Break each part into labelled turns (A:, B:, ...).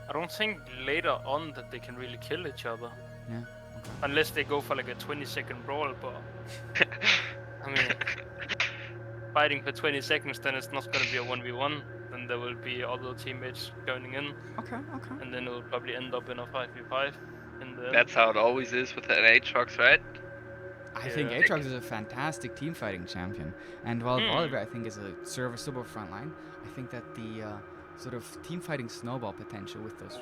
A: I don't think later on that they can really kill each other.
B: Yeah.
A: Unless they go for like a 20-second brawl, but I mean, fighting for 20 seconds, then it's not gonna be a 1v1. Then there will be other teammates joining in,
B: Okay. Okay.
A: and then it will probably end up in a 5v5 in the end.
C: That's how it always is with an Aatrox, right?
B: I think
A: Yeah.
B: Aatrox is a fantastic team fighting champion, and while Volibear I think is a serviceable frontline, I think that the sort of team fighting snowball potential with those,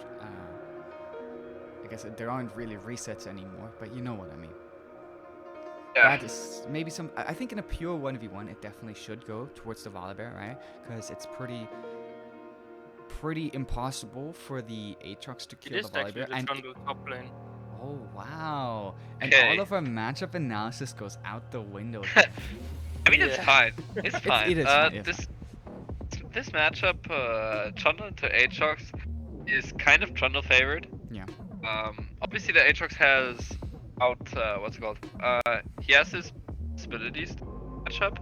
B: I guess there aren't really resets anymore, but you know what I mean.
C: Yeah.
B: That is maybe some. I think in a pure 1v1, it definitely should go towards the Volibear, right? Because it's pretty impossible for the Aatrox to
A: It
B: kill the
A: is actually
B: Volibear.
A: the
B: And
A: jungle top lane.
B: oh wow! And
C: Okay.
B: all of our matchup analysis goes out the window.
C: I mean, it's
A: Yeah.
C: fine. It's fine.
B: It is fine. It's fine.
C: This matchup, Trundle to Aatrox, is kind of Trundle favored.
B: Yeah.
C: Obviously the Aatrox has what's it called? He has his possibilities to matchup.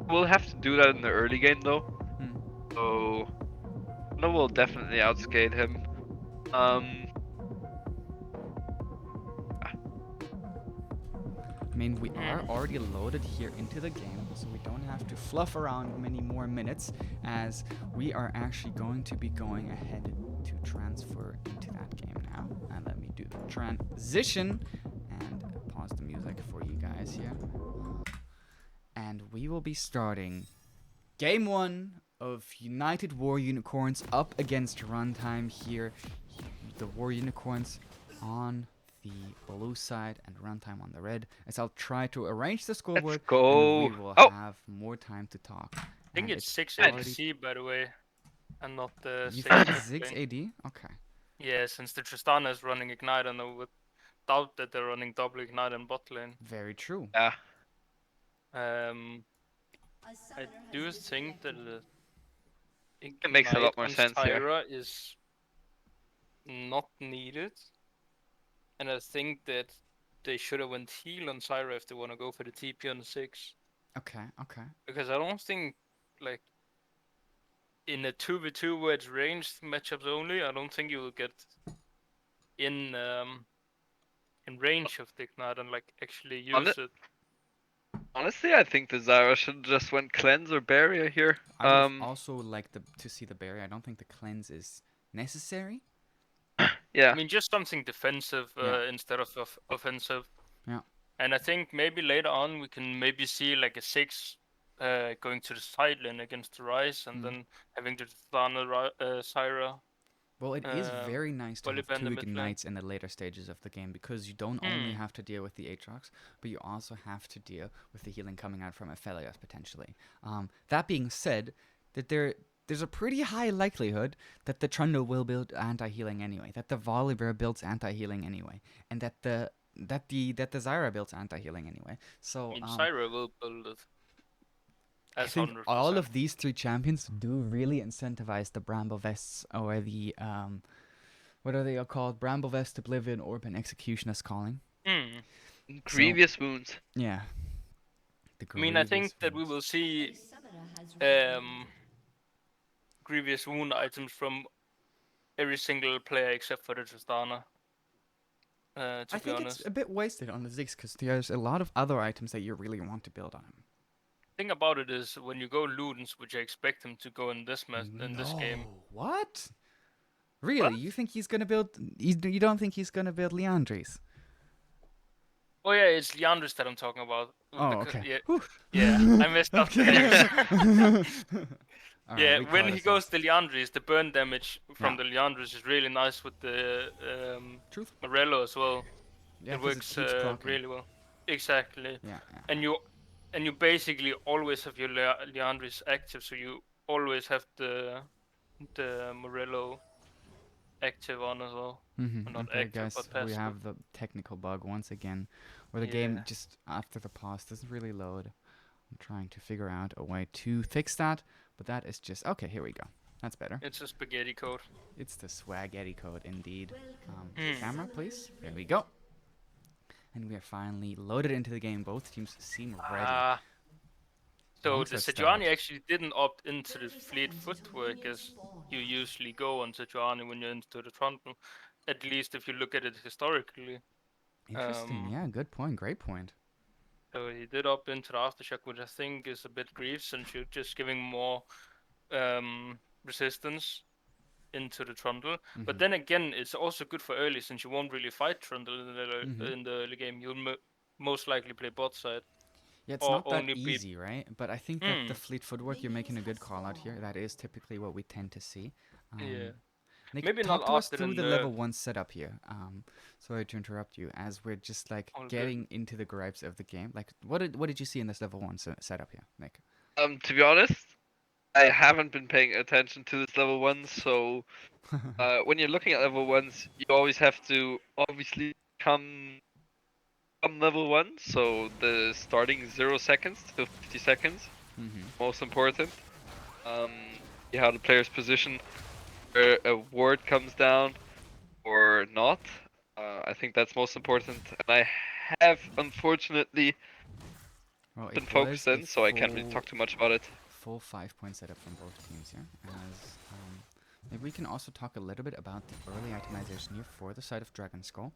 C: We'll have to do that in the early game though.
B: Hmm.
C: So Trundle will definitely outskate him.
B: I mean, we are already loaded here into the game, so we don't have to fluff around many more minutes, as we are actually going to be going ahead to transfer into that game now. And let me do the transition and pause the music for you guys here. And we will be starting game 1 of United War Unicorns up against Runtime here. The War Unicorns on the blue side and Runtime on the red, as I'll try to arrange the scoreboard.
C: Let's go.
B: And we will have more time to talk.
A: I think it's 6
B: already-
A: ADC, by the way, and not the
B: You
A: 6
B: think
A: top
B: it's 6
A: lane.
B: AD? Okay.
A: Yeah, since the Tristana is running Ignite, and I would doubt that they're running double Ignite in bot lane.
B: Very true.
C: Yeah.
A: I do think that
C: It makes a lot more sense here.
A: Tyra is not needed, and I think that they should have went heal on Syra if they want to go for the TP on the 6.
B: Okay, okay.
A: Because I don't think, like, in a 2v2 where it's ranged matchups only, I don't think you will get in range of the Ignite and like actually use it.
C: Honestly, I think the Zyra should just went cleanse or barrier here.
B: I would also like to see the barrier. I don't think the cleanse is necessary.
C: Yeah.
A: I mean, just something defensive instead of offensive.
B: Yeah.
A: And I think maybe later on we can maybe see like a 6 going to the side lane against the Ryze, and then having the Tristana Syra.
B: Well, it is very nice to have
A: Volibear in the
B: 2
A: mid lane.
B: Ignites in the later stages of the game, because you don't only have to deal with the Aatrox, but you also have to deal with the healing coming out from Aphelios potentially. That being said, that there's a pretty high likelihood that the Trundle will build anti-healing anyway, that the Volibear builds anti-healing anyway, and that the Zyra builds anti-healing anyway. So
A: I mean, Syra will build it.
B: I think
A: 100%.
B: all of these 3 champions do really incentivize the Bramble Vests, or the what are they all called? Bramble Vest, Oblivion, Orb, and Executioner's Calling.
C: Grievous wounds.
B: Yeah.
A: I mean, I think that we will see grievous wound items from every single player except for the Tristana. I
B: think it's a bit wasted on the Ziggs, because there's a lot of other items that you really want to build on him.
A: Thing about it is, when you go Ludens, which I expect him to go in this this game.
B: What? Really?
A: What?
B: You think he's gonna build? You don't think he's gonna build Leandris?
A: Oh yeah, it's Leandris that I'm talking about.
B: Oh, okay.
A: Yeah, I messed up the names. Yeah,
B: we
A: when
B: caught
A: he goes to Leandris, the burn damage from
B: Yeah.
A: the Leandris is really nice with the
B: Truth.
A: Morello as well.
B: Yeah,
A: It
B: 'cause
A: works
B: keeps clocking.
A: really well. Exactly.
B: Yeah.
A: And you basically always have your Leandris active, so you always have the Morello active on as well. Not
B: Okay,
A: active,
B: guys,
A: but
B: we
A: passive.
B: have the technical bug once again, where the game just after the pause doesn't really load. I'm trying to figure out a way to fix that, but that is just okay. Here we go. That's better.
A: It's a spaghetti code.
B: It's the Swaggetti code indeed. Camera, please. There we go. And we are finally loaded into the game. Both teams seem ready.
A: So
B: Long
A: the
B: side start.
A: Sejuani actually didn't opt into the fleet footwork as you usually go on Sejuani when you're into the Trundle. At least if you look at it historically.
B: Interesting. Yeah, good point. Great point.
A: So he did opt into the Aftershock, which I think is a bit grief since you're just giving more resistance into the Trundle. But then again, it's also good for early since you won't really fight Trundle in the early game. You'll most likely play bot side
B: Yeah, it's
A: or
B: not that
A: only be.
B: easy, right? But I think that the fleet footwork, you're making a good call out here. That is typically what we tend to see.
A: Yeah.
B: Nick,
A: Maybe not
B: talk to us
A: after the
B: through the
A: nerf.
B: level 1 setup here. Sorry to interrupt you, as we're just like
A: All good.
B: getting into the gripes of the game. Like, what did you see in this level 1 setup here, Nick?
C: To be honest, I haven't been paying attention to this level 1, so when you're looking at level 1s, you always have to obviously come level 1, so the starting 0 seconds to 50 seconds, most important. See how the player's position, where a ward comes down or not. I think that's most important, and I have unfortunately
B: Well, it
C: been
B: was
C: focused
B: a
C: in, so I can't really talk too much about it.
B: full 5-point setup from both teams here. As maybe we can also talk a little bit about the early itemization here for the side of Dragon Skull.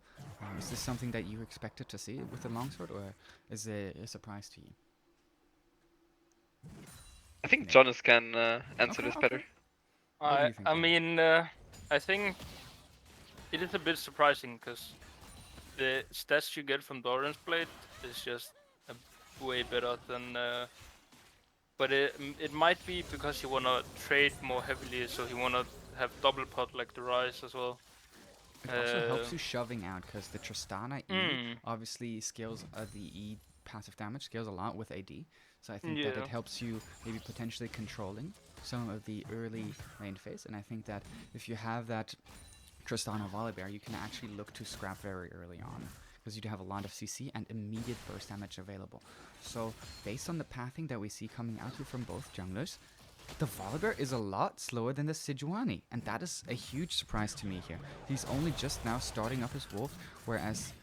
B: Is this something that you expected to see with the longsword, or is it a surprise to you?
C: I think
B: Yeah.
C: Jonas can answer
B: Okay,
C: this better.
B: What do you think,
A: I
B: Jonas?
A: mean, I think it is a bit surprising because the stats you get from Doran's Blade is just way better than. But it might be because you wanna trade more heavily, so you wanna have double pot like the Rise as well.
B: It also helps you shoving out, because the Tristana E obviously scales the E passive damage scales a lot with AD. So I think that
A: Yeah.
B: it helps you maybe potentially controlling some of the early lane phase. And I think that if you have that Tristana Volibear, you can actually look to scrap very early on, because you do have a lot of CC and immediate burst damage available. So based on the pathing that we see coming out here from both junglers, the Volibear is a lot slower than the Sejuani, and that is a huge surprise to me here. He's only just now starting up his wolf, whereas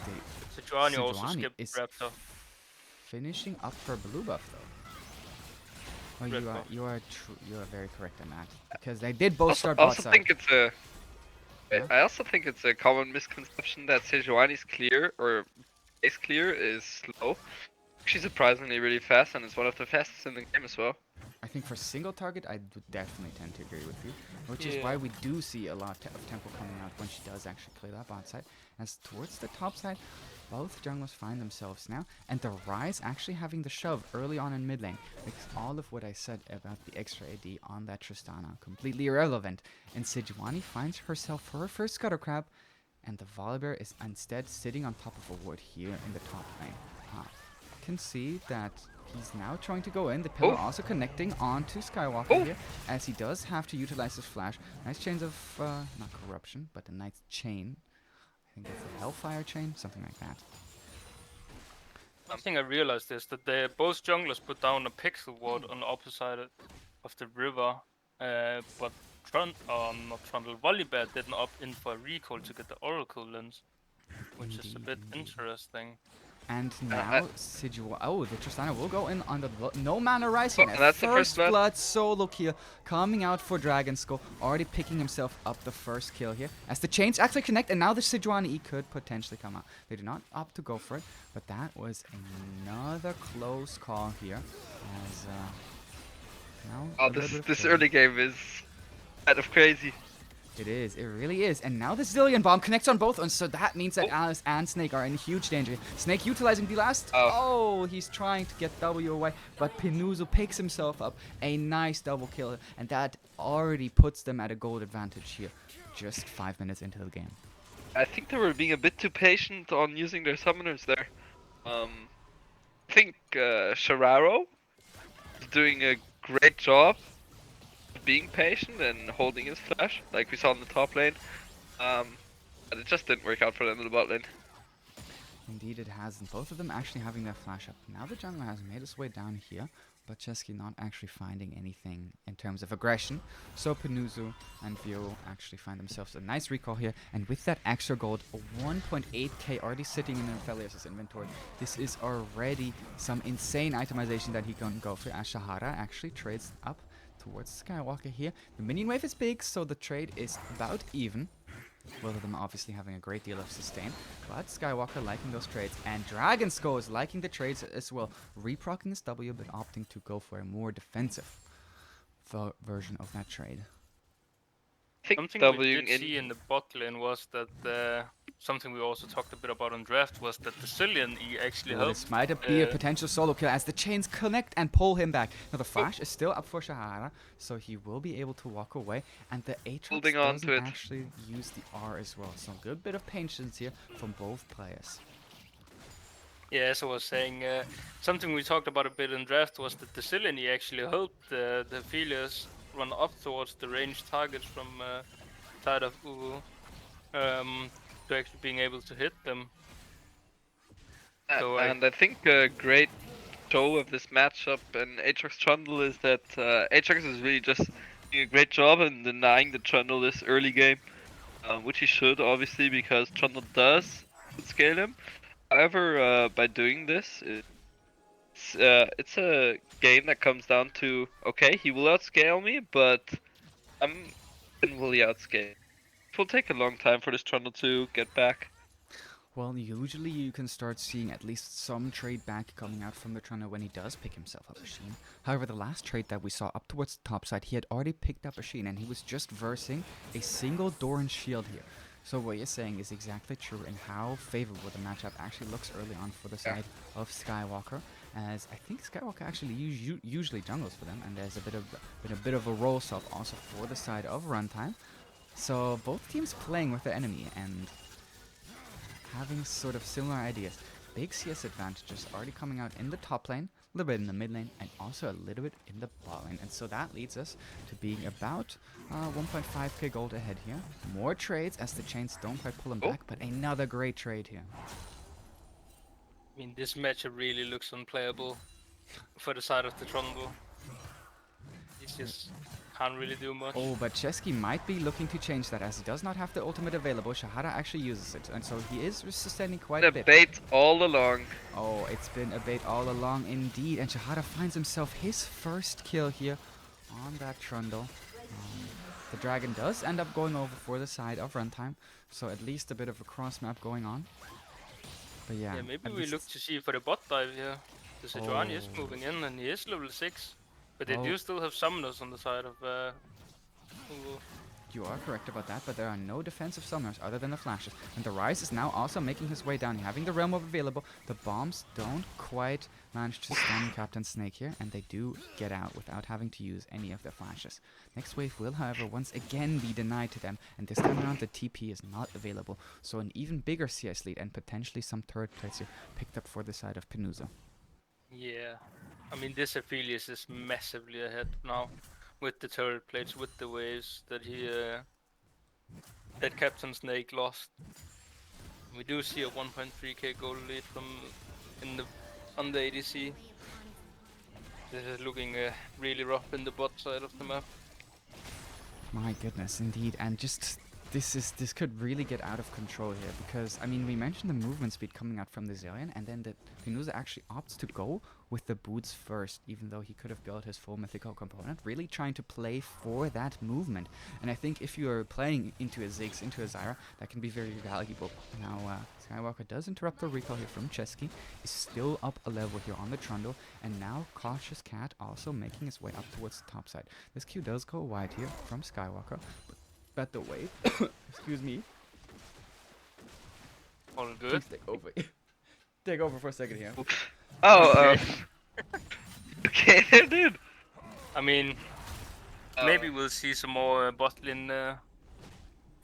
B: the
A: Sejuani also
B: Sejuani
A: skipped
B: is
A: Raptor.
B: finishing up for blue buff though. Oh,
A: Red
B: you are
A: buff.
B: you are very correct on that, because they did both start
C: I
B: bot
C: also
B: side.
C: think it's a.
B: Yeah?
C: I also think it's a common misconception that Sejuani's clear or base clear is slow. Actually, surprisingly really fast, and it's one of the fastest in the game as well.
B: I think for single target, I would definitely tend to agree with you, which is
A: Yeah.
B: why we do see a lot of tempo coming out when she does actually clear that bot side. As towards the top side, both junglers find themselves now, and the Rise actually having the shove early on in mid lane makes all of what I said about the extra AD on that Tristana completely irrelevant. And Sejuani finds herself her first Scuttle Crab, and the Volibear is instead sitting on top of a ward here in the top lane. Can see that he's now trying to go in. The pillar also connecting onto Skywalker here, as he does have to utilize his flash. Nice chains of, not corruption, but a nice chain. I think it's a Hellfire chain, something like that.
A: One thing I realized is that both junglers put down a pixel ward on the opposite side of the river, but not Trundle, Volibear didn't opt in for a recall to get the Oracle lens, which is a bit interesting.
B: And now Sejuani, oh, the Tristana will go in on the no mana rising.
C: Oh, that's the first blood.
B: Solo kill coming out for Dragon Skull, already picking himself up the first kill here. As the chains actually connect, and now the Sejuani E could potentially come out. They did not opt to go for it, but that was another close call here. As now
C: this early game is kind of crazy.
B: It is. It really is. And now the Zillion Bomb connects on both, and so that means that Alice and Snake are in huge danger. Snake utilizing the last. Oh, he's trying to get W away, but Pinuzo picks himself up. A nice double kill, and that already puts them at a gold advantage here, just 5 minutes into the game.
C: I think they were being a bit too patient on using their summoners there. I think Shararo is doing a great job being patient and holding his flash, like we saw in the top lane. But it just didn't work out for them in the bot lane.
B: Indeed it has, and both of them actually having their flash up. Now the jungler has made his way down here, but Chesky not actually finding anything in terms of aggression. So Penuzu and Vio actually find themselves a nice recall here, and with that extra gold, a 1.8k already sitting in Aphelios' inventory. This is already some insane itemization that he can go for, as Shahara actually trades up towards Skywalker here. The minion wave is big, so the trade is about even. Both of them obviously having a great deal of sustain, but Skywalker liking those trades, and Dragon Skull is liking the trades as well, reprocking his W but opting to go for a more defensive version of that trade.
C: I think
A: Something
C: W
A: we did see in the bot lane was that something we also talked a bit about on draft was that the Cillian E actually helped.
B: This might be a potential solo kill as the chains connect and pull him back. Now the flash is still up for Shahara, so he will be able to walk away, and the Aatrox
C: Holding on
B: doesn't
C: to it.
B: actually use the R as well. So a good bit of patience here from both players.
A: Yeah, as I was saying, something we talked about a bit in draft was that the Cillian E actually helped the Aphelios run up towards the ranged targets from side of UWU, to actually being able to hit them. So
C: And I think a great show of this matchup and Aatrox Trundle is that Aatrox is really just doing a great job in denying the Trundle this early game, which he should obviously because Trundle does scale him. However, by doing this, it's a game that comes down to okay, he will outscale me, but will he outscale? It will take a long time for this Trundle to get back.
B: Well, usually you can start seeing at least some trade back coming out from the Trundle when he does pick himself up a Sheen. However, the last trade that we saw up towards the top side, he had already picked up a Sheen, and he was just versing a single Doran shield here. So what you're saying is exactly true in how favorable the matchup actually looks early on for the side of Skywalker, as I think Skywalker actually usually jungles for them, and there's been a bit of a roll swap also for the side of Runtime. So both teams playing with the enemy and having sort of similar ideas. Big CS advantages already coming out in the top lane, a little bit in the mid lane, and also a little bit in the bot lane. And so that leads us to being about 1.5k gold ahead here. More trades as the chains don't quite pull him back, but another great trade here.
A: I mean, this matchup really looks unplayable for the side of the Trundle. He's just can't really do much.
B: Oh, but Chesky might be looking to change that as he does not have the ultimate available. Shahara actually uses it, and so he is sustaining quite a bit.
C: Bait all along.
B: Oh, it's been a bait all along indeed, and Shahara finds himself his first kill here on that Trundle. The dragon does end up going over for the side of Runtime, so at least a bit of a cross map going on. But yeah,
A: maybe we look to see for the bot dive here. The Sejuani is moving in, and he is level 6. But they do still have summoners on the side of UWU.
B: You are correct about that, but there are no defensive summoners other than the flashes. And the Rise is now also making his way down, having the Realm Orb available. The bombs don't quite manage to stun Captain Snake here, and they do get out without having to use any of their flashes. Next wave will, however, once again be denied to them, and this time around the TP is not available. So an even bigger CS lead and potentially some turret plates here picked up for the side of Penuzo.
A: Yeah. I mean, this Aphelios is massively ahead now with the turret plates, with the waves that that Captain Snake lost. We do see a 1.3k gold lead on the ADC. This is looking really rough in the bot side of the map.
B: My goodness, indeed, and just this could really get out of control here because I mean we mentioned the movement speed coming out from the Zillion, and then the Penuza actually opts to go with the boots first, even though he could have built his full mythical component, really trying to play for that movement. And I think if you are playing into a Ziggs, into a Zyra, that can be very valuable. Now Skywalker does interrupt the recall here from Chesky, is still up a level here on the Trundle, and now Cautious Cat also making his way up towards the top side. This Q does go wide here from Skywalker, but the wave, excuse me.
A: All good.
B: Please take over. Take over for a second here.
C: Oh, okay there, dude.
A: I mean, maybe we'll see some more bot lane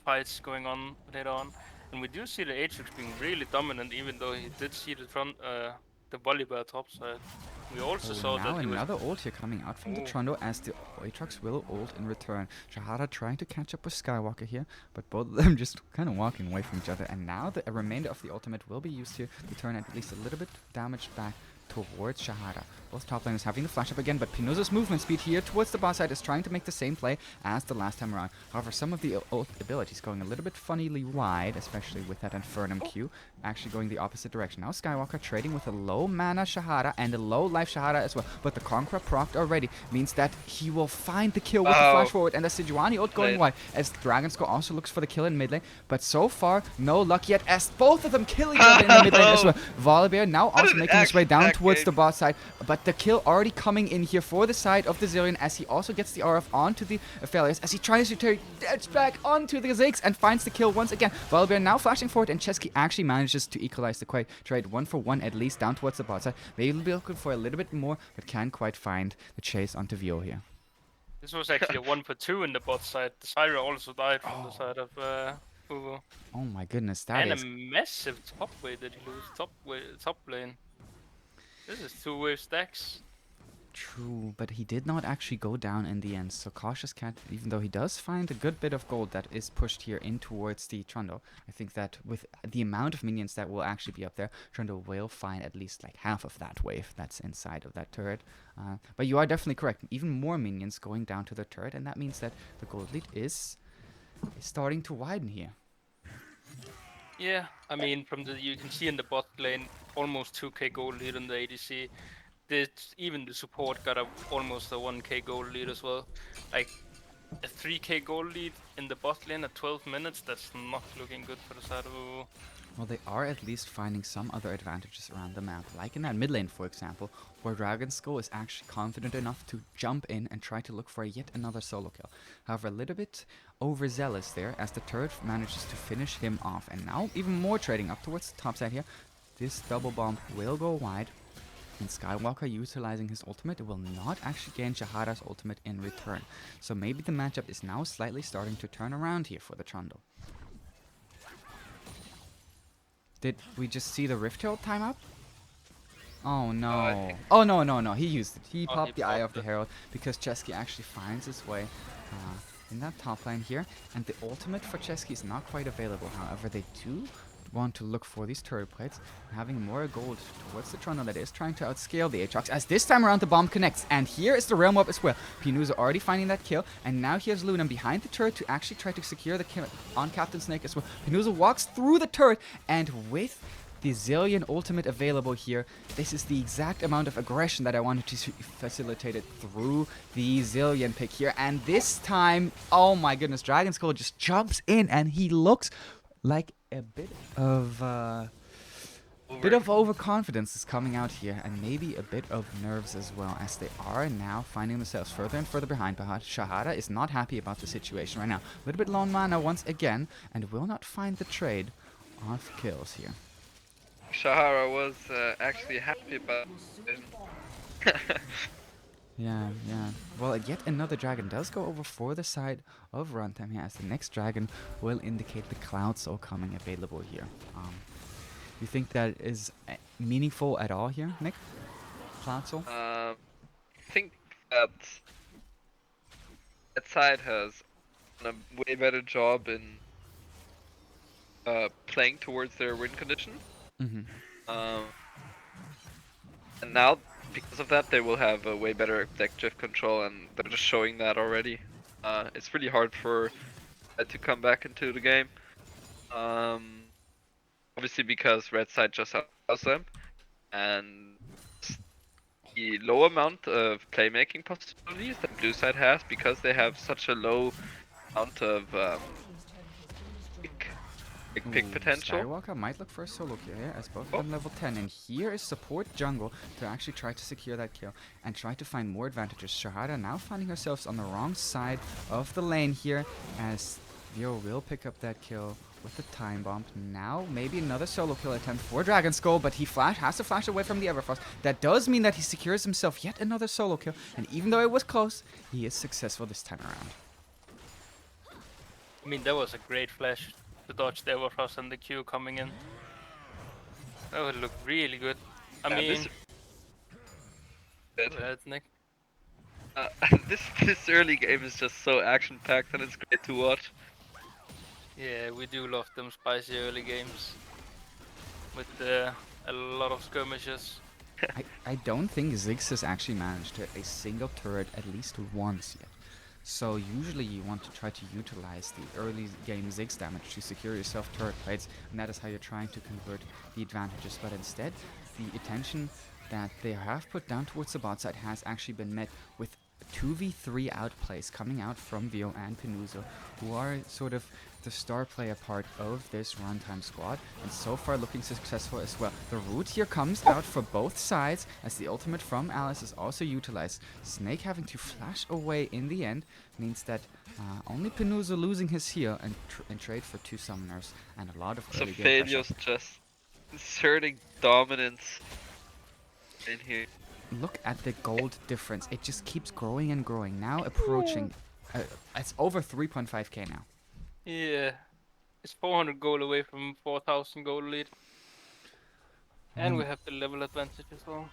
A: fights going on later on. And we do see the Aatrox being really dominant, even though he did see the front, the Volibear top side. We also saw
B: now
A: that he
B: another ult here coming out from the Trundle as the Aatrox will ult in return. Shahara trying to catch up with Skywalker here, but both of them just kind of walking away from each other. And now the remainder of the ultimate will be used here to turn at least a little bit damage back towards Shahada. Both top laners having the flash up again, but Pinoza's movement speed here towards the bot side is trying to make the same play as the last time around. However, some of the abilities going a little bit funnily wide, especially with that Infernum Q, actually going the opposite direction. Now Skywalker trading with a low mana Shahada and a low life Shahada as well, but the Conqueror procced already means that he will find the kill with the flash forward, and the Sejuani ult going wide as Dragon Skull also looks for the kill in mid lane, but so far no luck yet as both of them kill each other in the mid lane as well. Volibear now also making his way down towards the bot side, but the kill already coming in here for the side of the Zillion as he also gets the RF onto the Aphelios as he tries to dash back onto the Ziggs and finds the kill once again. Volibear now flashing forward, and Chesky actually manages to equalize the trade 1-for-1 at least down towards the bot side. Maybe he'll be looking for a little bit more, but can't quite find the chase onto Vio here.
A: This was actually a 1-for-2 in the bot side. The Syra also died from the side of UWU.
B: Oh my goodness, that
A: and
B: is...
A: a massive top wave that he lose. Top lane. This is 2-wave stacks.
B: True, but he did not actually go down in the end, so Cautious Cat, even though he does find a good bit of gold that is pushed here in towards the Trundle, I think that with the amount of minions that will actually be up there, Trundle will find at least like half of that wave that's inside of that turret. But you are definitely correct, even more minions going down to the turret, and that means that the gold lead is starting to widen here.
A: Yeah, I mean, you can see in the bot lane almost 2k gold lead on the ADC. Even the support got almost a 1k gold lead as well. Like a 3k gold lead in the bot lane at 12 minutes, that's not looking good for the side of UWU.
B: Well, they are at least finding some other advantages around the map, like in that mid lane, for example, where Dragon Skull is actually confident enough to jump in and try to look for yet another solo kill. However, a little bit overzealous there, as the turret manages to finish him off, and now even more trading up towards the top side here. This double bomb will go wide, and Skywalker utilizing his ultimate will not actually gain Shahada's ultimate in return. So maybe the matchup is now slightly starting to turn around here for the Trundle. Did we just see the Rift Herald time up? Oh no. Oh no, he used it. He popped the Eye of the Herald because Chesky actually finds his way in that top lane here. And the ultimate for Chesky is not quite available. However, they do want to look for these turret plates, having more gold towards the Trundle that is trying to outscale the Aatrox, as this time around the bomb connects, and here is the Realm Warp as well. Pinuza already finding that kill, and now here's Luna behind the turret to actually try to secure the kill on Captain Snake as well. Pinuza walks through the turret, and with the Zillion ultimate available here, this is the exact amount of aggression that I wanted to facilitate it through the Zillion pick here, and this time, oh my goodness, Dragon Skull just jumps in, and he looks like a bit of overconfidence is coming out here, and maybe a bit of nerves as well, as they are now finding themselves further and further behind. Shahada is not happy about the situation right now. A little bit low on mana once again, and will not find the trade of kills here.
C: Shahara was actually happy about it.
B: Yeah. Well, yet another dragon does go over for the side of Runtime here, as the next dragon will indicate the Cloud Soul coming available here. You think that is meaningful at all here, Nick? Cloud Soul?
C: I think that side has done a way better job in playing towards their win condition. And now, because of that, they will have a way better objective control, and they're just showing that already. It's really hard for to come back into the game. Obviously because red side just allows them, and the low amount of playmaking possibilities that blue side has, because they have such a low amount of pick potential.
B: Skywalker might look for a solo kill here, as both of them level 10, and here is support jungle to actually try to secure that kill and try to find more advantages. Shahada now finding herself on the wrong side of the lane here, as Vio will pick up that kill with the time bomb. Now maybe another solo kill attempt for Dragon Skull, but he has to flash away from the Everfrost. That does mean that he secures himself yet another solo kill, and even though it was close, he is successful this time around.
A: I mean, that was a great flash to dodge the Everfrost and the Q coming in. That would look really good. I mean, go ahead, Nick.
C: This early game is just so action-packed, and it's great to watch.
A: Yeah, we do love them spicy early games with a lot of skirmishes.
B: I don't think Ziggs has actually managed to hit a single turret at least once yet. So usually you want to try to utilize the early game Ziggs damage to secure yourself turret plates, and that is how you're trying to convert the advantages. But instead, the attention that they have put down towards the bot side has actually been met with 2v3 outplays coming out from Vio and Penuzo, who are sort of the star player part of this Runtime squad, and so far looking successful as well. The root here comes out for both sides, as the ultimate from Alice is also utilized. Snake having to flash away in the end means that only Penuzo losing his heal and trade for 2 summoners and a lot of
C: So
B: early game pressure.
C: Fabio's just inserting dominance in here.
B: Look at the gold difference. It just keeps growing and growing. Now approaching, it's over 3.5k now.
A: Yeah, it's 400 gold away from 4,000 gold lead. And we have the level advantage as well.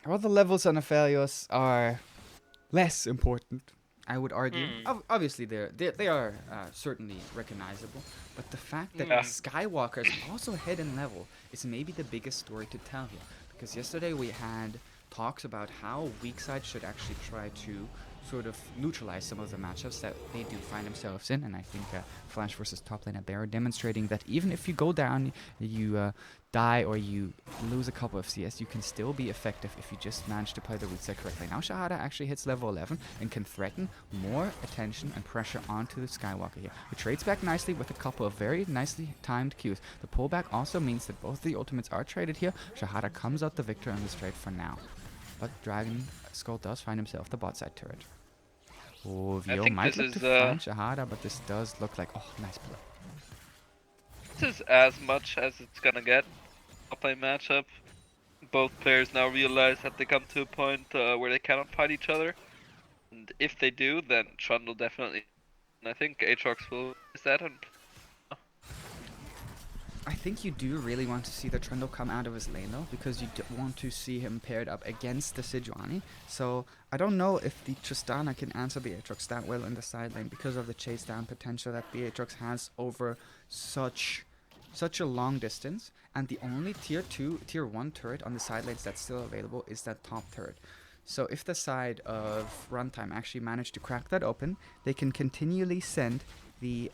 B: Well, the levels on Aphelios are less important, I would argue. Obviously, they are certainly recognizable, but the fact that Skywalker is also ahead in level is maybe the biggest story to tell here. Because yesterday we had talks about how weak side should actually try to sort of neutralize some of the matchups that they do find themselves in, and I think Flash versus top lane, they are demonstrating that even if you go down, you die or you lose a couple of CS, you can still be effective if you just manage to play the weak side correctly. Now Shahada actually hits level 11 and can threaten more attention and pressure onto the Skywalker here, who trades back nicely with a couple of very nicely timed Qs. The pullback also means that both the ultimates are traded here. Shahada comes out the victor on this trade for now, but Dragon Skull does find himself the bot side turret. Oh, Vio might look to find Shahada, but this does look like, oh, nice play.
C: This is as much as it's gonna get. Top lane matchup. Both players now realize that they come to a point where they cannot fight each other. And if they do, then Trundle definitely. And I think Aatrox will is that and
B: I think you do really want to see the Trundle come out of his lane though, because you want to see him paired up against the Sejuani. So I don't know if the Tristana can answer the Aatrox that well in the side lane because of the chase down potential that the Aatrox has over such a long distance. And the only tier 2, tier 1 turret on the side lanes that's still available is that top turret. So if the side of Runtime actually manage to crack that open, they can continually send the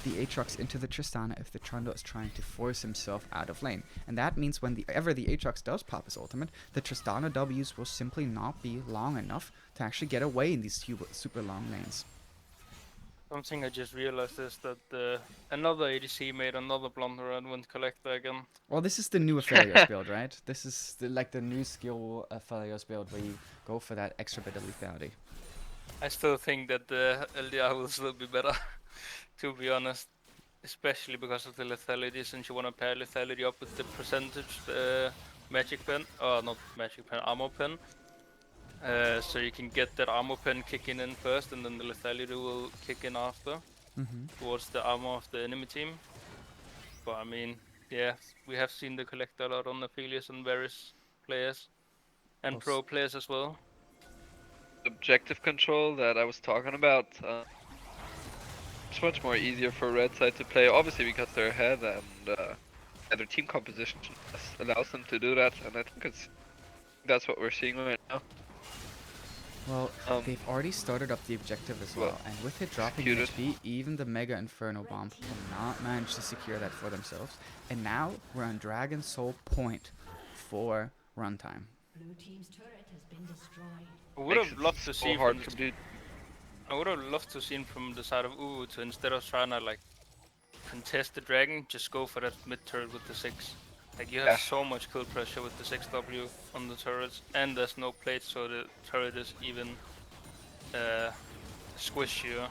B: Aatrox into the Tristana if the Trundle is trying to force himself out of lane. And that means whenever the Aatrox does pop his ultimate, the Tristana Ws will simply not be long enough to actually get away in these super long lanes.
A: Something I just realized is that another ADC made another blunder and went Collector again.
B: Well, this is the new Aphelios build, right? This is like the new skill Aphelios build where you go for that extra bit of lethality.
A: I still think that the LDR will still be better, to be honest. Especially because of the lethality, since you want to pair lethality up with the percentage magic pen, or not magic pen, armor pen. So you can get that armor pen kicking in first, and then the lethality will kick in after, towards the armor of the enemy team. But I mean, yeah, we have seen the Collector a lot on Aphelios and various players, and pro players as well.
C: Objective control that I was talking about. It's much more easier for red side to play, obviously because they're ahead and their team composition allows them to do that, and I think that's what we're seeing right now.
B: Well, they've already started up the objective as well, and with it dropping HP, even the Mega Inferno Bomb cannot manage to secure that for themselves. And now we're on Dragon Soul point for Runtime.
D: Blue team's turret has been destroyed.
A: I would have loved to see
C: hard to do.
A: I would have loved to see from the side of UWU to, instead of trying to like contest the dragon, just go for that mid turret with the 6. Like you have so much kill pressure with the 6W on the turrets, and there's no plate, so the turret is even squishier.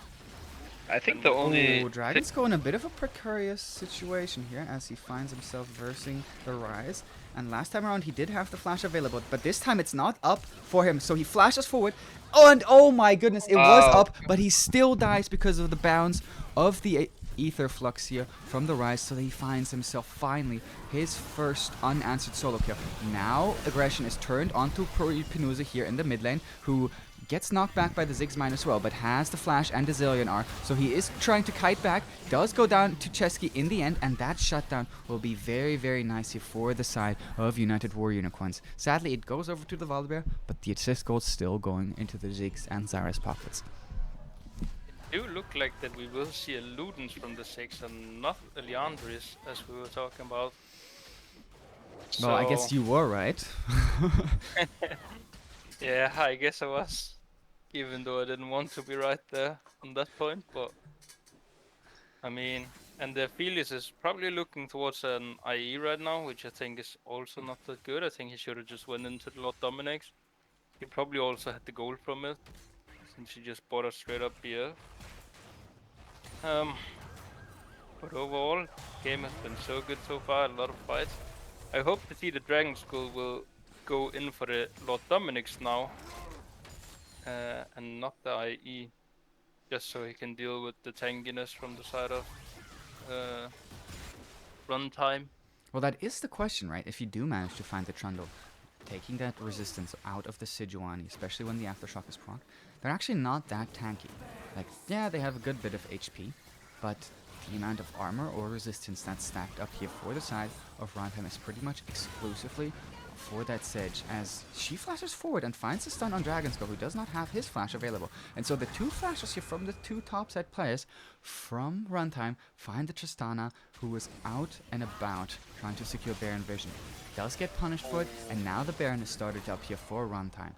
C: I think the only
B: Dragon's going a bit of a precarious situation here as he finds himself versing the Rise. And last time around he did have the flash available, but this time it's not up for him. So he flashes forward. Oh, and oh my goodness, it was up, but he still dies because of the bounce of the Ether Flux here from the Rise, so that he finds himself finally his first unanswered solo kill. Now aggression is turned onto Penuzo here in the mid lane, who Gets knocked back by the Ziggs mine as well, but has the flash and the Zillion R. So he is trying to kite back. Does go down to Chesky in the end, and that shutdown will be very, very nice here for the side of United War Unicorns. Sadly, it goes over to the Volibear, but the assist goal still going into the Ziggs and Zyra's pockets.
A: It do look like that we will see a Ludens from the 6 and not a Leandris, as we were talking about.
B: Well, I guess you were right.
A: Yeah, I guess I was. Even though I didn't want to be right there on that point, but I mean, and the Felius is probably looking towards an IE right now, which I think is also not that good. I think he should have just went into the Lord Dominic's. He probably also had the goal from it, since he just bought us straight up here. But overall, game has been so good so far, a lot of fights. I hope to see the Dragon School will go in for the Lord Dominic's now, and not the IE, just so he can deal with the tankiness from the side of Runtime.
B: Well, that is the question, right? If you do manage to find the Trundle, taking that resistance out of the Sejuani, especially when the Aftershock is proc, they're actually not that tanky. Like, yeah, they have a good bit of HP, but the amount of armor or resistance that's stacked up here for the side of Runtime is pretty much exclusively for that Sedge, as she flashes forward and finds the stun on Dragonskull, who does not have his flash available. And so the two flashes here from the two top side players from Runtime find the Tristana, who is out and about trying to secure Baron Vision. Does get punished for it, and now the Baron is started up here for Runtime.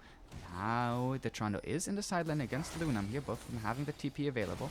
B: Now the Trundle is in the side lane against Lunam here, both of them having the TP available.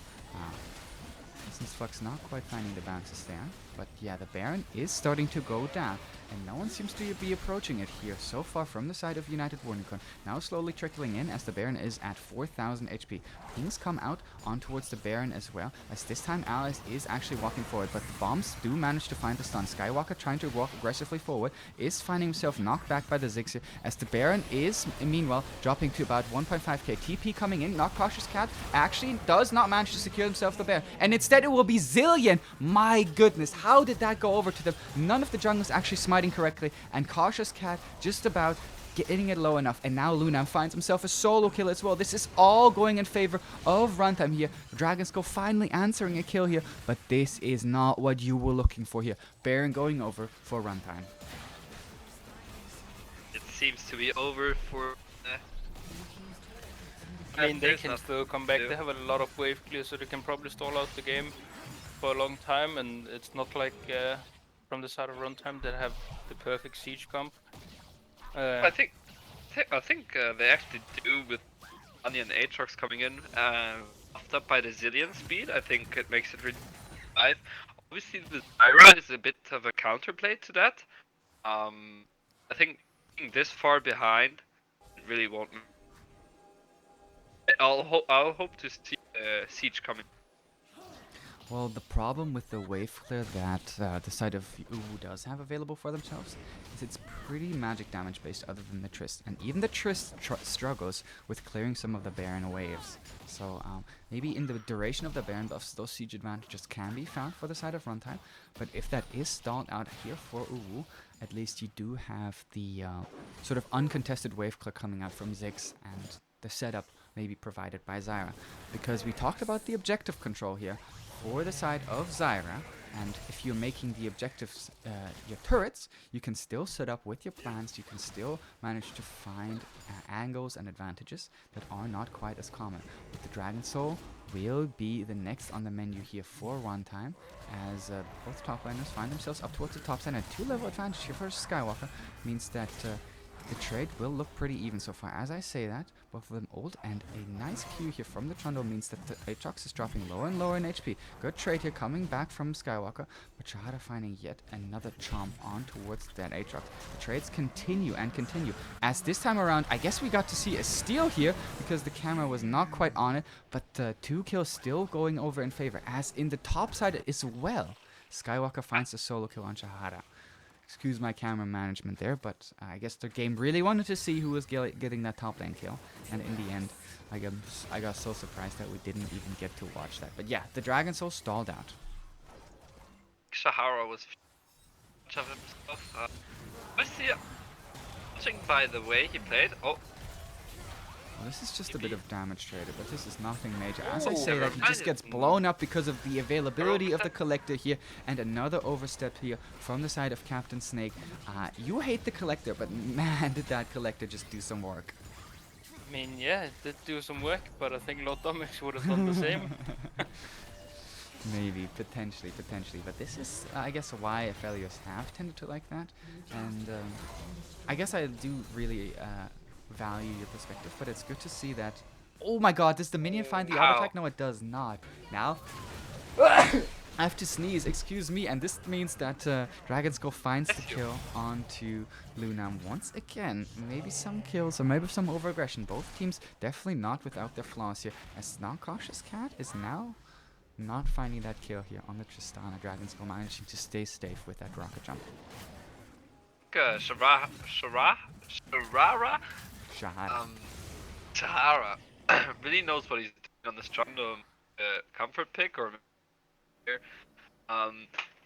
B: Since Flux not quite finding the bounces there. But yeah, the Baron is starting to go down, and no one seems to be approaching it here so far from the side of United Warnicon. Now slowly trickling in as the Baron is at 4,000 HP. Pings come out on towards the Baron as well, as this time Alice is actually walking forward, but the bombs do manage to find the stun. Skywalker trying to walk aggressively forward, is finding himself knocked back by the Ziggs, as the Baron is meanwhile dropping to about 1.5k. TP coming in, not Cautious Cat, actually does not manage to secure himself the Baron, and instead it will be Zillion. My goodness, how did that go over to them? None of the junglers actually smiting correctly, and Cautious Cat just about getting it low enough, and now Lunam finds himself a solo kill as well. This is all going in favor of Runtime here. Dragonskull finally answering a kill here, but this is not what you were looking for here. Baron going over for Runtime.
C: It seems to be over for...
A: I mean, they can still come back. They have a lot of wave clear, so they can probably stall out the game for a long time, and it's not like from the side of Runtime they have the perfect siege comp.
C: I think they actually do, with Onion and Aatrox coming in, buffed up by the Zillion speed. I think it makes it really live. Obviously, the Zyra is a bit of a counterplay to that. I think being this far behind, it really won't. I'll hope to see siege coming.
B: Well, the problem with the wave clear that the side of UWU does have available for themselves is it's pretty magic damage based other than the Trist. And even the Trist struggles with clearing some of the Baron waves. So maybe in the duration of the Baron buffs, those siege advantages can be found for the side of Runtime. But if that is stalled out here for UWU, at least you do have the sort of uncontested wave clear coming out from Ziggs, and the setup may be provided by Zyra. Because we talked about the objective control here for the side of Zyra, and if you're making the objectives your turrets, you can still set up with your plans, you can still manage to find angles and advantages that are not quite as common. But the Dragon Soul will be the next on the menu here for Runtime, as both top laners find themselves up towards the top side, and a 2-level advantage here for Skywalker means that the trade will look pretty even so far. As I say that, both of them ult, and a nice Q here from the Trundle means that the Aatrox is dropping lower and lower in HP. Good trade here coming back from Skywalker, but Shahada finding yet another chomp on towards that Aatrox. The trades continue and continue, as this time around, I guess we got to see a steal here, because the camera was not quite on it, but 2 kills still going over in favor, as in the top side as well. Skywalker finds the solo kill on Shahada. Excuse my camera management there, but I guess the game really wanted to see who was getting that top lane kill. And in the end, I got so surprised that we didn't even get to watch that. But yeah, the Dragon Soul stalled out.
C: Shahara was much of himself. Judging by the way he played,
B: Well, this is just a bit of damage traded, but this is nothing major. As I
C: Ooh,
B: say that, he just gets blown up because of the availability of the Collector here, and another overstep here from the side of Captain Snake. You hate the Collector, but man, did that Collector just do some work.
A: I mean, yeah, it did do some work, but I think Lord Domix would have done the same.
B: Maybe, potentially. But this is, I guess, why Aphelios have tended to like that. And I guess I do really value your perspective, but it's good to see that. Oh my god, does the minion find the auto attack? No, it does not. Now, I have to sneeze, excuse me, and this means that Dragon Skull finds the kill onto Lunam once again. Maybe some kills or maybe some over-aggression. Both teams definitely not without their flaws here. As now Cautious Cat is now not finding that kill here on the Tristana. Dragon Skull managing to stay safe with that rocket jump.
C: Sharara? Shahara really knows what he's doing on this Trundle comfort pick or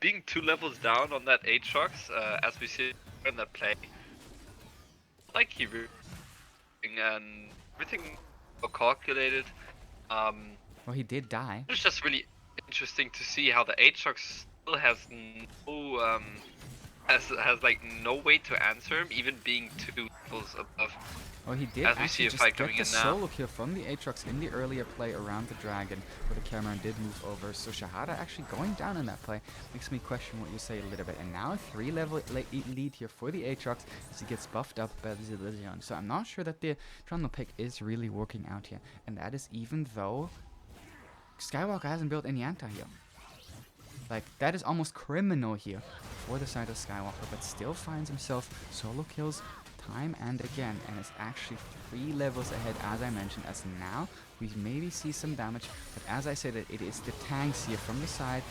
C: being 2 levels down on that Aatrox, as we see in that play. Like he and everything well calculated.
B: Well, he did die.
C: It's just really interesting to see how the Aatrox still has no has like no way to answer him, even being 2 levels above.
B: Well, he did
C: As we
B: actually
C: see a
B: just
C: fight
B: get
C: coming
B: the
C: in now.
B: solo kill from the Aatrox in the earlier play around the dragon, where the Cameron did move over. So Shahada actually going down in that play makes me question what you say a little bit. And now a 3-level lead here for the Aatrox as he gets buffed up by the Zillion. So I'm not sure that the Trundle pick is really working out here. And that is even though Skywalker hasn't built any anti here. Like, that is almost criminal here for the side of Skywalker, but still finds himself solo kills time and again, and is actually 3 levels ahead, as I mentioned, as now we maybe see some damage, but as I said, it is the tanks here from the side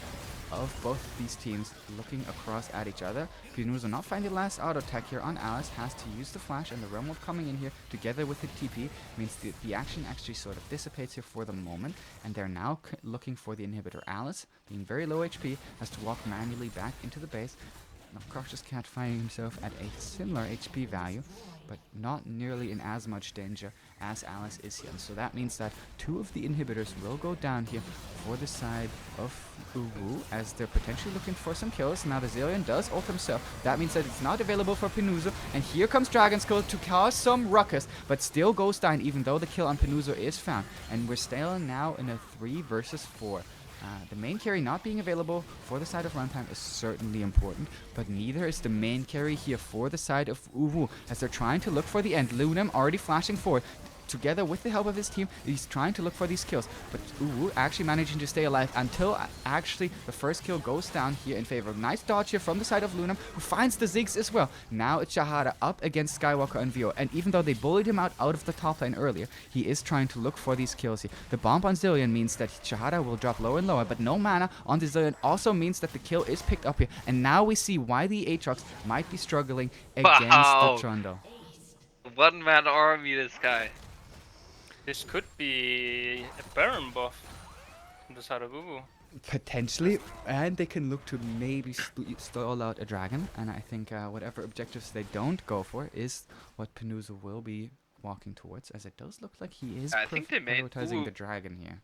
B: of both of these teams looking across at each other. Pinuzo not finding the last auto attack here on Alice, has to use the flash, and the Realm Wolf coming in here together with the TP means the action actually sort of dissipates here for the moment, and they're now looking for the inhibitor. Alice, being very low HP, has to walk manually back into the base. Now Cautious Cat finding himself at a similar HP value, but not nearly in as much danger as Alice is here. And so that means that 2 of the inhibitors will go down here for the side of UWU, as they're potentially looking for some kills. Now the Zillion does ult himself. That means that it's not available for Pinuzo. And here comes Dragon Skull to cause some ruckus, but still goes down even though the kill on Pinuzo is found. And we're still now in a 3 versus 4. The main carry not being available for the side of Runtime is certainly important, but neither is the main carry here for the side of UWU, as they're trying to look for the end. Lunam already flashing forward. Together with the help of his team, he's trying to look for these kills, but UWU actually managing to stay alive until actually the first kill goes down here in favor of. Nice dodge here from the side of Lunam, who finds the Ziggs as well. Now it's Shahada up against Skywalker and Vio, and even though they bullied him out of the top lane earlier, he is trying to look for these kills here. The bomb on Zillion means that Shahada will drop lower and lower, but no mana on the Zillion also means that the kill is picked up here, and now we see why the Aatrox might be struggling against the Trundle.
C: 1-man army, this guy.
A: This could be a Baron buff on the side of UWU.
B: Potentially, and they can look to maybe stall out a dragon, and I think whatever objectives they don't go for is what Pinuzo will be walking towards, as it does look like he is prioritizing the dragon here.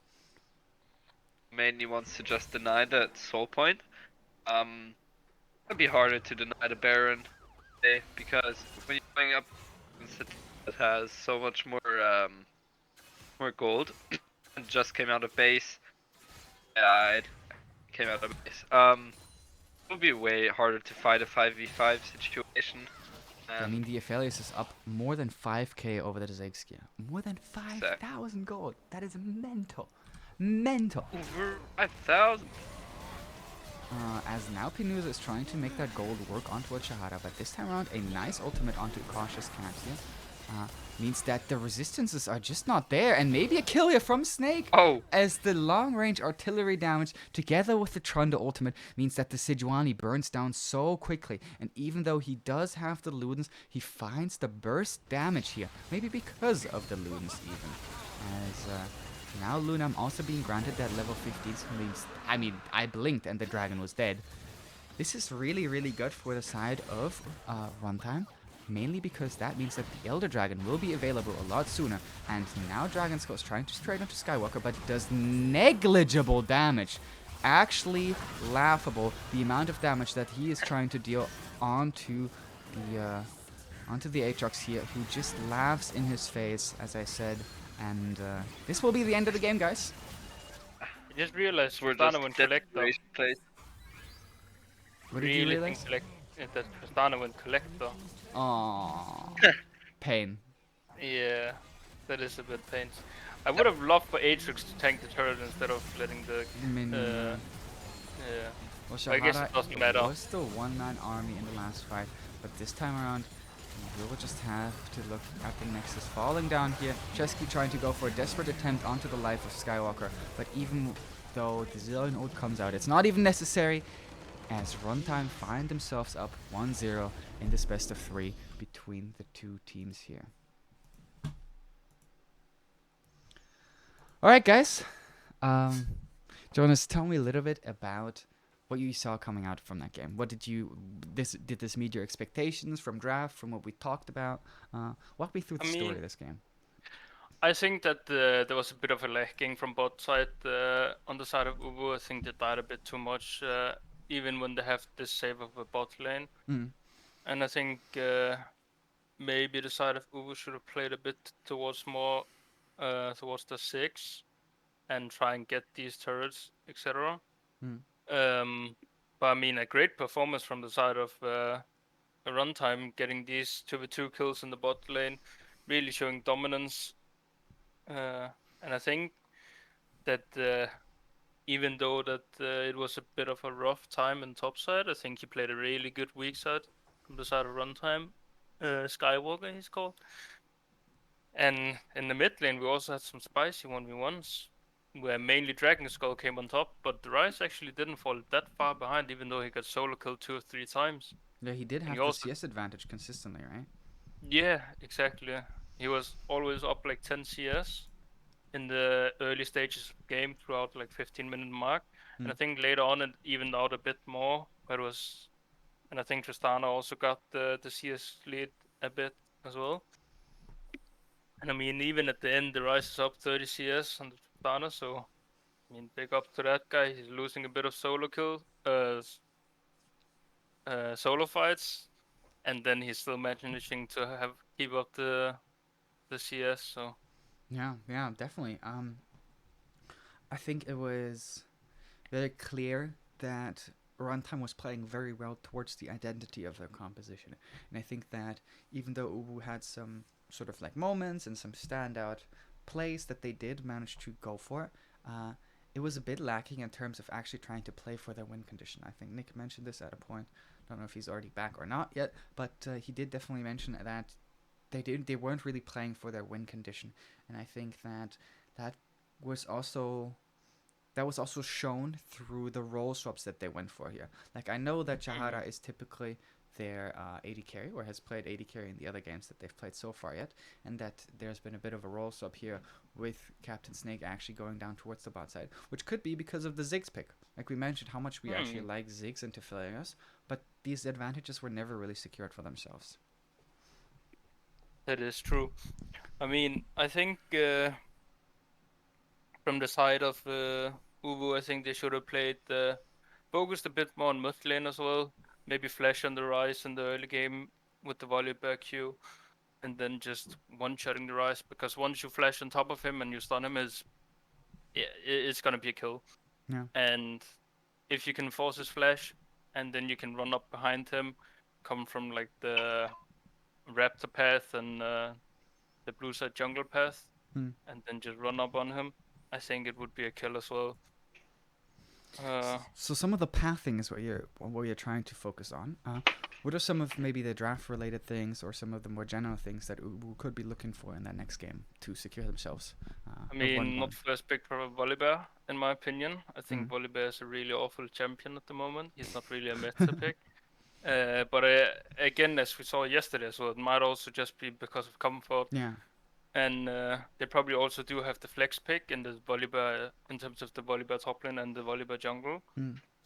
C: Mainly wants to just deny that soul point. It'd be harder to deny the Baron, because when you're going up against a team that has so much more gold and just came out of base. Yeah, it came out of base. It would be way harder to fight a 5v5 situation.
B: I mean, the Aphelios is up more than 5k over the Ziggs gear. More than 5,000 gold. That is mental. Mental.
C: Over 5,000.
B: As now Pinuzo is trying to make that gold work onto a Shahada, but this time around a nice ultimate onto Cautious Cat here. Means that the resistances are just not there, and maybe a kill here from Snake.
C: Oh!
B: As the long-range artillery damage together with the Trundle ultimate means that the Sejuani burns down so quickly, and even though he does have the Ludens, he finds the burst damage here, maybe because of the Ludens even. As now Lunam also being granted that level 15 means, I mean, I blinked and the dragon was dead. This is really, really good for the side of Runtime. mainly because that means that the Elder Dragon will be available a lot sooner. And now Dragon Skull is trying to straight onto Skywalker, but does negligible damage. Actually laughable, the amount of damage that he is trying to deal onto the Aatrox here, who just laughs in his face, as I said. And this will be the end of the game, guys.
A: I just realized
C: We're
A: Tristana
C: just
A: went
C: dead
A: collector.
C: race place.
B: What did you
A: Really
B: realize?
A: think that Tristana went collector.
B: Aww. Pain.
A: Yeah, that is a bit painful. I would have loved for Aatrox to tank the turret instead of letting the.
B: I mean,
A: Yeah.
B: well,
A: I guess
B: Shahada
A: it doesn't matter.
B: was the one-man army in the last fight, but this time around, we'll just have to look at the Nexus falling down here. Chesky trying to go for a desperate attempt onto the life of Skywalker, but even though the Zillion ult comes out, it's not even necessary, as Runtime find themselves up 1-0 in this best of 3 between the two teams here. Alright, guys. Jonas, tell me a little bit about what you saw coming out from that game. What did this meet your expectations from draft, from what we talked about? Walk me through the story of this game.
A: I think that there was a bit of a lagging from both sides. On the side of UWU, I think they died a bit too much, even when they have this save of a bot lane.
B: Mm.
A: And I think maybe the side of UWU should have played a bit towards the 6 and try and get these turrets, etc.
B: Mm.
A: But I mean, a great performance from the side of a Runtime, getting these 2v2 kills in the bot lane, really showing dominance. And I think that even though that it was a bit of a rough time in top side, I think he played a really good weak side from the side of Runtime. Skywalker, he's called. And in the mid lane, we also had some spicy 1v1s, where mainly Dragon Skull came on top, but the Rise actually didn't fall that far behind, even though he got solo killed 2 or 3 times.
B: Yeah, he did
A: And
B: have
A: he
B: the
A: also,
B: CS advantage consistently, right?
A: yeah, exactly. He was always up like 10 CS in the early stages of the game throughout like 15-minute mark. And I think later on it evened out a bit more, where it was, and I think Tristana also got the CS lead a bit as well. And I mean, even at the end, the Rise is up 30 CS on the Tristana, so I mean, big up to that guy. He's losing a bit of solo fights, and then he's still managing to keep up the CS. So
B: Yeah, definitely. I think it was very clear that Runtime was playing very well towards the identity of their composition, and I think that even though UWU had some sort of like moments and some standout plays that they did manage to go for, it was a bit lacking in terms of actually trying to play for their win condition. I think Nick mentioned this at a point. I don't know if he's already back or not yet, but he did definitely mention that they weren't really playing for their win condition, and I think that was also shown through the role swaps that they went for here. Like, I know that Jahara is typically their AD carry, or has played AD carry in the other games that they've played so far yet, and that there's been a bit of a role swap here with Captain Snake actually going down towards the bot side, which could be because of the Ziggs pick. Like we mentioned, how much we actually like Ziggs interfering us, but these advantages were never really secured for themselves.
A: that is true. I mean, I think from the side of UWU, I think they should have played focused a bit more on mid lane as well. Maybe flash on the Rise in the early game with the Volibear Q, and then just one-shotting the Rise, because once you flash on top of him and you stun him, it's gonna be a kill.
B: Yeah.
A: And if you can force his flash, and then you can run up behind him, come from like the Raptor path and the blue side jungle path, and then just run up on him, I think it would be a kill as well.
B: So some of the pathing is what you're trying to focus on. What are some of maybe the draft related things, or some of the more general things that UWU could be looking for in that next game to secure themselves?
A: I mean, not first pick for Volibear, in my opinion. I think Volibear is a really awful champion at the moment. He's not really a meta pick. But again, as we saw yesterday, so it might also just be because of comfort.
B: Yeah.
A: And they probably also do have the flex pick in the Volibear, in terms of the Volibear top lane and the Volibear jungle.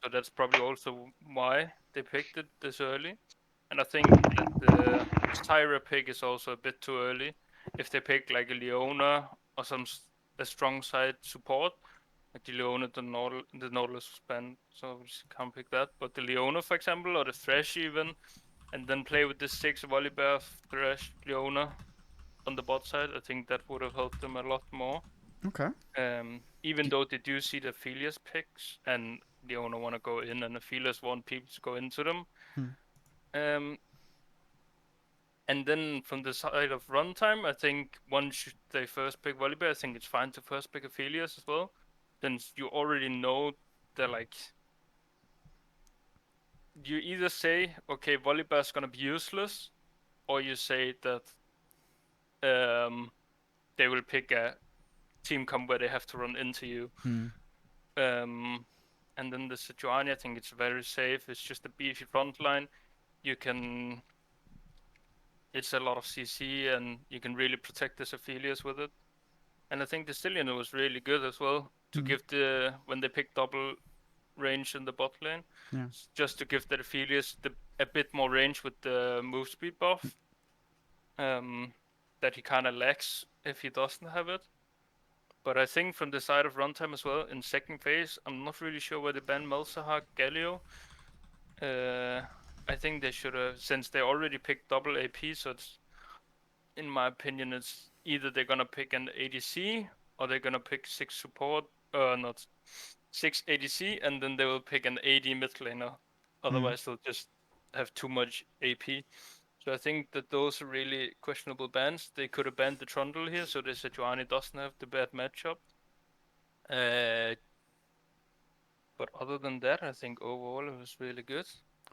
A: So that's probably also why they picked it this early. And I think that the Tyra pick is also a bit too early. If they pick like a Leona or a strong side support, like the Leona, the Nautilus was banned, so we just can't pick that. But the Leona, for example, or the Thresh even, and then play with the 6 Volibear, Thresh, Leona on the bot side, I think that would have helped them a lot more.
B: Okay.
A: Even though they do see the Aphelios picks, and Leona want to go in, and Aphelios want people to go into them. Um, and then from the side of runtime, I think once they first pick Volibear, I think it's fine to first pick Aphelios as well. Then you already know that, like, you either say, okay, Volibear is gonna be useless, or you say that they will pick a team comp where they have to run into you. And then the Sejuani, I think it's very safe. It's just a beefy front line. It's a lot of CC, and you can really protect the Aphelios with it. And I think the Stillion was really good as well to give when they pick double range in the bot lane, just to give the Aphelios a bit more range with the move speed buff that he kind of lacks if he doesn't have it. But I think from the side of runtime as well, in second phase, I'm not really sure where they ban Malzahar, Galio. I think they should have, since they already picked double AP, so it's, in my opinion, it's either they're gonna pick an ADC or they're gonna pick 6 support, not 6 ADC, and then they will pick an AD mid laner. Otherwise, they'll just have too much AP. So I think that those are really questionable bans. They could have banned the Trundle here, so the Sejuani doesn't have the bad matchup. But other than that, I think overall it was really good.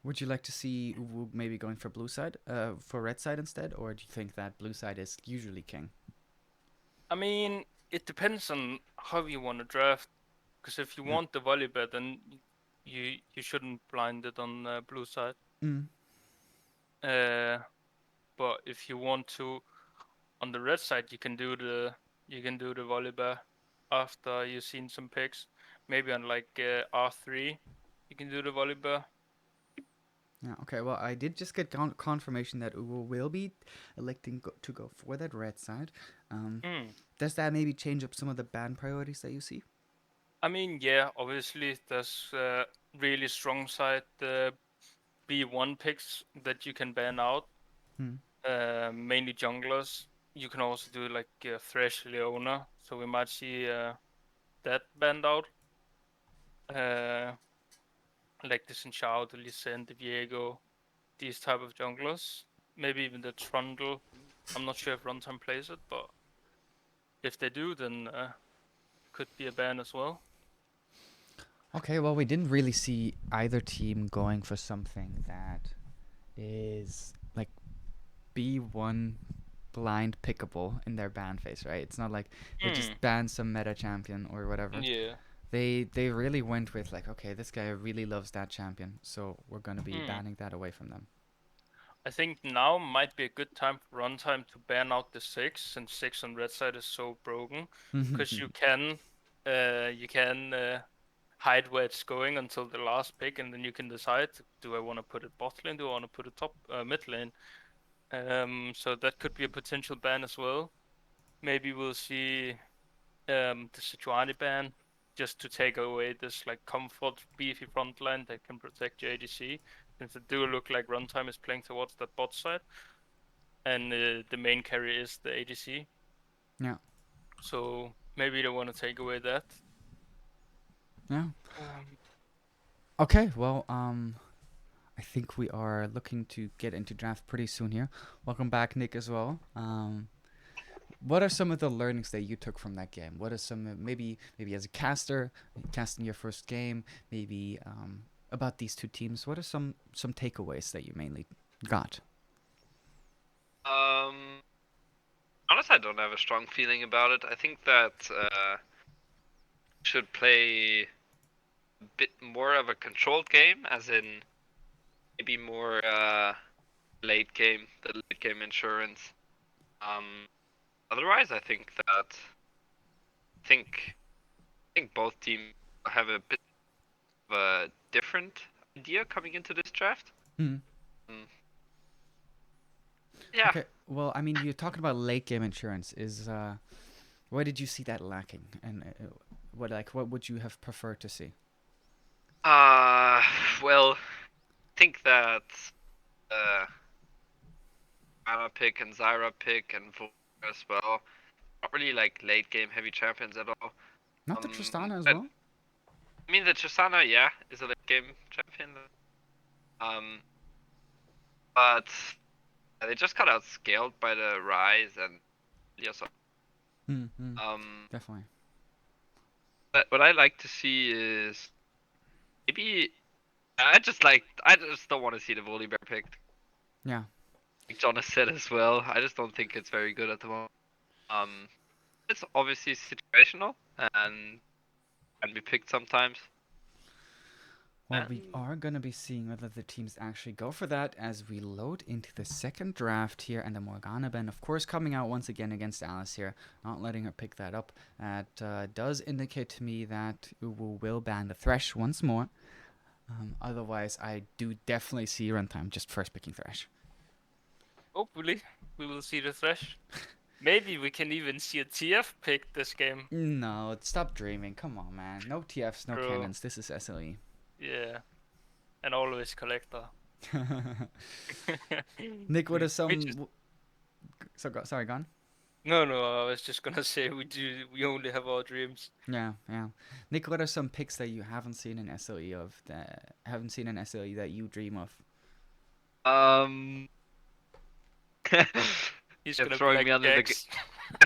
B: Would you like to see UWU maybe going for blue side, for red side instead, or do you think that blue side is usually king?
A: I mean, it depends on how you want to draft. Because if you want the Volibear, then you shouldn't blind it on the blue side. But if you want to, on the red side, you can do the Volibear after you've seen some picks. Maybe on like R3, you can do the Volibear.
B: Yeah, okay, well, I did just get confirmation that UWU will be electing to go for that red side. Does that maybe change up some of the ban priorities that you see?
A: I mean, yeah, obviously there's really strong side B1 picks that you can ban out. Mainly junglers. You can also do like Thresh Leona, so we might see that banned out. Like the Sinchao, the Lee Sin, the Viego, these type of junglers. Maybe even the Trundle. I'm not sure if Runtime plays it, but if they do, then could be a ban as well.
B: Okay, well, we didn't really see either team going for something that is like B1 blind pickable in their ban phase, right? It's not like they just banned some meta champion or whatever.
A: Yeah.
B: They really went with like, okay, this guy really loves that champion, so we're gonna be banning that away from them.
A: I think now might be a good time for Runtime to ban out the 6, since 6 on red side is so broken. Because you can hide where it's going until the last pick, and then you can decide, do I want to put it bot lane, do I want to put it top mid lane? So that could be a potential ban as well. Maybe we'll see the Sejuani ban, just to take away this like comfort beefy front line that can protect your ADC, since it do look like Runtime is playing towards that bot side, and the main carry is the ADC.
B: Yeah.
A: So maybe they want to take away that.
B: Yeah. Okay, well, I think we are looking to get into draft pretty soon here. Welcome back, Nick, as well. What are some of the learnings that you took from that game? What are some maybe as a caster, casting your first game, maybe about these two teams? What are some takeaways that you mainly got?
C: Honestly, I don't have a strong feeling about it. I think that should play a bit more of a controlled game, as in maybe more the late game insurance. Otherwise, I think both teams have a bit of a different idea coming into this draft. Yeah.
B: Okay, well, I mean, you're talking about late game insurance. Why did you see that lacking, and what would you have preferred to see?
C: Uh, well, I think that uh, Ana pick and Zyra pick and Vor as well. Not really like late game heavy champions at all.
B: Not the Tristana as
C: But
B: well.
C: I mean the Tristana, yeah, is a late game champion. Um, but they just got outscaled by the Rise and Elios.
B: Mm-hmm.
C: Um,
B: Definitely.
C: but what I like to see is maybe I just don't want to see the Volibear picked.
B: Yeah.
C: Like John has said as well. I just don't think it's very good at the moment. Um, it's obviously situational and can be picked sometimes.
B: Well,
C: And
B: we are going to be seeing whether the teams actually go for that as we load into the second draft here. And the Morgana Ben, of course, coming out once again against Alice here, not letting her pick that up. That does indicate to me that UWU will ban the Thresh once more. Otherwise, I do definitely see Runtime just first picking Thresh.
A: Hopefully, we will see the Thresh. Maybe we can even see a TF pick this game.
B: No, stop dreaming. Come on, man. No TFs, no
A: True.
B: cannons. This is SLE.
A: Yeah, and always collector.
B: Nick, what are
A: We just
B: some... sorry, gone?
A: no, I was just gonna say we only have our dreams.
B: Yeah, yeah. Nick, what are some picks that you haven't seen in SLE that you dream of?
C: um,
A: He's
C: you're
A: gonna be
C: throwing
A: like
C: me under the
A: Jax.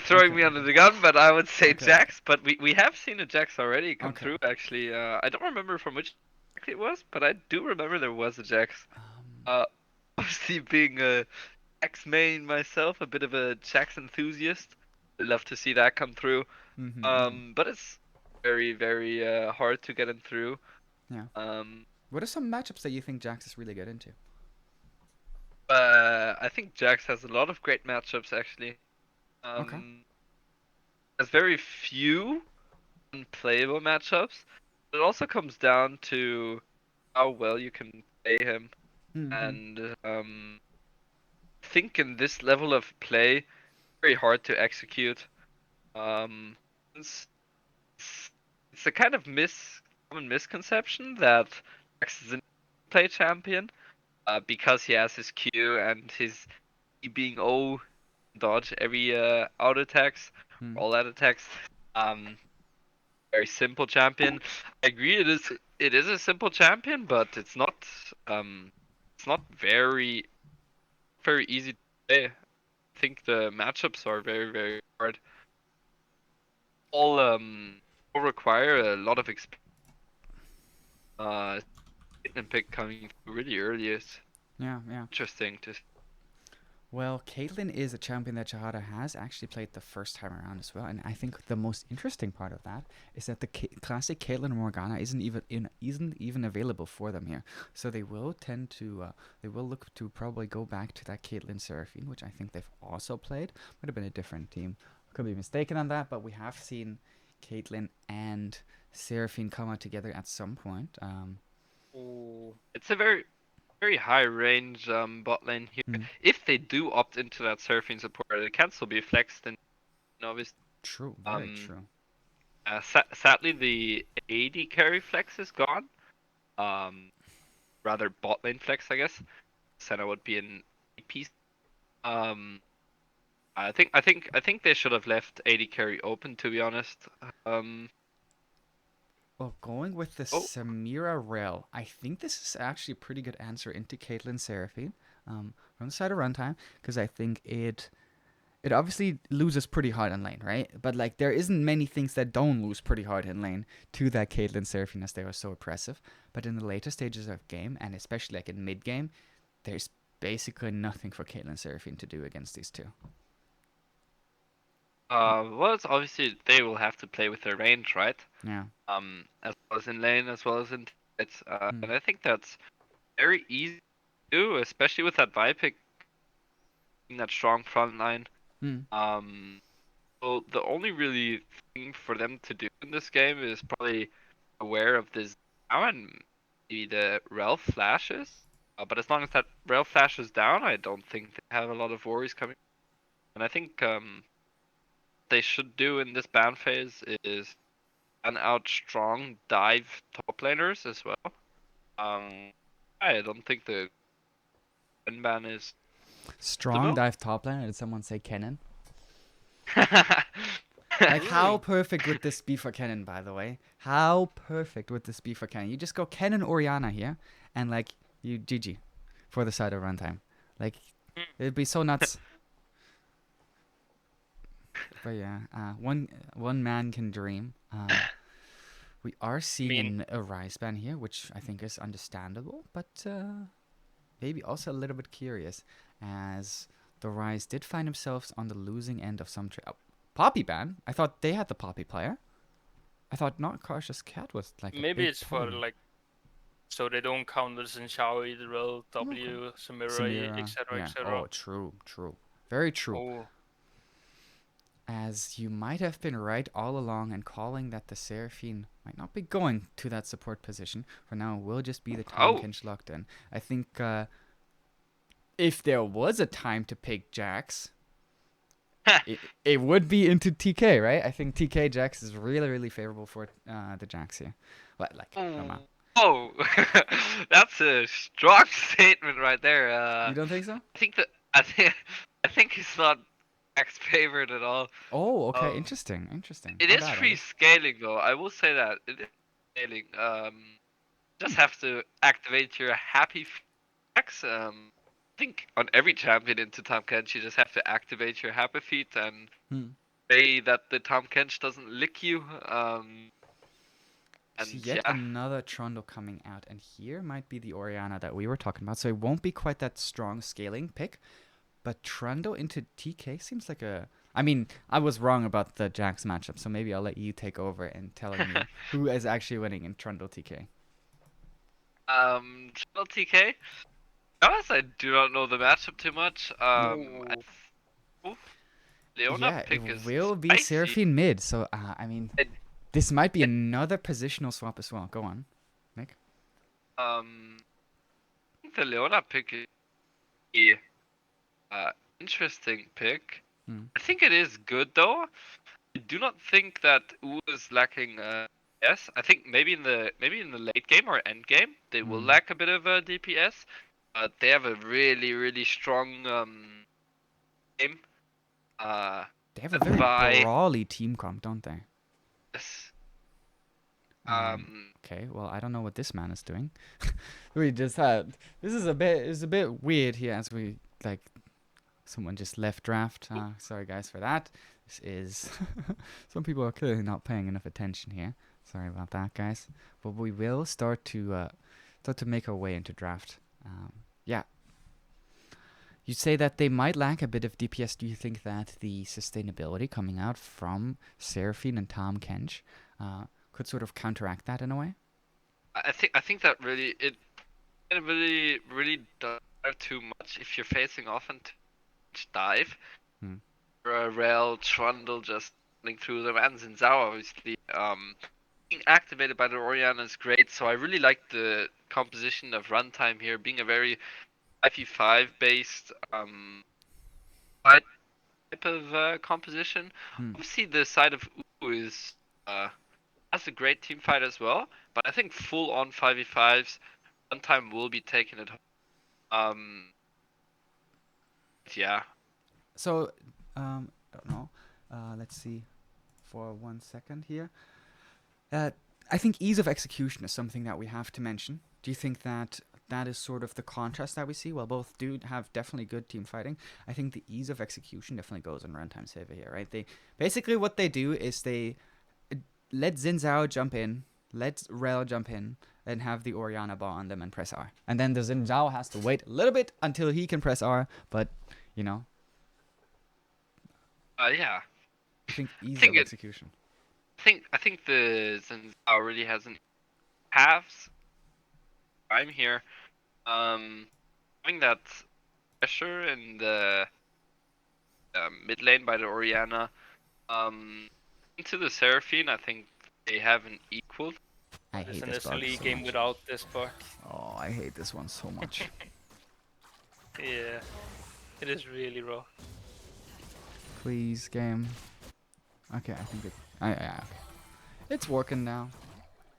C: throwing
B: Okay.
C: me under the gun, but I would say
B: Okay.
C: Jax. But we have seen a Jax already come
B: Okay.
C: through. Actually, I don't remember from which exactly it was, but I do remember there was a Jax.
B: Um,
C: Uh, obviously being a Jax main myself, a bit of a Jax enthusiast. I'd love to see that come through.
B: mm-hmm.
C: But it's very hard to get him through.
B: Yeah.
C: Um,
B: What are some matchups that you think Jax is really good into?
C: I think Jax has a lot of great matchups actually.
B: Okay.
C: Has very few unplayable matchups. It also comes down to how well you can play him,
B: Mm-hmm.
C: and I think in this level of play, very hard to execute. Um, it's, it's a kind of common misconception that Jax is an play champion, because he has his Q and his E being O, dodge every out attacks,
B: Mm.
C: all out attacks. Um, very simple champion. I agree, it is a simple champion, but it's not very easy to play. I think the matchups are very hard. All all require a lot of experience. And pick coming through really early is
B: Yeah, yeah.
C: interesting to.
B: Well, Caitlyn is a champion that Shahada has actually played the first time around as well, and I think the most interesting part of that is that the classic Caitlyn Morgana isn't even available for them here. So they will they will look to probably go back to that Caitlyn Seraphine, which I think they've also played. Might have been a different team. Could be mistaken on that, but we have seen Caitlyn and Seraphine come out together at some point.
A: Ooh.
C: It's a very high range bot lane here.
B: Mm,
C: If they do opt into that surfing support, it can still be flexed and obviously.
B: true, very
C: Um,
B: true.
C: sadly the AD carry flex is gone. Um, rather bot lane flex, I guess. Senna would be an piece. Um, I think they should have left AD carry open, to be honest. Um,
B: Well, going with the
C: oh,
B: Samira Rail, I think this is actually a pretty good answer into Caitlyn Seraphine from the side of Runtime, because I think it obviously loses pretty hard in lane, right? But like there isn't many things that don't lose pretty hard in lane to that Caitlyn Seraphine as they are so oppressive. But in the later stages of game, and especially like in mid game, there's basically nothing for Caitlyn Seraphine to do against these two.
C: well, it's obviously they will have to play with their range, right?
B: Yeah.
C: As well as in lane, as well as in it's,
B: Hmm.
C: and I think that's very easy to do, especially with that Vi pick, that strong front line.
B: Hmm.
C: Um, so the only really thing for them to do in this game is probably aware of this now and maybe the Ralph flashes. But as long as that rail flash is down, I don't think they have a lot of worries coming. And I think they should do in this ban phase is ban out strong dive top laners as well. I don't think the ban is
B: Strong dive top lane. Did someone say Kennen?
C: optimal.
B: Like, how perfect would this be for Kennen, by the way? How perfect would this be for Kennen? You just go Kennen Oriana here, and, like, you GG for the side of runtime. Like, it'd be so nuts. But yeah, one man can dream. We are seeing a rise ban here, which I think is understandable, but maybe also a little bit curious, as the Rise did find themselves on the losing end of some Poppy ban? I thought they had the Poppy player. I thought not Cautious Cat was like
A: Maybe it's for like, so they don't count this in Xiaoyi, the real W, Samira, etc.,
B: yeah.
A: etc.
B: Oh, true. Very true.
A: Oh,
B: As you might have been right all along and calling that the Seraphine might not be going to that support position. For now, it will just be the Tom Kench locked in. I think if there was a time to pick Jax, it would be into TK, right? I think TK Jax is really, really favorable for the Jax here. What, like, come on.
C: Oh, that's a strong statement right there.
B: You don't think so?
C: I think he's not Jax favorite at all.
B: Oh, okay, interesting.
C: It is free scaling though. I will say that it is scaling. Just have to activate your happy Jax. I think on every champion into Tom Kench, you just have to activate your happy feet and pray that the Tom Kench doesn't lick you.
B: And yet another Trundle coming out, and here might be the Orianna that we were talking about. So it won't be quite that strong scaling pick, but Trundle into TK seems like a. I mean, I was wrong about the Jax matchup, so maybe I'll let you take over and tell me who is actually winning in Trundle TK.
C: Trundle TK. Honest, I do not know the matchup too much. Leona pick
B: it
C: is
B: will be
C: spicy.
B: Seraphine mid. So I mean, this might be another positional swap as well. Go on, Nick.
C: I think the Leona pick is interesting pick. I think it is good though. I do not think that U is lacking. Yes, I think maybe in the late game or end game they will lack a bit of DPS. They have a really, really strong game.
B: They have a very brawly team comp, don't they?
C: Yes.
B: Okay, well, I don't know what this man is doing. We just had this is a bit weird here, as we like someone just left draft. Sorry guys for that. This is some people are clearly not paying enough attention here. Sorry about that, guys. But we will start to make our way into draft. Yeah. You say that they might lack a bit of DPS. Do you think that the sustainability coming out from Seraphine and Tom Kench could sort of counteract that in a way?
C: I think that really really does too much if you're facing off and dive. Rel, Trundle just running through them, and Xin Zhao obviously. Being activated by the Orianna is great, so I really like the composition of Runtime here, being a very 5v5 based type of composition. Obviously, the side of U is has a great team fight as well, but I think full on 5v5s, Runtime will be taking it home. Yeah.
B: So, I don't know. Let's see for 1 second here. I think ease of execution is something that we have to mention. Do you think that that is sort of the contrast that we see? Well, both do have definitely good team fighting. I think the ease of execution definitely goes in Runtime's favor here, right? They basically what they do is they let Xin Zhao jump in, let Rel jump in, and have the Orianna bar on them and press R. And then the Xin Zhao has to wait a little bit until he can press R, but, you know.
C: Yeah.
B: I think ease of execution.
C: I think the Xin Zhao really hasn't halves. I'm here. Having that pressure in the mid lane by the Orianna. Into the Seraphine, I think they haven't equaled.
B: I hate
A: it's an
B: this bug
A: SLE
B: so
A: game
B: much.
A: without this bug.
B: Oh, I hate this one so much.
A: Yeah, it is really rough.
B: Please, game. Okay, I think it. Yeah, okay. It's working now.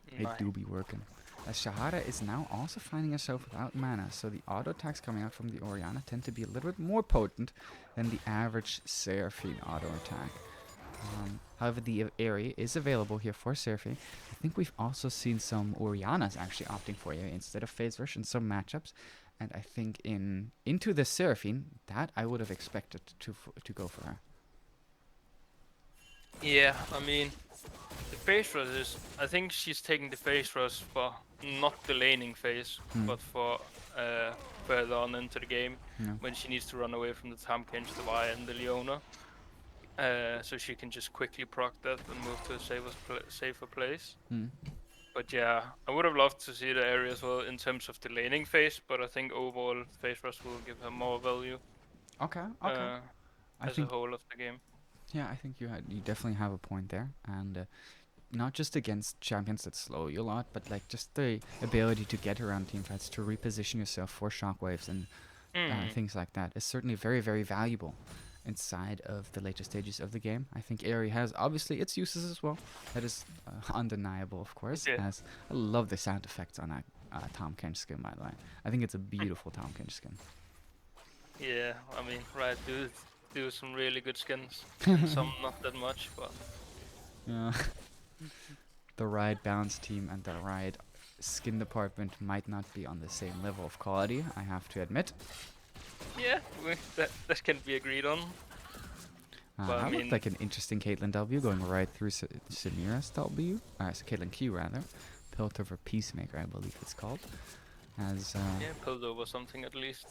B: It
A: Nice.
B: do be working. As Shahara is now also finding herself without mana, so the auto attacks coming out from the Orianna tend to be a little bit more potent than the average Seraphine auto attack. However, the area is available here for Seraphine. I think we've also seen some Oriannas actually opting for it instead of Phase Rush in some matchups. And I think into the Seraphine, that I would have expected to go for her.
A: Yeah, I mean, the phase rush is. I think she's taking the phase rush for not the laning phase, but for further on into the game
B: Yeah.
A: when she needs to run away from the Tamkench, the Vi, and the Leona. So she can just quickly proc that and move to a safer place. But yeah, I would have loved to see the area as well in terms of the laning phase, but I think overall phase rush will give her more value
B: Okay, okay. I
A: as a
B: think,
A: whole of the game.
B: yeah, I think you definitely have a point there. And not just against champions that slow you a lot, but like just the ability to get around team fights, to reposition yourself for shockwaves and things like that is certainly very, very valuable inside of the later stages of the game. I think Aerie has obviously its uses as well. That is undeniable, of course.
A: Yeah.
B: As I love the sound effects on that Tom Kench skin, by the way. I think it's a beautiful Tom Kench skin.
A: Yeah, I mean, right, do some really good skins, and some not that much, but
B: Yeah. The Riot Balance team and the Riot skin department might not be on the same level of quality, I have to admit.
A: yeah, that can be agreed on. But I
B: That
A: mean,
B: looked like an interesting Caitlyn W going right through Samira's W. So Caitlyn Q rather. Piltover Peacemaker, I believe it's called. As
A: yeah, pulled over something at least.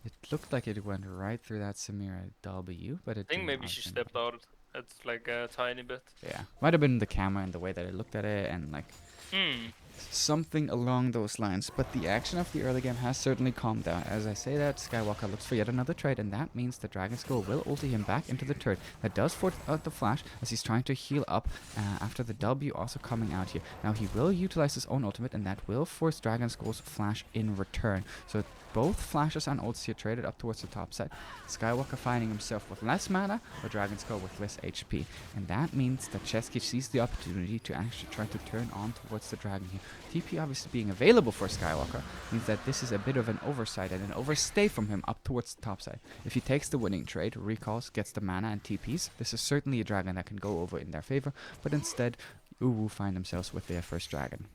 B: it looked like it went right through that Samira W, but it
A: I think
B: didn't
A: maybe she
B: obviously.
A: stepped out. It's like a tiny bit.
B: Yeah, might have been the camera and the way that I looked at it and like
A: Hmm.
B: something along those lines. But the action of the early game has certainly calmed down. As I say that, Skywalker looks for yet another trade, and that means the Dragon Skull will ulti him back into the turret. That does force out the flash as he's trying to heal up after the W also coming out here. Now he will utilize his own ultimate, and that will force Dragon Skull's flash in return. So both flashes and ults here traded up towards the top side. Skywalker finding himself with less mana, but Dragon Skull with less HP. And that means that Chesky sees the opportunity to actually try to turn on towards the dragon here. TP obviously being available for Skywalker means that this is a bit of an oversight and an overstay from him up towards the top side. If he takes the winning trade, recalls, gets the mana and TPs, this is certainly a dragon that can go over in their favor, but instead UWU find themselves with their first dragon.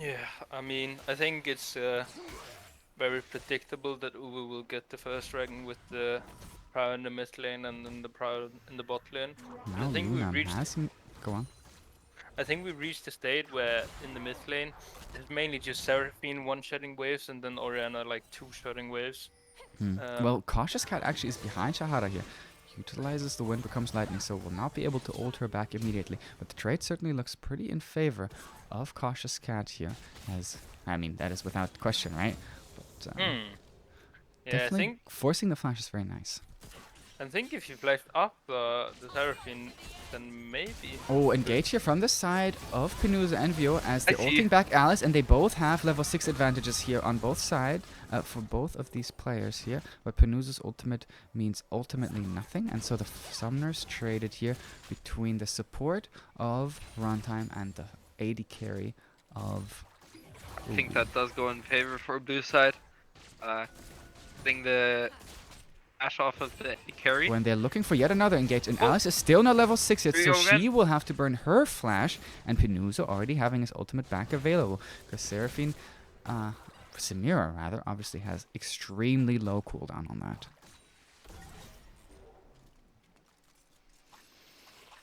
A: Yeah, I mean, I think it's very predictable that Uwu will get the first dragon with the Prow in the mid lane and then the Prow in the bot lane.
B: Now
A: I think we
B: Luna
A: reached.
B: has go on.
A: I think we reached a state where in the mid lane it's mainly just Seraphine one-shotting waves and then Orianna like two-shotting waves.
B: Well, Cautious Cat actually is behind Shahara here. Utilizes the wind becomes lightning, so will not be able to ult her back immediately. But the trade certainly looks pretty in favor of Cautious Cat here. As I mean, that is without question, right? But
A: Yeah, I
B: definitely
A: think
B: forcing the flash is very nice.
A: if you flashed up the Seraphine, then maybe.
B: Oh, engage here from the side of Penuza and Vio as they're
C: I see.
B: ulting back Alice, and they both have level 6 advantages here on both sides for both of these players here. But Penuza's ultimate means ultimately nothing, and so the summoners traded here between the support of Runtime and the AD carry of.
C: I think that does go in favor for blue side. I think the dash off of the carry.
B: When they're looking for yet another engage, and
C: Oh.
B: Alice is still not level 6 yet,
C: Here
B: so
C: we go again.
B: she will have to burn her flash, and Penuza already having his ultimate back available. Because Seraphine, Samira rather, obviously has extremely low cooldown on that.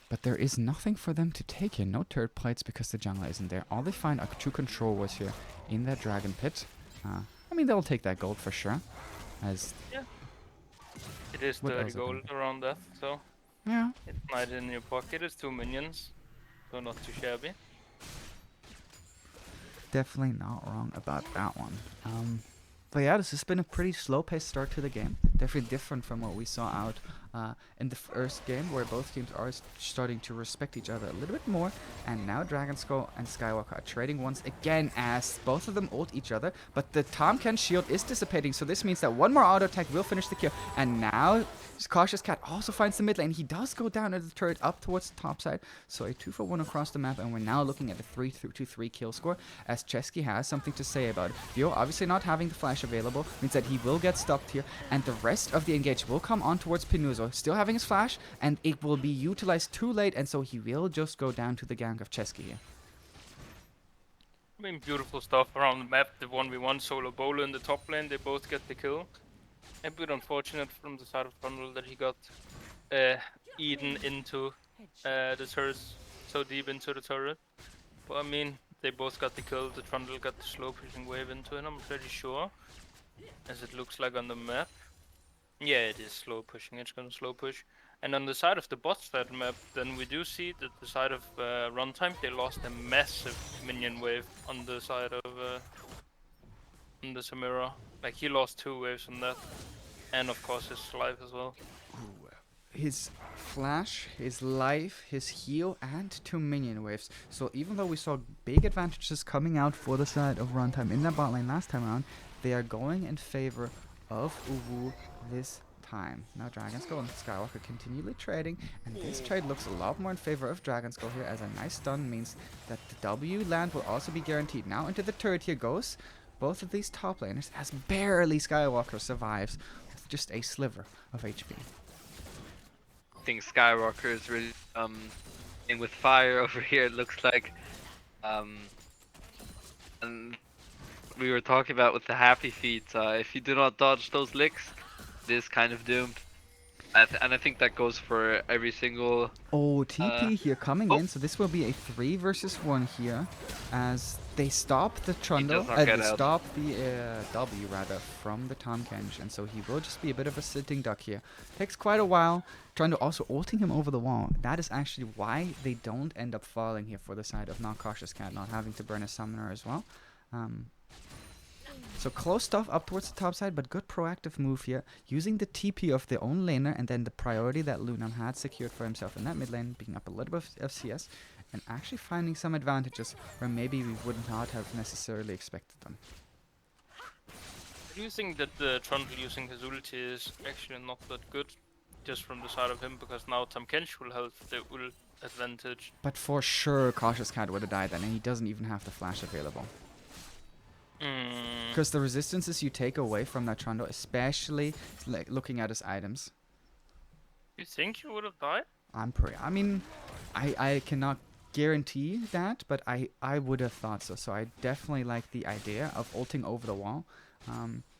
B: But there is nothing for them to take here. No turret plates because the jungler isn't there. All they find are 2 controllers here in that dragon pit. I mean, they'll take that gold for sure. As
A: It is
B: What
A: 30
B: else are
A: gold
B: there?
A: around that, so
B: yeah,
A: it's nice in your pocket. It's 2 minions, so not too shabby.
B: definitely not wrong about that one. But yeah, this has been a pretty slow-paced start to the game. definitely different from what we saw out in the first game, where both teams are starting to respect each other a little bit more. And now Dragon Skull and Skywalker are trading once again as both of them ult each other. But the Tahm Kench shield is dissipating, so this means that one more auto attack will finish the kill. And now Cautious Cat also finds the mid lane. He does go down at the turret up towards the top side. So a 2-for-1 across the map, and we're now looking at a 3-3 kill score, as Chesky has something to say about it. Vio obviously not having the flash available means that he will get stopped here, and the rest of the engage will come on towards Pinuzo, still having his flash, and it will be utilized too late, and so he will just go down to the gank of Chesky here.
A: I mean, beautiful stuff around the map. The 1v1 solo bowler in the top lane, they both get the kill. A bit unfortunate from the side of Trundle that he got eaten into the turrets, so deep into the turret. But I mean, they both got the kill. The Trundle got the slow pushing wave into it, I'm pretty sure. As it looks like on the map. Yeah, it is slow pushing, it's gonna slow push. And on the side of the bot side map, then we do see that the side of Runtime, they lost a massive minion wave on the side of on the Samira. Like, he lost 2 waves on that. And of course his life as well.
B: His flash, his life, his heal, and 2 minion waves. So even though we saw big advantages coming out for the side of Runtime in that bot lane last time around, they are going in favor of UWU this time. Now Dragon Skull and Skywalker continually trading, and this trade looks a lot more in favor of Dragon Skull here, as a nice stun means that the W land will also be guaranteed. Now into the turret here goes both of these top laners, as barely Skywalker survives with just a sliver of HP.
C: I think Skywalker is really in with fire over here, it looks like. And we were talking about with the happy feet, if you do not dodge those licks, it is kind of doomed. And I think that goes for every single...
B: Oh, TP here coming in, so this will be a 3 versus 1 here, as they stop the Trundle, they stop the W rather, from the Tahm Kench, and so he will just be a bit of a sitting duck here. Takes quite a while. Trundle also ulting him over the wall. That is actually why they don't end up falling here for the side of not Cautious Cat, not having to burn a summoner as well. So close stuff up towards the top side, but good proactive move here, using the TP of their own laner, and then the priority that Lunam had secured for himself in that mid lane, picking up a little bit of CS, and actually finding some advantages where maybe we would not have necessarily expected them.
A: Do you think that the Trundle using his ulti is actually not that good? Just from the side of him, because now Tahm Kench will have the ult advantage.
B: But for sure Cautious Cat would have died then, and he doesn't even have the flash available. Because the resistances you take away from that Trundle, especially like looking at his items.
A: You think he would have died?
B: I mean, I cannot guarantee that, but I would have thought so. So I definitely like the idea of ulting over the wall.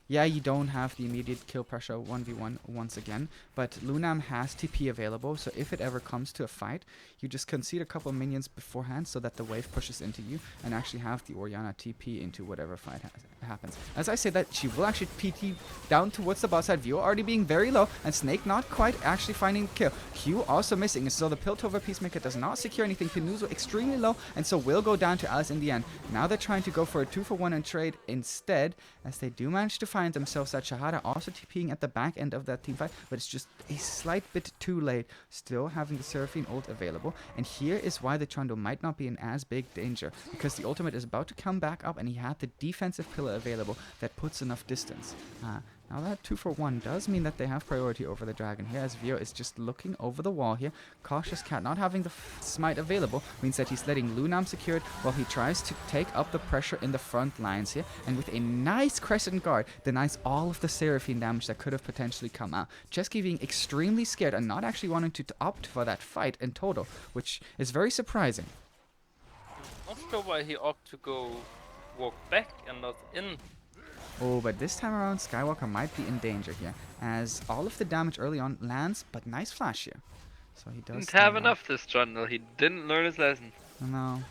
B: Yeah, you don't have the immediate kill pressure 1v1 once again, but Lunam has TP available, so if it ever comes to a fight, you just concede a couple of minions beforehand so that the wave pushes into you and actually have the Orianna TP into whatever fight happens. As I say that, she will actually PT down towards the bot side, Vio already being very low, and Snake not quite actually finding the kill. Q also missing, so the Piltover Peacemaker does not secure anything. Pinuzo extremely low, and so will go down to Alice in the end. Now they're trying to go for a 2-for-1 and trade instead, as they do manage to find themselves that Shahada also TPing at the back end of that team fight, but it's just a slight bit too late, still having the Seraphine ult available. And here is why the Trundle might not be in as big danger, because the ultimate is about to come back up and he had the defensive pillar available that puts enough distance. Now that 2-for-1 does mean that they have priority over the dragon here, as Vio is just looking over the wall here. Cautious Cat not having the smite available means that he's letting Lunam secure it while he tries to take up the pressure in the front lines here, and with a nice Crescent Guard denies all of the Seraphine damage that could have potentially come out. Chesky being extremely scared and not actually wanting to opt for that fight in total, which is very surprising.
A: Not sure why he opted to go walk back and not in.
B: Oh, but this time around, Skywalker might be in danger here, as all of the damage early on lands, but nice flash here. So he does.
C: Didn't have enough this Trundle. He didn't learn his lesson.
B: No.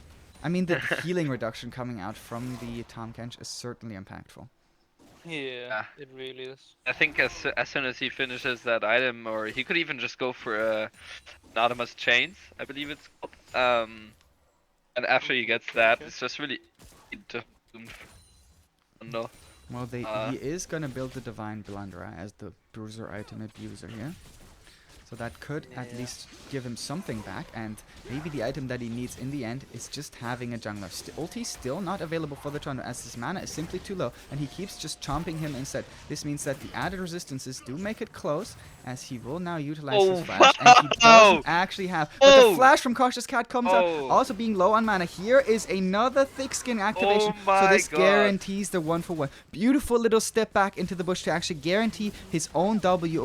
B: I mean, the healing reduction coming out from the Tahm Kench is certainly impactful.
A: Yeah, it really is.
C: I think as soon as he finishes that item, or he could even just go for Anonymous Chains, I believe it's called. And after he gets that, it's just really Trundle.
B: Well, he is going to build the Divine Blunderer, as the bruiser item abuser here. So that could at least give him something back, and maybe the item that he needs in the end is just having a jungler. Ulti still not available for the Trundle as his mana is simply too low, and he keeps just chomping him instead. This means that the added resistances do make it close, as he will now utilize his flash, and he doesn't actually have. But the flash from Cautious Cat comes out, also being low on mana. Here is another thick skin activation, so this guarantees the 1-for-1. Beautiful little step back into the bush to actually guarantee his own W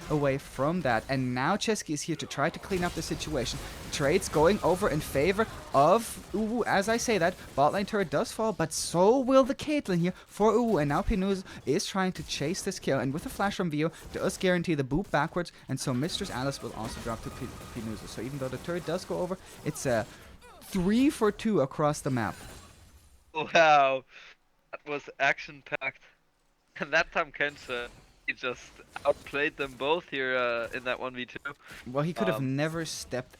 B: away from that. And now Chesky is here to try to clean up the situation. Trades going over in favor of UWU. As I say that, bot lane turret does fall, but so will the Caitlyn here for UWU. And now Pinuz is trying to chase this kill, and with a flash from Vio, does guarantee the boop backwards, and so Mistress Alice will also drop to Pinuz. So even though the turret does go over, it's a 3-for-2 across the map.
C: Wow, that was action-packed. And that time Kensha, he just outplayed them both here in that 1v2.
B: Well, he could have never stepped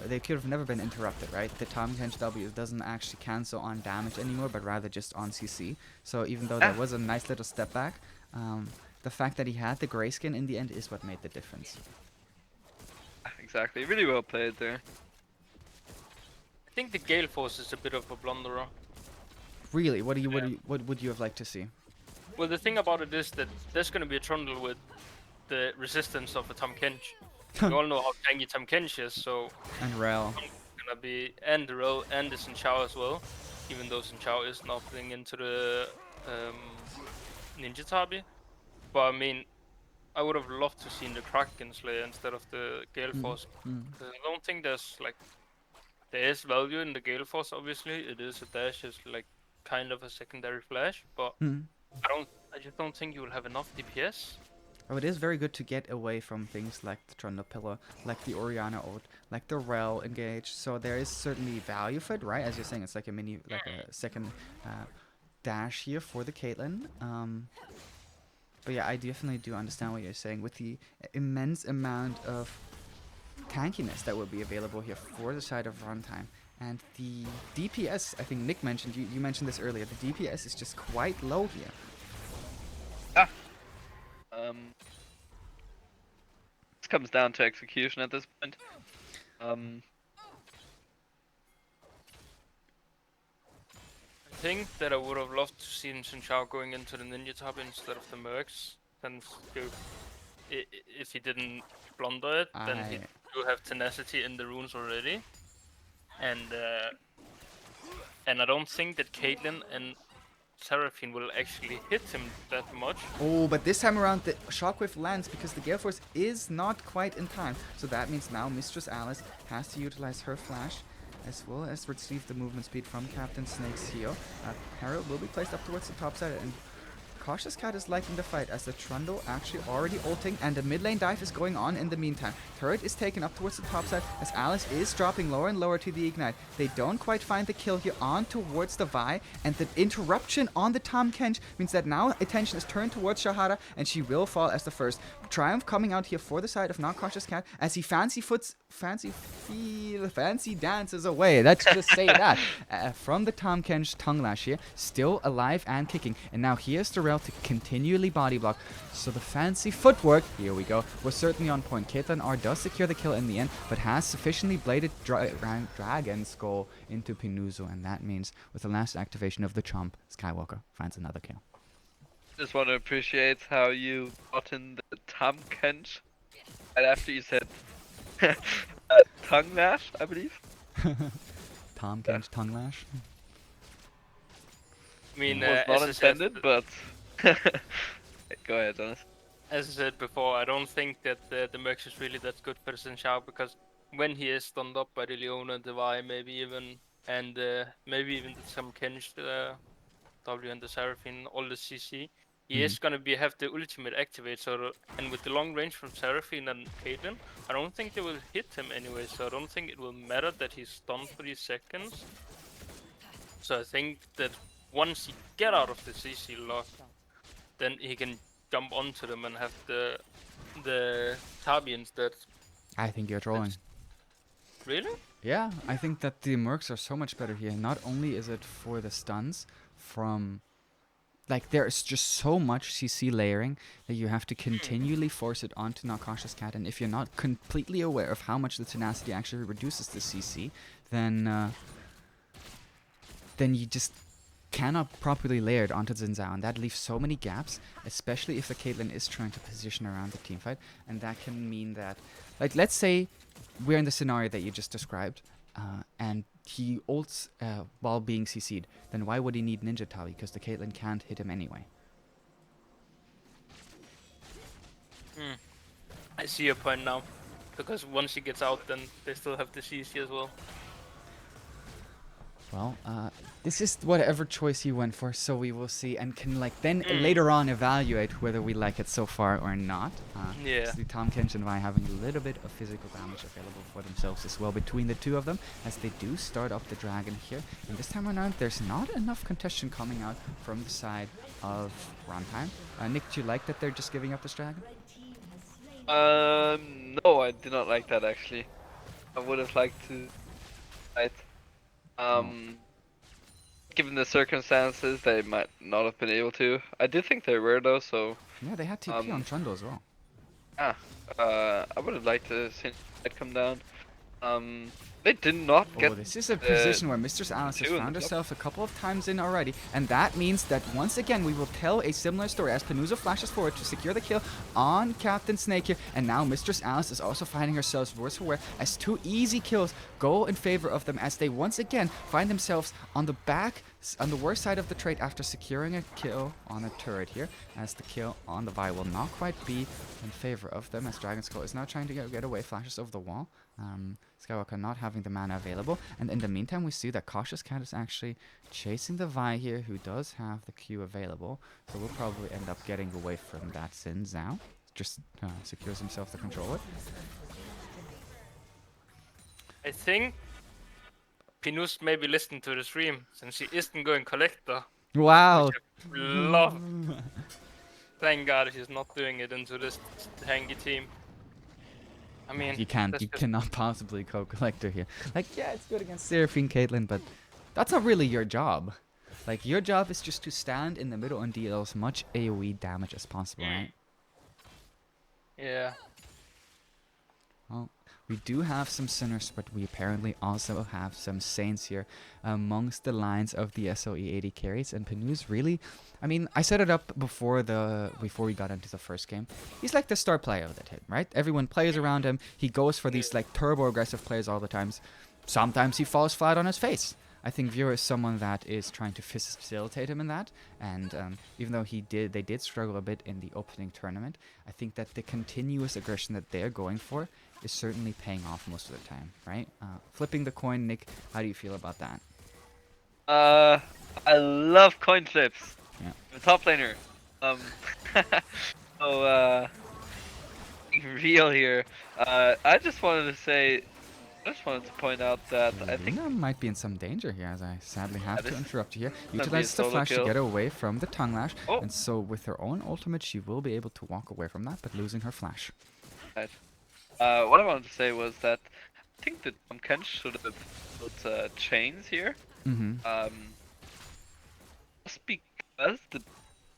B: they could have never been interrupted, right? The Tom Kench W doesn't actually cancel on damage anymore, but rather just on CC. So even though there was a nice little step back, the fact that he had the grayskin in the end is what made the difference.
C: Exactly, really well played there.
A: I think the Gale Force is a bit of a blunderer.
B: Really? What would you have liked to see?
A: Well, the thing about it is that there's going to be a Trundle with the resistance of a Tom Kench. You all know how tanky Tom Kench is, so...
B: And Rel.
A: Gonna be... And the Rel and the Xin Chao as well. Even though Xin Chao is nothing into the Ninja Tabi. But I mean, I would have loved to see the Kraken Slayer instead of the Gale Force. I don't think there's like... There is value in the Gale Force, obviously. It is a dash, it's like kind of a secondary flash, but... I just don't think you will have enough DPS.
B: Oh, it is very good to get away from things like the Trundle Pillar, like the Orianna ult, like the Rel engage. So there is certainly value for it, right? As you're saying, it's like a mini, like a second dash here for the Caitlyn. But yeah, I definitely do understand what you're saying with the immense amount of tankiness that will be available here for the side of Runtime. And the DPS, I think Nick mentioned, you mentioned this earlier, the DPS is just quite low here.
C: This comes down to execution at this point.
A: I think that I would have loved to see Xin Chao going into the Ninja Top instead of the Mercs. Since if he didn't blunder it, then he do have tenacity in the runes already. And I don't think that Caitlyn and Seraphine will actually hit him that much.
B: Oh, but this time around the Shockwave lands because the Gale Force is not quite in time. So that means now Mistress Alice has to utilize her flash as well as receive the movement speed from Captain Snake's heel. Herald will be placed up towards the top side, and Cautious Cat is liking the fight as the Trundle actually already ulting, and the mid lane dive is going on in the meantime. Turret is taken up towards the top side as Alice is dropping lower and lower to the ignite. They don't quite find the kill here on towards the Vi, and the interruption on the Tahm Kench means that now attention is turned towards Shahara, and she will fall as the first. Triumph coming out here for the side of not Cautious Cat as he fancy dances away. Let's just say that from the Tahm Kench tongue lash here, still alive and kicking, and now here's the to continually body block. So the fancy footwork, here we go, was certainly on point. Caitlyn R does secure the kill in the end, but has sufficiently bladed Dragon Skull into Pinuzo, and that means with the last activation of the Chomp, Skywalker finds another kill.
C: Just want to appreciate how you got in the Tahm Kench right after you said tongue lash, I believe.
B: Tahm Kench tongue lash.
A: I mean,
C: was not intended, but go ahead, Dennis.
A: As I said before, I don't think that the Mercs is really that good for Xin Chao, because when he is stunned up by the Leona, the Vi, maybe even some Kench, W and the Seraphine, all the CC, he is gonna have the ultimate activate. So, and with the long range from Seraphine and Caitlyn, I don't think they will hit him anyway. So I don't think it will matter that he's stunned for these seconds. So I think that once he get out of the CC lock, then he can jump onto them and have the Tabi instead.
B: I think you're trolling.
A: Really?
B: Yeah, I think that the Mercs are so much better here. Not only is it for the stuns from like there's just so much CC layering that you have to continually force it onto not cautious cat, and if you're not completely aware of how much the tenacity actually reduces the CC, then you just cannot properly layer it onto Xin Zhao, and that leaves so many gaps, especially if the Caitlyn is trying to position around the teamfight, and that can mean that, like, let's say we're in the scenario that you just described, and he ults while being CC'd, then why would he need Ninja Tabi? Because the Caitlyn can't hit him anyway.
A: I see your point now. Because once she gets out, then they still have the CC as well.
B: Well, this is whatever choice you went for, so we will see, and can then later on evaluate whether we like it so far or not.
A: Yeah.
B: See Tom Kench and Vi having a little bit of physical damage available for themselves as well between the two of them, as they do start up the dragon here. And this time around, there's not enough contention coming out from the side of Runtime. Nick, do you like that they're just giving up this dragon?
C: No, I do not like that actually. I would have liked to fight. Given the circumstances, they might not have been able to. I did think they were though, so.
B: Yeah, they had TP on Trundle as well.
C: Yeah, I would have liked to see it come down. They did not get.
B: This is a position where Mistress Alice has found herself a couple of times in already, and that means that once again we will tell a similar story as Penuzo flashes forward to secure the kill on Captain Snake here, and now Mistress Alice is also finding herself worse for wear as 2 easy kills go in favor of them, as they once again find themselves on the worst side of the trade after securing a kill on a turret here, as the kill on the Vi will not quite be in favor of them, as Dragon Skull is now trying to get away, flashes over the wall. Skywalker not having the mana available, and in the meantime we see that Cautious Cat is actually chasing the Vi here, who does have the Q available, so we'll probably end up getting away from that Xin Zhao. Just secures himself the controller.
A: I think Pinus maybe listened to the stream, since she isn't going collector.
B: Wow!
A: Love. Thank God she's not doing it into this tanky team. I mean,
B: you cannot possibly co-collector here. Like, yeah, it's good against Seraphine Caitlyn, but that's not really your job. Like, your job is just to stand in the middle and deal as much AoE damage as possible, right?
A: Yeah.
B: Well, we do have some Sinners, but we apparently also have some Saints here amongst the lines of the SLE 80 carries. And Penus really, I mean, I set it up before we got into the first game. He's like the star player of the team, right? Everyone plays around him. He goes for these like turbo aggressive plays all the times. Sometimes he falls flat on his face. I think Viewer is someone that is trying to facilitate him in that, and even though they did struggle a bit in the opening tournament, I think that the continuous aggression that they're going for is certainly paying off most of the time, right? Flipping the coin, Nick, how do you feel about that?
C: I love coin flips.
B: Yeah.
C: I'm a top laner. So, being real here, I just wanted to point out that I think
B: Luna might be in some danger here, as I sadly have to interrupt you here.
C: be a
B: Utilizes the
C: solo
B: flash to
C: kill.
B: get away from the tongue lash,
C: Oh.
B: and so with her own ultimate, she will be able to walk away from that, but losing her flash.
C: what I wanted to say was that I think that Tom Kench should have built chains here.
B: Mm-hmm.
C: Just because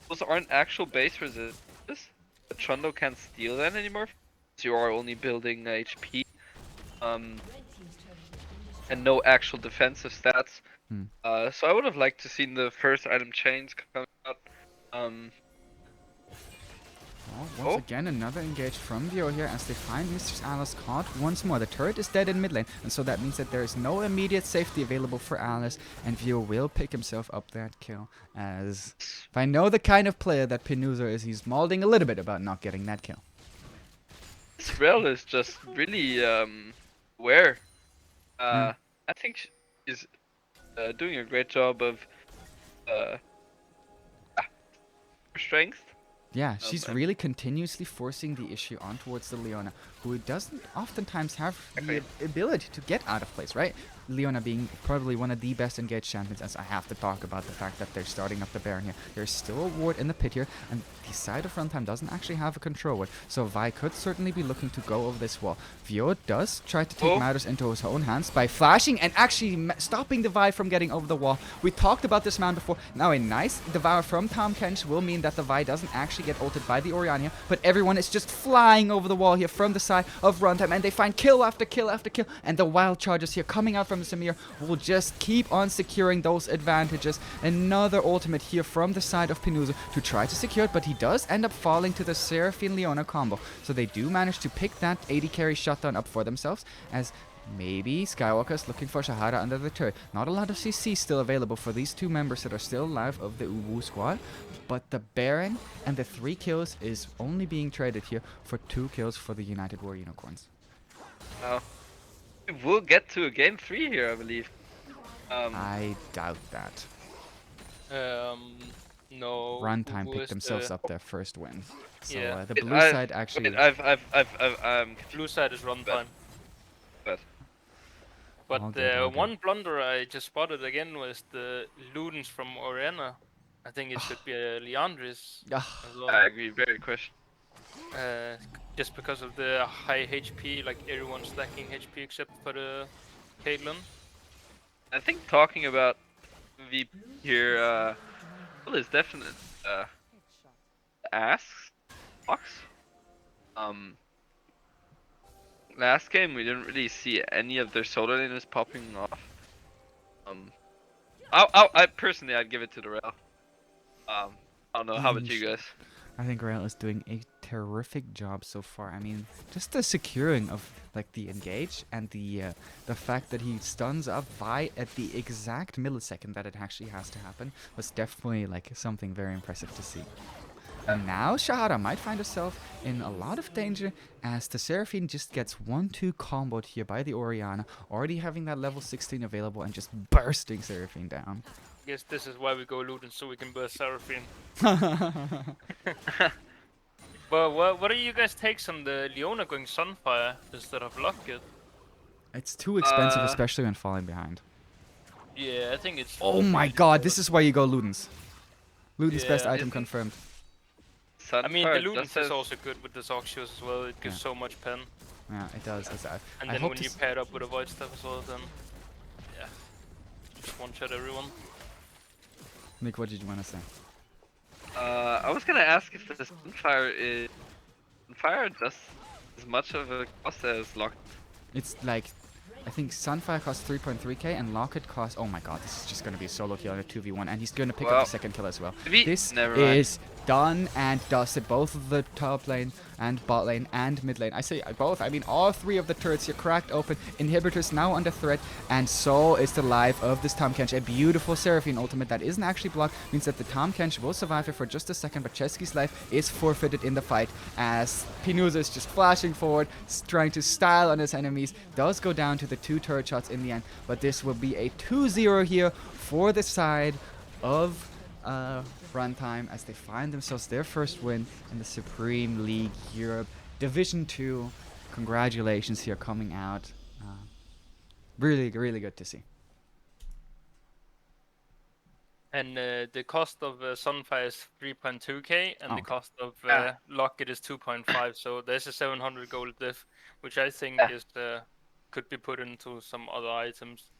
C: those aren't actual base resistors, the Trundle can't steal that anymore. So you are only building HP. And no actual defensive stats. So I would have liked to seen the first item chains come out.
B: Well, once again, another engage from Vio here as they find Mistress Alice caught once more. The turret is dead in mid lane, and so that means that there is no immediate safety available for Alice, and Vio will pick himself up that kill. As if I know the kind of player that Penuzo is, he's malding a little bit about not getting that kill.
C: This rail is just really aware. I think she's doing a great job of strength.
B: Yeah, she's really continuously forcing the issue on towards the Leona, who doesn't oftentimes have the ability to get out of place, right? Leona being probably one of the best engaged champions, as I have to talk about the fact that they're starting up the Baron here. There's still a ward in the pit here, and the side of Runtime doesn't actually have a control ward, so Vi could certainly be looking to go over this wall. Vio does try to take matters into his own hands by flashing and actually stopping the Vi from getting over the wall. We talked about this man before. Now a nice devour from Tom Kench will mean that the Vi doesn't actually get ulted by the Orianna, but everyone is just flying over the wall here from the side of Runtime, and they find kill after kill after kill, and the wild charges here coming out from Samir will just keep on securing those advantages. Another ultimate here from the side of Pinuza to try to secure it, but he does end up falling to the Seraphine Leona combo, so they do manage to pick that 80 carry shutdown up for themselves, as maybe Skywalker is looking for Shahada under the turret. Not a lot of CC still available for these two members that are still alive of the UWU squad, but the Baron and the 3 kills is only being traded here for 2 kills for the United War Unicorns.
C: We will get to a game 3 here, I believe.
B: I doubt that.
A: No.
B: Runtime
A: who
B: picked
A: is
B: themselves
A: the-
B: up their first win. So
A: Yeah.
B: the blue side actually...
A: Blue side is Runtime.
C: But
A: But
B: All
A: the
B: good, all good.
A: one blunder I just spotted again was the Ludens from Orianna. I think it should be Leandris
B: Ah,
A: as well.
C: I agree, very question.
A: Just because of the high HP, like everyone's lacking HP except for the Caitlyn.
C: I think talking about VP here, well, is definite asks box. Last game we didn't really see any of their solo laners popping off. I personally I'd give it to the rail. I don't know. How about you guys?
B: I think Rail is doing a terrific job so far. I mean, just the securing of like the engage and the fact that he stuns up Vi at the exact millisecond that it actually has to happen was definitely like something very impressive to see. And now Shahara might find herself in a lot of danger as the Seraphine just gets 1-2 comboed here by the Orianna, already having that level 16 available and just bursting Seraphine down.
A: I guess this is why we go Ludens, so we can burst Seraphine. But what do you guys takes on the Leona going Sunfire instead of Locket?
B: It's too expensive, especially when falling behind.
A: Yeah, I think it's...
B: Oh my god, this is why you go Ludens. Ludens best
A: Yeah.
B: item confirmed.
A: I mean, the
C: Sunfire
A: Ludens
C: just
A: is
C: has-
A: also good with the Zoxios as well. It gives
B: Yeah.
A: so much pen.
B: Yeah, it does.
A: And
B: I
A: then
B: hope
A: when
B: to
A: you pair it up with a Void Staff as well, then... Yeah. Just one-shot everyone.
B: Nick, what did you want to say?
C: I was gonna ask if the Sunfire is just as much of a cost as Lock.
B: It's like, I think Sunfire costs 3.3k and Locket costs... Oh my god, this is just going to be a solo kill on a 2v1 and he's going to pick up
C: Well,
B: the second kill as well.
C: maybe-
B: This
C: never mind.
B: is done and dusted. Both of the top lane and bot lane and mid lane. I say both, I mean all 3 of the turrets here cracked open. Inhibitors now under threat, and so is the life of this Tom Kench. A beautiful Seraphine ultimate that isn't actually blocked means that the Tom Kench will survive here for just a second, but Chesky's life is forfeited in the fight as Pinuza is just flashing forward, trying to style on his enemies. Does go down to the 2 turret shots in the end, but this will be a 2-0 here for the side of Runtime as they find themselves their first win in the Supreme League Europe Division 2. Congratulations here coming out. Really, really good to see.
A: And the cost of Sunfire is 3.2k, and
B: Oh,
A: the
B: okay.
A: cost of
C: Ah.
A: Locket is 2.5. So there's a 700 gold diff, which I think
C: Ah.
A: is could be put into some other items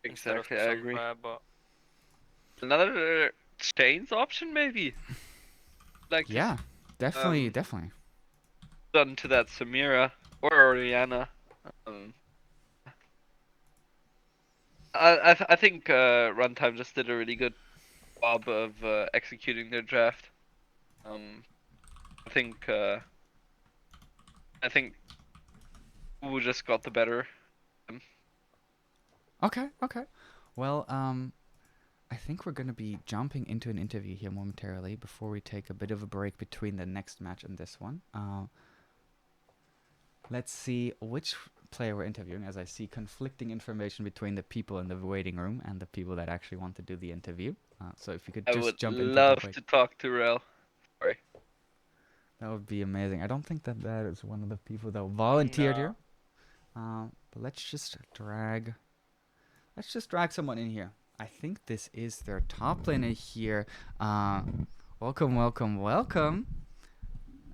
A: instead of
C: Exactly,
A: the
C: I agree.
A: Sunfire. But
C: Another chains option maybe. Like
B: Yeah, definitely, definitely.
C: done to that Samira or Orianna. I think Runtime just did a really good job of executing their draft. I think who just got the better.
B: Okay, okay. Well, I think we're going to be jumping into an interview here momentarily before we take a bit of a break between the next match and this one. Let's see which player we're interviewing, as I see conflicting information between the people in the waiting room and the people that actually want to do the interview. So if you could
C: I
B: just
C: would
B: jump into
C: love
B: the break,
C: to talk to Rel. Sorry.
B: that would be amazing. I don't think that that is one of the people that volunteered
A: No.
B: here. But let's just drag let's just drag someone in here. I think this is their top laner here. Welcome, welcome, welcome.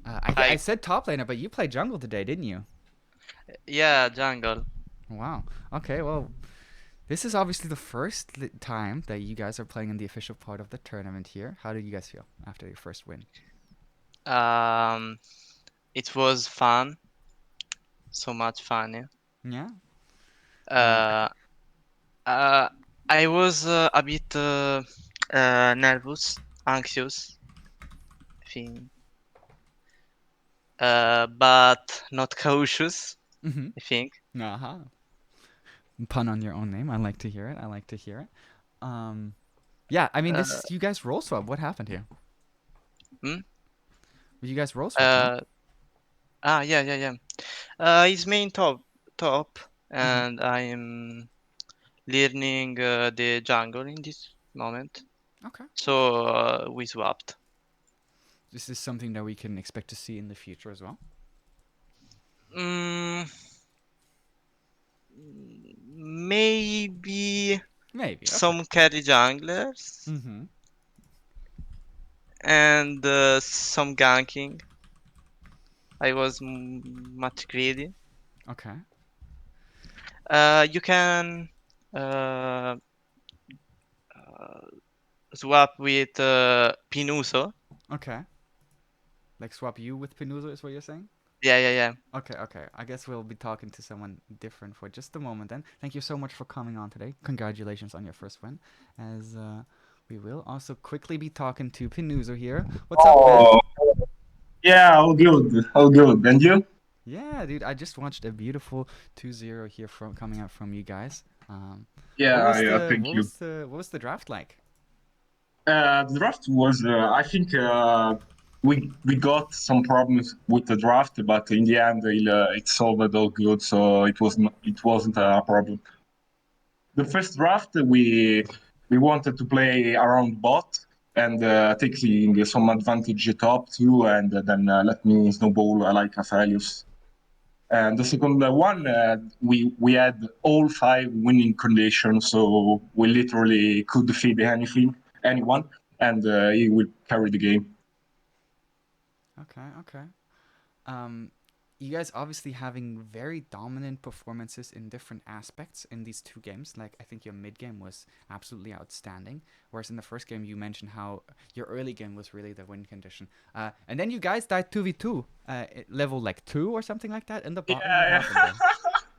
B: I
E: Hi.
B: said top laner, but you played jungle today, didn't you?
E: Yeah, jungle.
B: Wow. Okay, well, this is obviously the first time that you guys are playing in the official part of the tournament here. How did you guys feel after your first win?
E: Um, it was fun. So much fun. Yeah.
B: Yeah.
E: Uh, uh, I was a bit nervous, anxious, I think, but not cautious,
B: Mm-hmm.
E: I think.
B: Uh-huh. Pun on your own name. I like to hear it. I like to hear it. Yeah, I mean,
E: Uh,
B: this you guys roll swap. What happened here?
E: hmm?
B: You guys roll swap, no?
E: uh, yeah, yeah, yeah. He's main top,
B: Mm-hmm.
E: and I am learning the jungle in this moment.
B: Okay.
E: So we swapped.
B: This is something that we can expect to see in the future as well.
E: Mm, maybe
B: Maybe. Okay.
E: some carry junglers
B: Mm-hmm.
E: and some ganking. I was much greedy.
B: Okay.
E: You can uh, uh, swap with Pinuso.
B: Okay. Like swap you with Penuzo is what you're saying?
E: Yeah, yeah, yeah.
B: Okay, okay. I guess we'll be talking to someone different for just a moment then. Thank you so much for coming on today. Congratulations on your first win. As we will also quickly be talking to Pinuzo here. What's up, man?
F: Oh, yeah, all good, all good. And you?
B: Yeah, dude, I just watched a beautiful 2-0 here from coming out from you guys. What
F: Yeah,
B: was
F: yeah,
B: the
F: thank you.
B: what was the draft like?
F: The draft was, I think, we got some problems with the draft, but in the end, it solved all good, so it wasn't a problem. The first draft, we wanted to play around bot and taking some advantage top too, and then let me snowball like Aphelios. And the second one, we had all five winning conditions, so we literally could feed anyone, and he will carry the game.
B: Okay, okay. Um, you guys obviously having very dominant performances in different aspects in these two games. Like I think your mid game was absolutely outstanding, whereas in the first game you mentioned how your early game was really the win condition. And then you guys died 2v2, at level like 2 or something like that in the bot lane. What
F: Yeah,
B: happened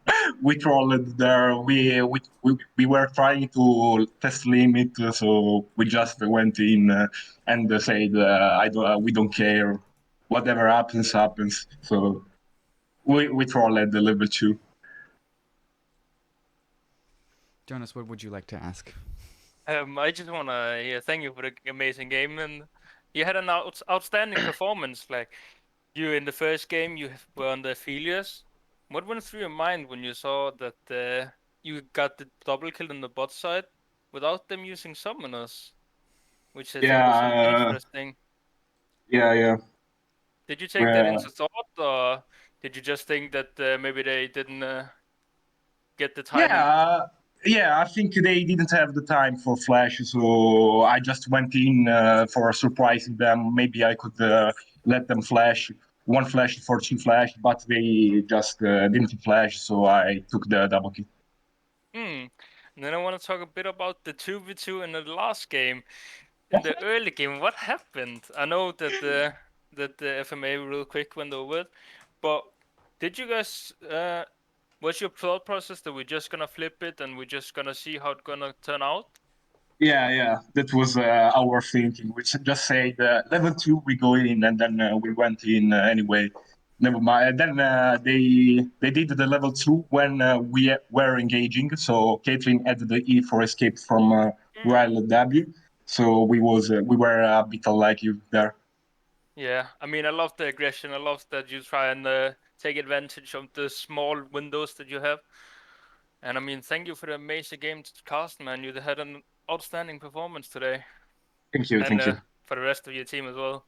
B: there?
F: we trolled there. We were trying to test limit, so we just went in and said, I don't, we don't care. Whatever happens, happens. So we trolled the level two.
B: Jonas, what would you like to ask?
A: I just wanna thank you for the amazing game, and you had an outstanding performance. Like you in the first game, were on the Aphelios. What went through your mind when you saw that you got the double kill on the bot side without them using summoners, which I think was
F: Yeah,
A: interesting.
F: yeah.
A: Did you take that
F: Uh,
A: into thought, or did you just think that maybe they didn't get the timing?
F: Yeah, yeah. I think they didn't have the time for Flash, so I just went in for surprising them. Maybe I could let them flash one flash for two flash, but they just didn't flash, so I took the double kill.
A: Hmm. And then I want to talk a bit about the 2v2 in the last game. In the early game, what happened? I know that the FMA real quick went over it, but did you guys what's your thought process that we're just gonna flip it and we're just gonna see how it's gonna turn out?
F: Yeah. That was our thinking. We should just say the level two we go in, and then we went in anyway. Never mind. Then they did the level two when we were engaging. So Caitlyn had the E for escape from
A: Hmm.
F: Ryle W. So we were a bit unlike you there.
A: Yeah, I mean, I love the aggression. I love that you try and take advantage of the small windows that you have. And I mean, thank you for the amazing game cast, man. You had an outstanding performance today, and
F: Thank you.
A: for the rest of your team as well.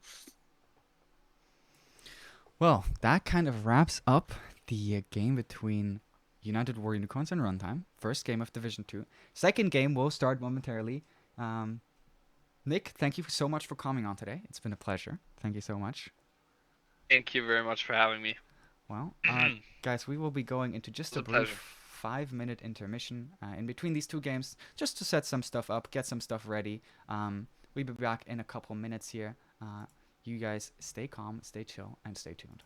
B: Well, that kind of wraps up the game between United War Unicorns and Runtime. First game of Division 2. Second game will start momentarily. Nick, thank you so much for coming on today. It's been a pleasure. Thank you so much.
C: Thank you very much for having me.
B: Well, guys, we will be going into just a
C: It was a pleasure.
B: brief 5-minute intermission in between these two games, just to set some stuff up, get some stuff ready. We'll be back in a couple minutes here. You guys stay calm, stay chill, and stay tuned.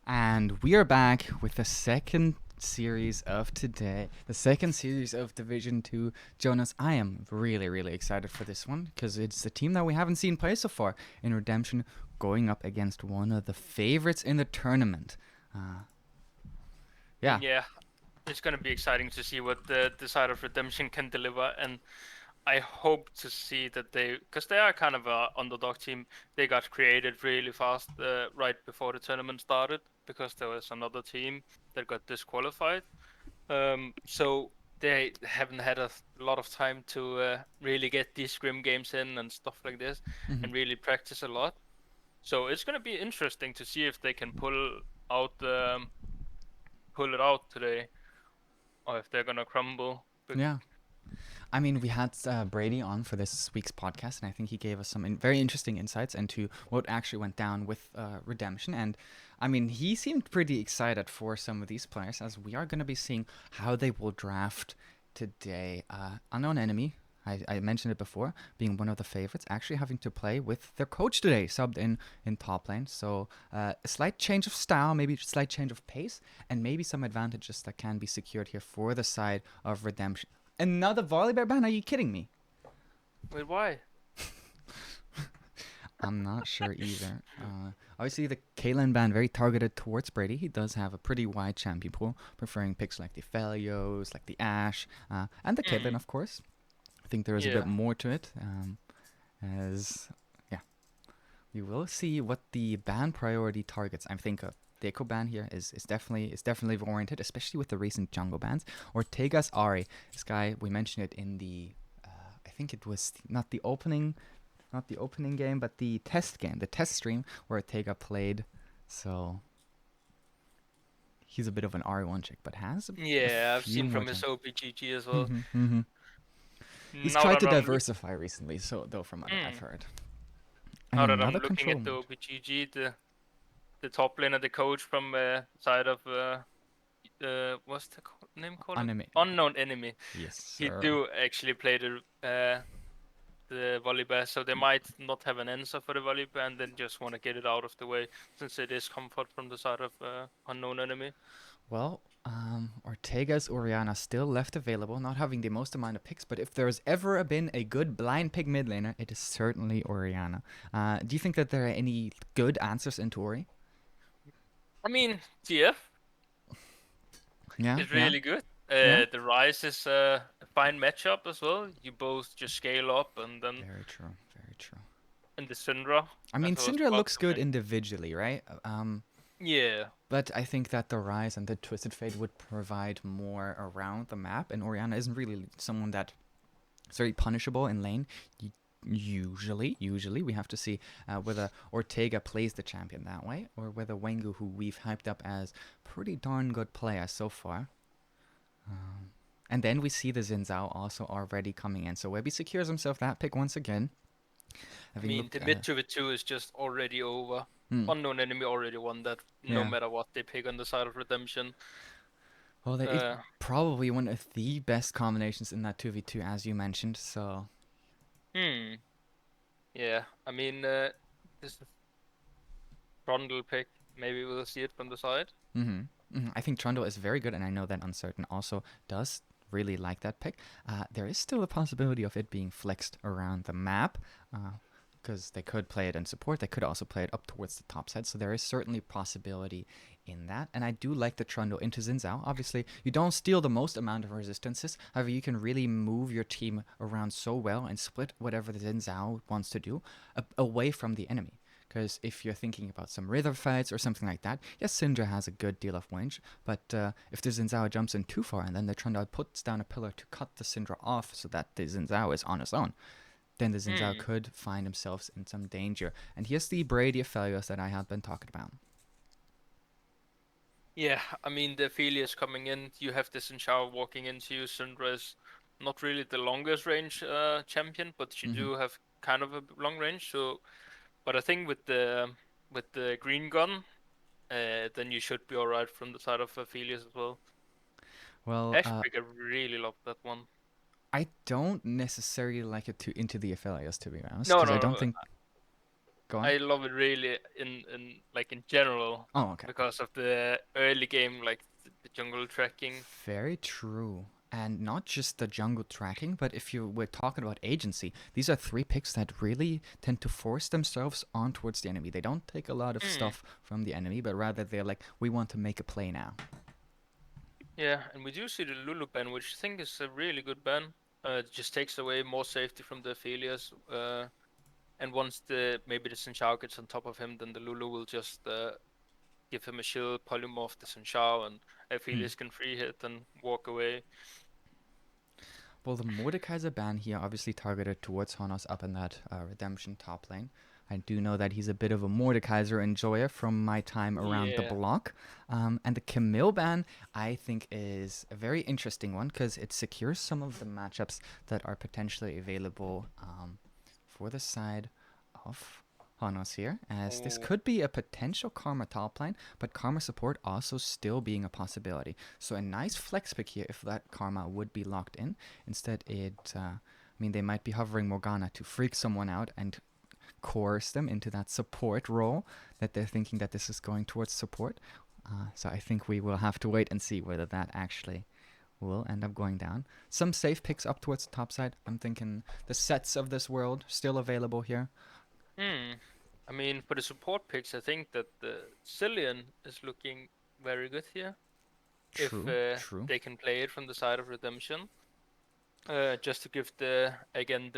B: And we are back with the second series of today, the second series of Division 2. Jonas, I am really, really excited for this one because it's a team that we haven't seen play so far in Redemption going up against one of the favorites in the tournament. Yeah.
A: Yeah, it's gonna be exciting to see what the side of Redemption can deliver, and I hope to see that because they are kind of a underdog team, they got created really fast right before the tournament started because there was another team that got disqualified. So they haven't had a lot of time to really get these scrim games in and stuff like this, and really practice a lot. So it's gonna be interesting to see if they can out pull it out today, or if they're gonna crumble.
B: Yeah. I mean, we had Brady on for this week's podcast, and I think he gave us some very interesting insights into what actually went down with Redemption. And I mean, he seemed pretty excited for some of these players, as we are going to be seeing how they will draft today. Unknown Enemy, I mentioned it before, being one of the favorites, actually having to play with their coach today, subbed in top lane. So a slight change of style, maybe a slight change of pace, and maybe some advantages that can be secured here for the side of Redemption. Another Volibear ban? Are you kidding me?
A: Wait, why?
B: I'm not sure either. Obviously, the Kaelin ban very targeted towards Brady. He does have a pretty wide champion pool, preferring picks like the Felios, like the Ashe, and the Caitlyn, of course. I think there is a bit more to it. We will see what the ban priority targets. I think the Echo ban here is definitely warranted, especially with the recent jungle bans. Ortega's Ari, this guy, we mentioned it in the I think it was not the opening game, but the test game, the test stream where Ortega played. So he's a bit of an R1 chick, but has
A: I've seen from his OPGG as well.
B: He's
A: Now
B: tried to
A: that I'm
B: diversify recently, so though from what I've heard. And
A: now that I'm
B: another
A: looking
B: control
A: at the
B: mode.
A: OPGG, the top laner, the coach from side of what's the name called? Unknown Enemy.
B: Yes,
A: He
B: sir.
A: do actually play the Volibear, so they might not have an answer for the Volibear and then just want to get it out of the way since it is comfort from the side of Unknown Enemy.
B: Well, Ortega's Orianna still left available, not having the most amount of picks, but if there's ever been a good blind pick mid laner, it is certainly Orianna. Do you think that there are any good answers into Ori?
A: I mean, TF
B: Yeah,
A: is really good.
B: Yeah.
A: The Rise is a fine matchup as well. You both just scale up and then
B: Very true, very true.
A: and the Syndra.
B: I mean,
A: as I was
B: Syndra
A: about
B: looks
A: to
B: good
A: mention.
B: individually, right?
A: Yeah.
B: But I think that the Rise and the Twisted Fate would provide more around the map, and Orianna isn't really someone that is very punishable in lane. Usually, we have to see whether Ortega plays the champion that way, or whether Wengu, who we've hyped up as pretty darn good player so far. And then we see the Xin Zhao also already coming in. So Webby secures himself that pick once again.
A: I mean, the mid 2v2 is just already over. Unknown Enemy already won that, no matter what they pick on the side of Redemption.
B: Well, that is probably one of the best combinations in that 2v2, as you mentioned, so...
A: Yeah, I mean, this Trundle pick, maybe we'll see it from the side.
B: I think Trundle is very good, and I know that Uncertain also does really like that pick. There is still a possibility of it being flexed around the map, because they could play it in support. They could also play it up towards the top side, so there is certainly possibility in that. And I do like the Trundle into Xin Zhao. Obviously, you don't steal the most amount of resistances. However, you can really move your team around so well and split whatever the Xin Zhao wants to do away from the enemy. Because if you're thinking about some river fights or something like that, yes, Syndra has a good deal of range, but if the Xin Zhao jumps in too far and then the Trundle puts down a pillar to cut the Syndra off so that the Xin Zhao is on his own, then the Xin Zhao could find himself in some danger. And here's the Brady Aphelios that I have been talking about.
A: Yeah, I mean, the Aphelios coming in, you have the Xin Zhao walking into you. Syndra is not really the longest range champion, but she do have kind of a long range. So, but I think with the green gun, then you should be alright from the side of Aphelios as well.
B: Well,
A: Ashbreaker really loved that one.
B: I don't necessarily like it into the Aphelios, to be honest.
A: No,
B: I don't think... Go on.
A: I love it really in general
B: Oh, okay.
A: because of the early game, like the jungle tracking.
B: Very true. And not just the jungle tracking, but if you were talking about agency, these are three picks that really tend to force themselves on towards the enemy. They don't take a lot of stuff from the enemy, but rather they're like, we want to make a play now.
A: Yeah, and we do see the Lulu ban, which I think is a really good ban. It just takes away more safety from the Aphelios. And once maybe the Sunshao gets on top of him, then the Lulu will just give him a shield, polymorph the Sunshao, and Aphelios can free hit and walk away.
B: Well, the Mordekaiser ban here obviously targeted towards Honos up in that Redemption top lane. I do know that he's a bit of a Mordekaiser enjoyer from my time around the
A: Yeah.
B: block. And the Camille ban, I think, is a very interesting one because it secures some of the matchups that are potentially available for the side of Honos here, as this
A: Ooh.
B: could be a potential Karma top lane, but Karma support also still being a possibility. So a nice flex pick here if that Karma would be locked in. Instead, I mean, they might be hovering Morgana to freak someone out and coerce them into that support role that they're thinking that this is going towards support. So I think we will have to wait and see whether that actually will end up going down. Some safe picks up towards the top side. I'm thinking the sets of this world still available here.
A: I mean, for the support picks, I think that the Cillian is looking very good here.
B: True,
A: If
B: true.
A: they can play it from the side of Redemption. Just to give the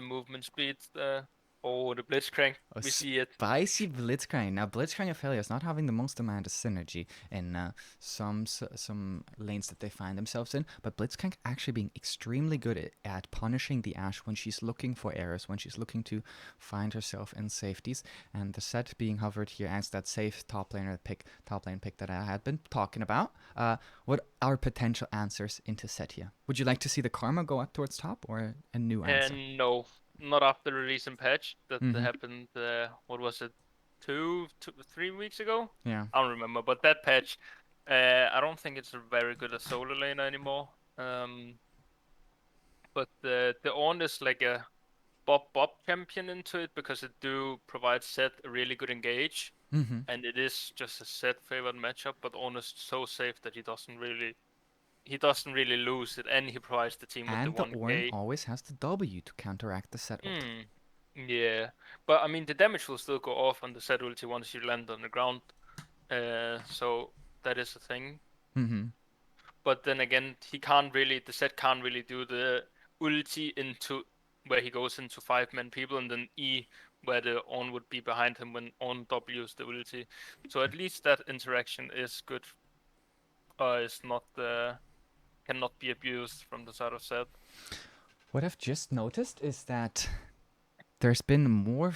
A: movement speed. The Blitzcrank.
B: A
A: We see it.
B: spicy Blitzcrank. Now, Blitzcrank Ophelia is not having the most amount of synergy in some lanes that they find themselves in, but Blitzcrank actually being extremely good at punishing the Ashe when she's looking for errors, when she's looking to find herself in safeties, and the set being hovered here as that safe top lane pick that I had been talking about. What are potential answers into set here? Would you like to see the Karma go up towards top or a new answer?
A: And no, not after the recent patch that
B: Mhm.
A: happened. What was it? 3 weeks ago?
B: Yeah.
A: I don't remember. But that patch, I don't think it's very good as solo lane anymore. But the Ornn is like a Bob champion into it because it do provide set a really good engage,
B: Mm-hmm.
A: and it is just a set favored matchup. But Ornn is so safe that he doesn't really lose it, and he provides the team with the
B: And the Ornn
A: 1K.
B: always has the W to counteract the set ult.
A: Yeah, but I mean the damage will still go off on the set ulti once you land on the ground. So that is a thing.
B: Mm-hmm.
A: But then again, the set can't really do the ulti into where he goes into 5-man people and then E where the on would be behind him when on W's the ulti. So at least that interaction is good. Is not cannot be abused from the side of set.
B: What I've just noticed is that there's been more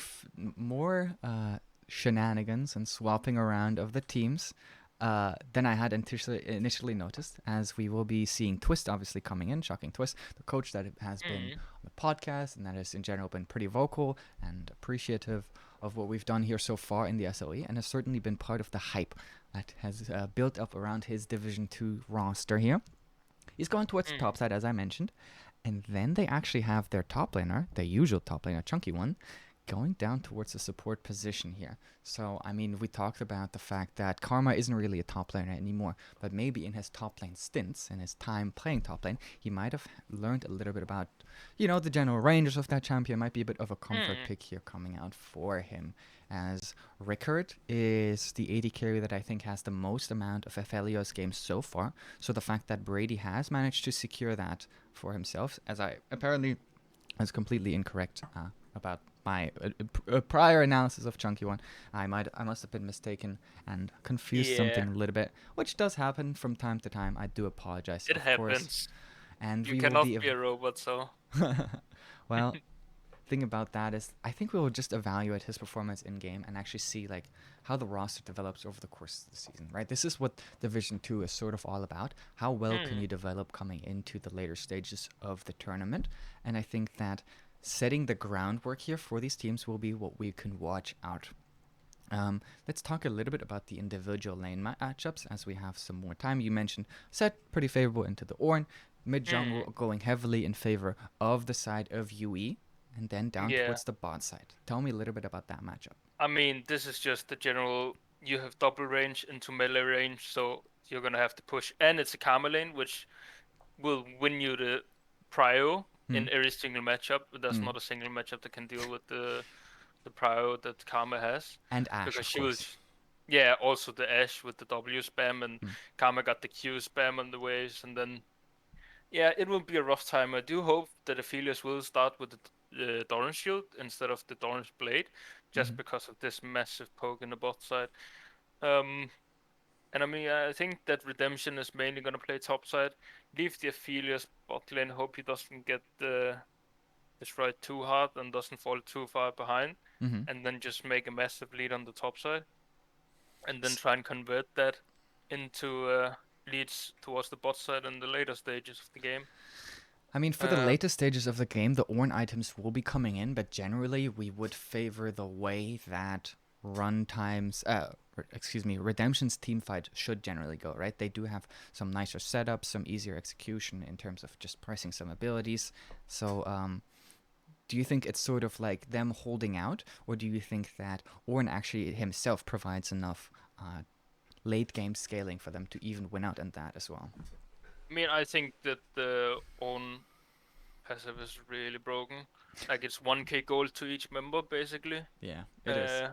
B: shenanigans and swapping around of the teams than I had initially noticed, as we will be seeing Twist obviously coming in, shocking Twist, the coach that has been on the podcast and that has in general been pretty vocal and appreciative of what we've done here so far in the SLE, and has certainly been part of the hype that has built up around his Division 2 roster here. He's going towards the top side, as I mentioned, and then they actually have their top laner, their usual top laner, Chunky One, going down towards the support position here. So, I mean, we talked about the fact that Karma isn't really a top laner anymore, but maybe in his top lane stints, in his time playing top lane, he might have learned a little bit about, the general ranges of that champion. Might be a bit of a comfort pick here coming out for him, as Rickard is the AD carry that I think has the most amount of Aphelios games so far. So the fact that Brady has managed to secure that for himself, as I apparently was completely incorrect about my prior analysis of Chunky One. I must have been mistaken and confused something a little bit, which does happen from time to time. I do apologize.
A: It
B: of
A: happens.
B: Course. And
A: You
B: we
A: cannot
B: will
A: be a robot, so.
B: Well, thing about that is I think we will just evaluate his performance in game and actually see like how the roster develops over the course of the season, right? This is what Division 2 is sort of all about. How well can you develop coming into the later stages of the tournament? And I think that setting the groundwork here for these teams will be what we can watch out. Let's talk a little bit about the individual lane matchups as we have some more time. You mentioned set pretty favorable into the Ornn, mid jungle going heavily in favor of the side of UE. and then down
A: Yeah.
B: towards the bot side. Tell me a little bit about that matchup.
A: I mean, this is just the general. You have double range into melee range, so you're gonna have to push, and it's a Karma lane, which will win you the prio in every single matchup. There's not a single matchup that can deal with the prio that Karma has,
B: And Ashe,
A: because
B: of
A: she will.
B: course.
A: Yeah, also the Ashe with the W spam, and
B: Mm.
A: Karma got the Q spam on the waves, and then yeah, it will be a rough time. I do hope that Aphelios will start with the Doran shield instead of the Doran blade, just because of this massive poke in the bot side. Um, and I mean, I think that Redemption is mainly gonna play top side. Leave the Aphelios bot lane. Hope he doesn't get destroyed too hard and doesn't fall too far behind,
B: Mm-hmm.
A: and then just make a massive lead on the top side, and then try and convert that into leads towards the bot side in the later stages of the game.
B: I mean, for the later stages of the game, the Ornn items will be coming in, but generally we would favor the way that Redemption's team fight should generally go, right? They do have some nicer setups, some easier execution in terms of just pressing some abilities. So, do you think it's sort of like them holding out, or do you think that Ornn actually himself provides enough late game scaling for them to even win out in that as well?
A: I mean, I think that the own passive is really broken. Like it's 1k gold to each member, basically.
B: Yeah, it is.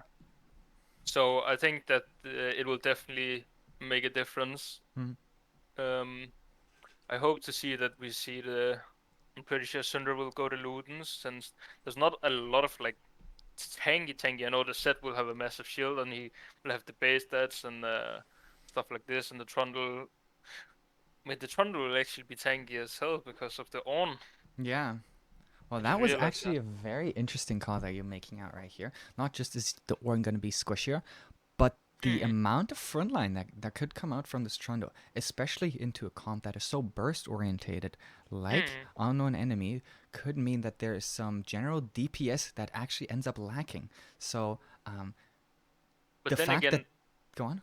A: So I think that it will definitely make a difference.
B: Mhm.
A: I hope to see that we see the. I'm pretty sure Syndra will go to Ludens, since there's not a lot of like tanky. I know the set will have a massive shield, and he will have the base stats and stuff like this, and the Trundle. I mean, the Trundle will actually be tanky as hell because of the Ornn.
B: Yeah. Well,
A: I
B: that
A: just
B: was
A: realized
B: actually
A: that.
B: a very interesting call that you're making out right here. Not just is the Ornn going to be squishier, but the amount of frontline that could come out from this Trundle, especially into a comp that is so burst orientated, like Unknown Enemy, could mean that there is some general DPS that actually ends up lacking. So,
A: But
B: the
A: then
B: fact that.
A: again,
B: Go on.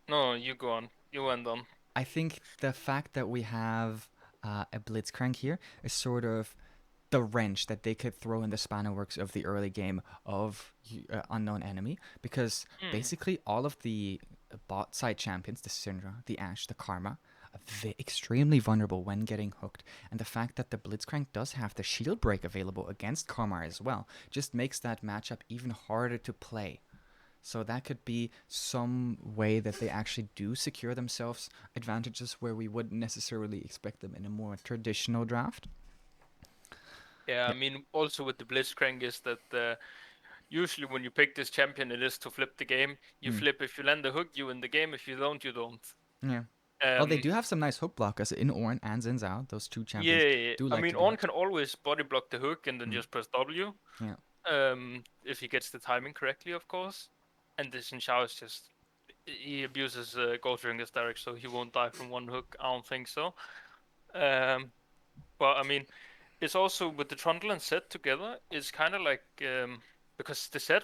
A: no, you go on. You went on.
B: I think the fact that we have a Blitzcrank here is sort of the wrench that they could throw in the spanner works of the early game of Unknown Enemy, because basically all of the bot side champions, the Syndra, the Ashe, the Karma, are extremely vulnerable when getting hooked, and the fact that the Blitzcrank does have the shield break available against Karma as well just makes that matchup even harder to play. So that could be some way that they actually do secure themselves advantages where we wouldn't necessarily expect them in a more traditional draft.
A: Yeah, I mean, also with the Blitzcrank is that usually when you pick this champion, it is to flip the game. You flip if you land a hook, you win the game. If you don't, you don't.
B: Yeah. Well, they do have some nice hook blockers in Ornn and Xin Zhao. Those two champions
A: Yeah,
B: do
A: I
B: like
A: mean,
B: to be
A: Ornn
B: hooked.
A: can always body block the hook and then just press W.
B: Yeah.
A: If he gets the timing correctly, of course. And this Xin Zhao is just he abuses gold during this direct, so he won't die from one hook. I don't think so. But I mean, it's also with the Trundle and Set together. It's kind of like because the Set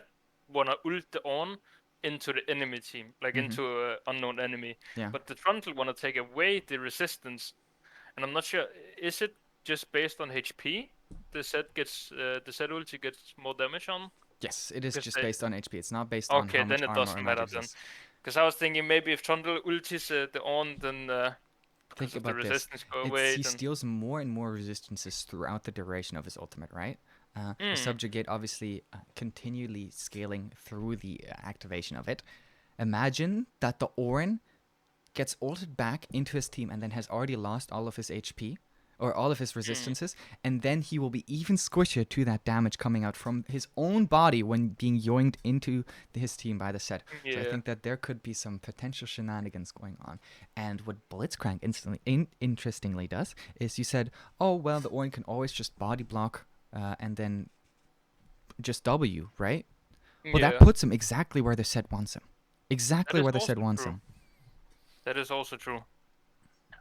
A: wanna ult the on into the enemy team, like into a unknown enemy.
B: Yeah.
A: But the Trundle wanna take away the resistance, and I'm not sure. Is it just based on HP? The Set ulti gets more damage on.
B: Yes, it is
A: Because
B: just based on HP. It's not based on
A: okay,
B: how much
A: then it
B: armor or
A: doesn't matter
B: magic
A: then.
B: is.
A: Because I was thinking maybe if Trundle ultis the on, then because
B: Think
A: of the
B: about this.
A: resistance go away,
B: He
A: then
B: steals more and more resistances throughout the duration of his ultimate, right? The Subjugate obviously continually scaling through the activation of it. Imagine that the Ornn gets ulted back into his team and then has already lost all of his HP or all of his resistances, and then he will be even squishier to that damage coming out from his own body when being yoinked into his team by the Set. So I
A: yeah.
B: think that there could be some potential shenanigans going on. And what Blitzcrank interestingly does is you said, oh, well, the Ornn can always just body block and then just W, right? Well, that puts him exactly where the Set wants him. Exactly
A: is
B: where the
A: also
B: Set wants
A: true.
B: him.
A: That is also true.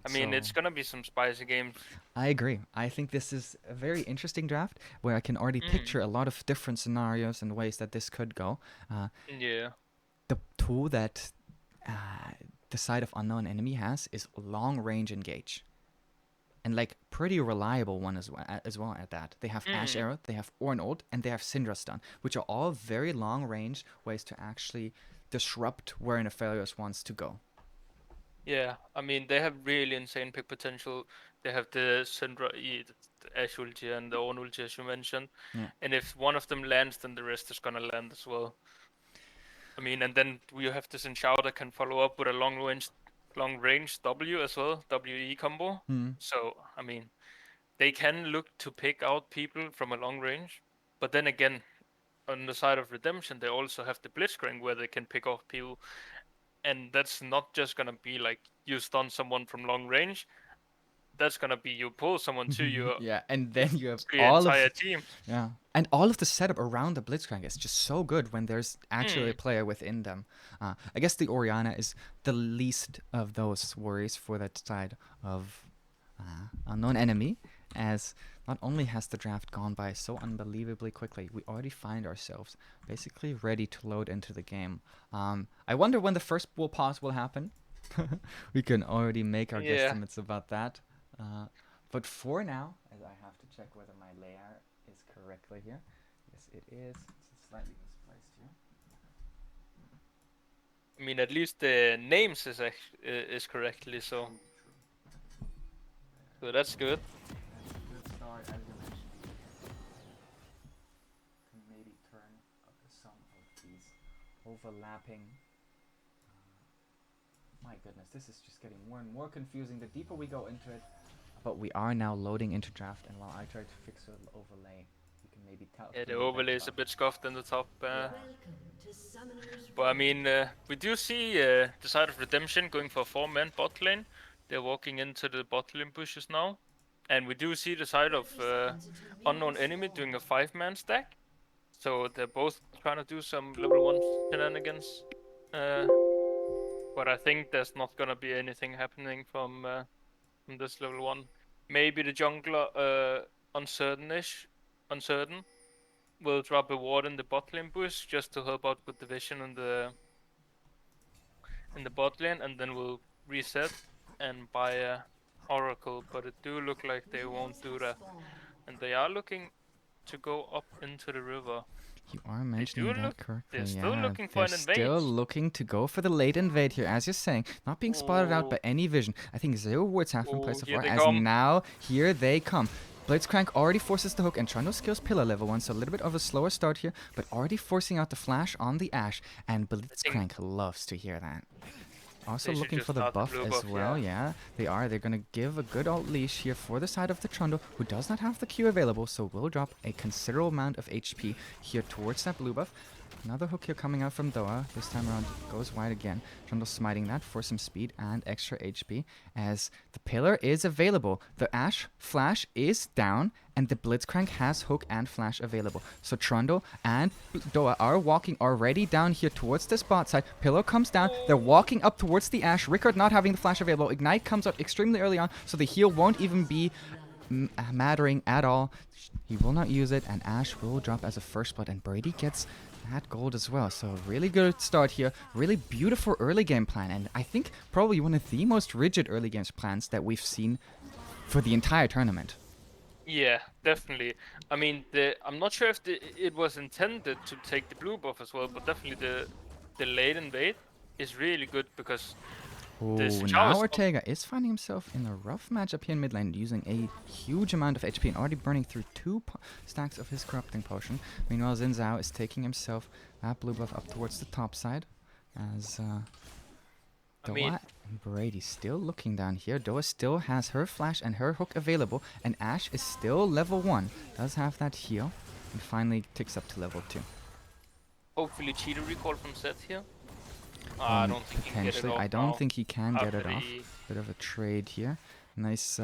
A: I mean, it's
B: So-
A: gonna be some spicy games.
B: I agree. I think this is a very interesting draft where I can already picture a lot of different scenarios and ways that this could go.
A: Yeah.
B: The tool that the side of Unknown Enemy has is long range engage. and like pretty reliable one as well at that. They have Ash Arrow, they have Ornn Ult, and they have Syndra Stun, which are all very long range ways to actually disrupt where an Aphelios wants to go.
A: Yeah, I mean they have really insane pick potential. They have the Syndra, the Ash ulti and the Ornn ulti as you mentioned.
B: Yeah.
A: And if one of them lands, then the rest is gonna land as well. I mean, and then we have this Enshroud that can follow up with a long range W as well, WE combo. So I mean, they can look to pick out people from a long range, but then again, on the side of Redemption, they also have the Blitzcrank where they can pick off people, and that's not just gonna be like you stun someone from long range. That's gonna be you pull someone to your
B: Yeah, and then you have
A: the
B: all
A: entire
B: of
A: team.
B: yeah, and all of the setup around the Blitzcrank is just so good when there's actually a player within them. I guess the Orianna is the least of those worries for that side of unknown enemy, as not only has the draft gone by so unbelievably quickly, we already find ourselves basically ready to load into the game. I wonder when the first bull pause will happen. We can already make our guesstimates about that. But for now, as I have to check whether my layout is correctly here. Yes, it is. It's slightly misplaced here.
A: I mean, at least the names is correctly so. So that's good.
B: That's a good start, as you mentioned. Can maybe turn up some of these overlapping. My goodness, this is just getting more and more confusing the deeper we go into it. But we are now loading into draft, and while I try to fix a little overlay, you can maybe tell.
A: Yeah, the overlay is a bit scuffed in the top.
D: Welcome to Summoner's
A: But I mean, we do see the side of Redemption going for a 4-man bot lane. They're walking into the bot lane bushes now. And we do see the side of Unknown Enemy doing a 5-man stack. So they're both trying to do some level 1 shenanigans. But I think there's not gonna be anything happening from this level 1. Maybe the jungler, uncertain, will drop a ward in the bot lane bush just to help out with the vision in the bot lane, and then we'll reset and buy a oracle. But it do look like they won't do that, and they are looking to go up into the river.
B: You are mentioning that correctly.
A: They're still
B: yeah,
A: looking for
B: they're
A: an invade.
B: still looking to go for the late invade here, as you're saying. Not being spotted out by any vision. I think 0 wards have been placed so far, as now here they come. Blitzcrank already forces the hook, and Trundle skills pillar level 1, so a little bit of a slower start here, but already forcing out the flash on the Ashe, and Blitzcrank loves to hear that. Also looking for the buff as well, yeah. They're going to give a good alt leash here for the side of the Trundle, who does not have the Q available, so will drop a considerable amount of HP here towards that blue buff. Another hook here coming out from Doa. This time around goes wide again. Trundle smiting that for some speed and extra HP as the pillar is available. The Ashe flash is down and the Blitzcrank has hook and flash available. So Trundle and Doa are walking already down here towards this bot side. Pillar comes down. They're walking up towards the Ashe. Rickard not having the flash available. Ignite comes up extremely early on, so the heal won't even be mattering at all. He will not use it, and Ashe will drop as a first blood, and Brady gets that gold as well. So really good start here. Really beautiful early game plan, and I think probably one of the most rigid early games plans that we've seen for the entire tournament.
A: Yeah, definitely. I mean, I'm not sure if it was intended to take the blue buff as well, but definitely the late invade is really good because
B: now Ortega is finding himself in a rough matchup here in mid lane, using a huge amount of HP and already burning through 2 stacks of his corrupting potion. Meanwhile, Xin Zhao is taking himself that blue buff up towards the top side, as Doa and Brady still looking down here. Doa still has her flash and her hook available, and Ashe is still level 1, does have that heal, and finally ticks up to level 2.
A: Hopefully cheater recall from Seth here. I don't think he can get it off.
B: I don't think he can get it off. Bit of a trade here. Nice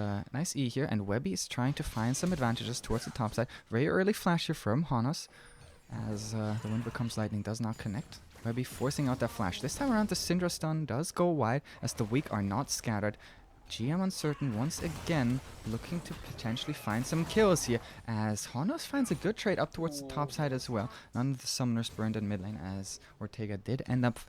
B: E here, and Webby is trying to find some advantages towards the top side. Very early flash here from Honos, as the wind becomes lightning does not connect. Webby forcing out that flash. This time around the Syndra stun does go wide, as the weak are not scattered. GM Uncertain once again looking to potentially find some kills here, as Honos finds a good trade up towards the top side as well. None of the summoners burned in mid lane, as Ortega did end up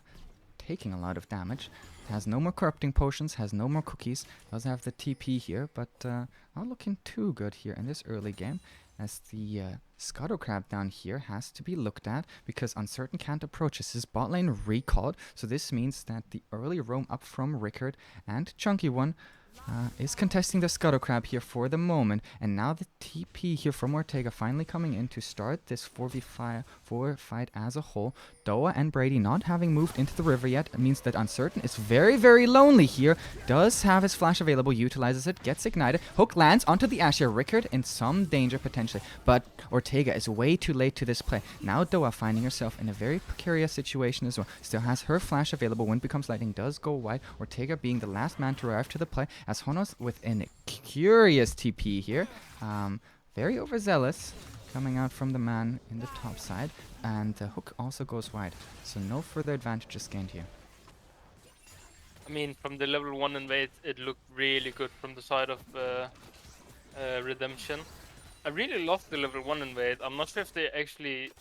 B: taking a lot of damage. Has no more corrupting potions, has no more cookies. Does have the TP here, but not looking too good here in this early game. As the Scuttle Crab down here has to be looked at because Uncertain can't approach. His bot lane recalled, so this means that the early roam up from Rickard and Chunky One is contesting the Scuttle Crab here for the moment. And now the TP here from Ortega finally coming in to start this 4v4 fight as a whole. Doa and Brady not having moved into the river yet. It means that Uncertain is very, very lonely here. Does have his flash available, utilizes it, gets ignited. Hook lands onto the Ash here. Rickard in some danger potentially, but Ortega is way too late to this play. Now Doa finding herself in a very precarious situation as well. Still has her flash available. Wind becomes lightning, does go wide. Ortega being the last man to arrive to the play, as Honos with a curious TP here. Very overzealous coming out from the man in the top side, and the Hook also goes wide, so no further advantages gained here.
A: I mean, from the level 1 invade, it looked really good from the side of Redemption. I really love the level 1 invade. I'm not sure if they actually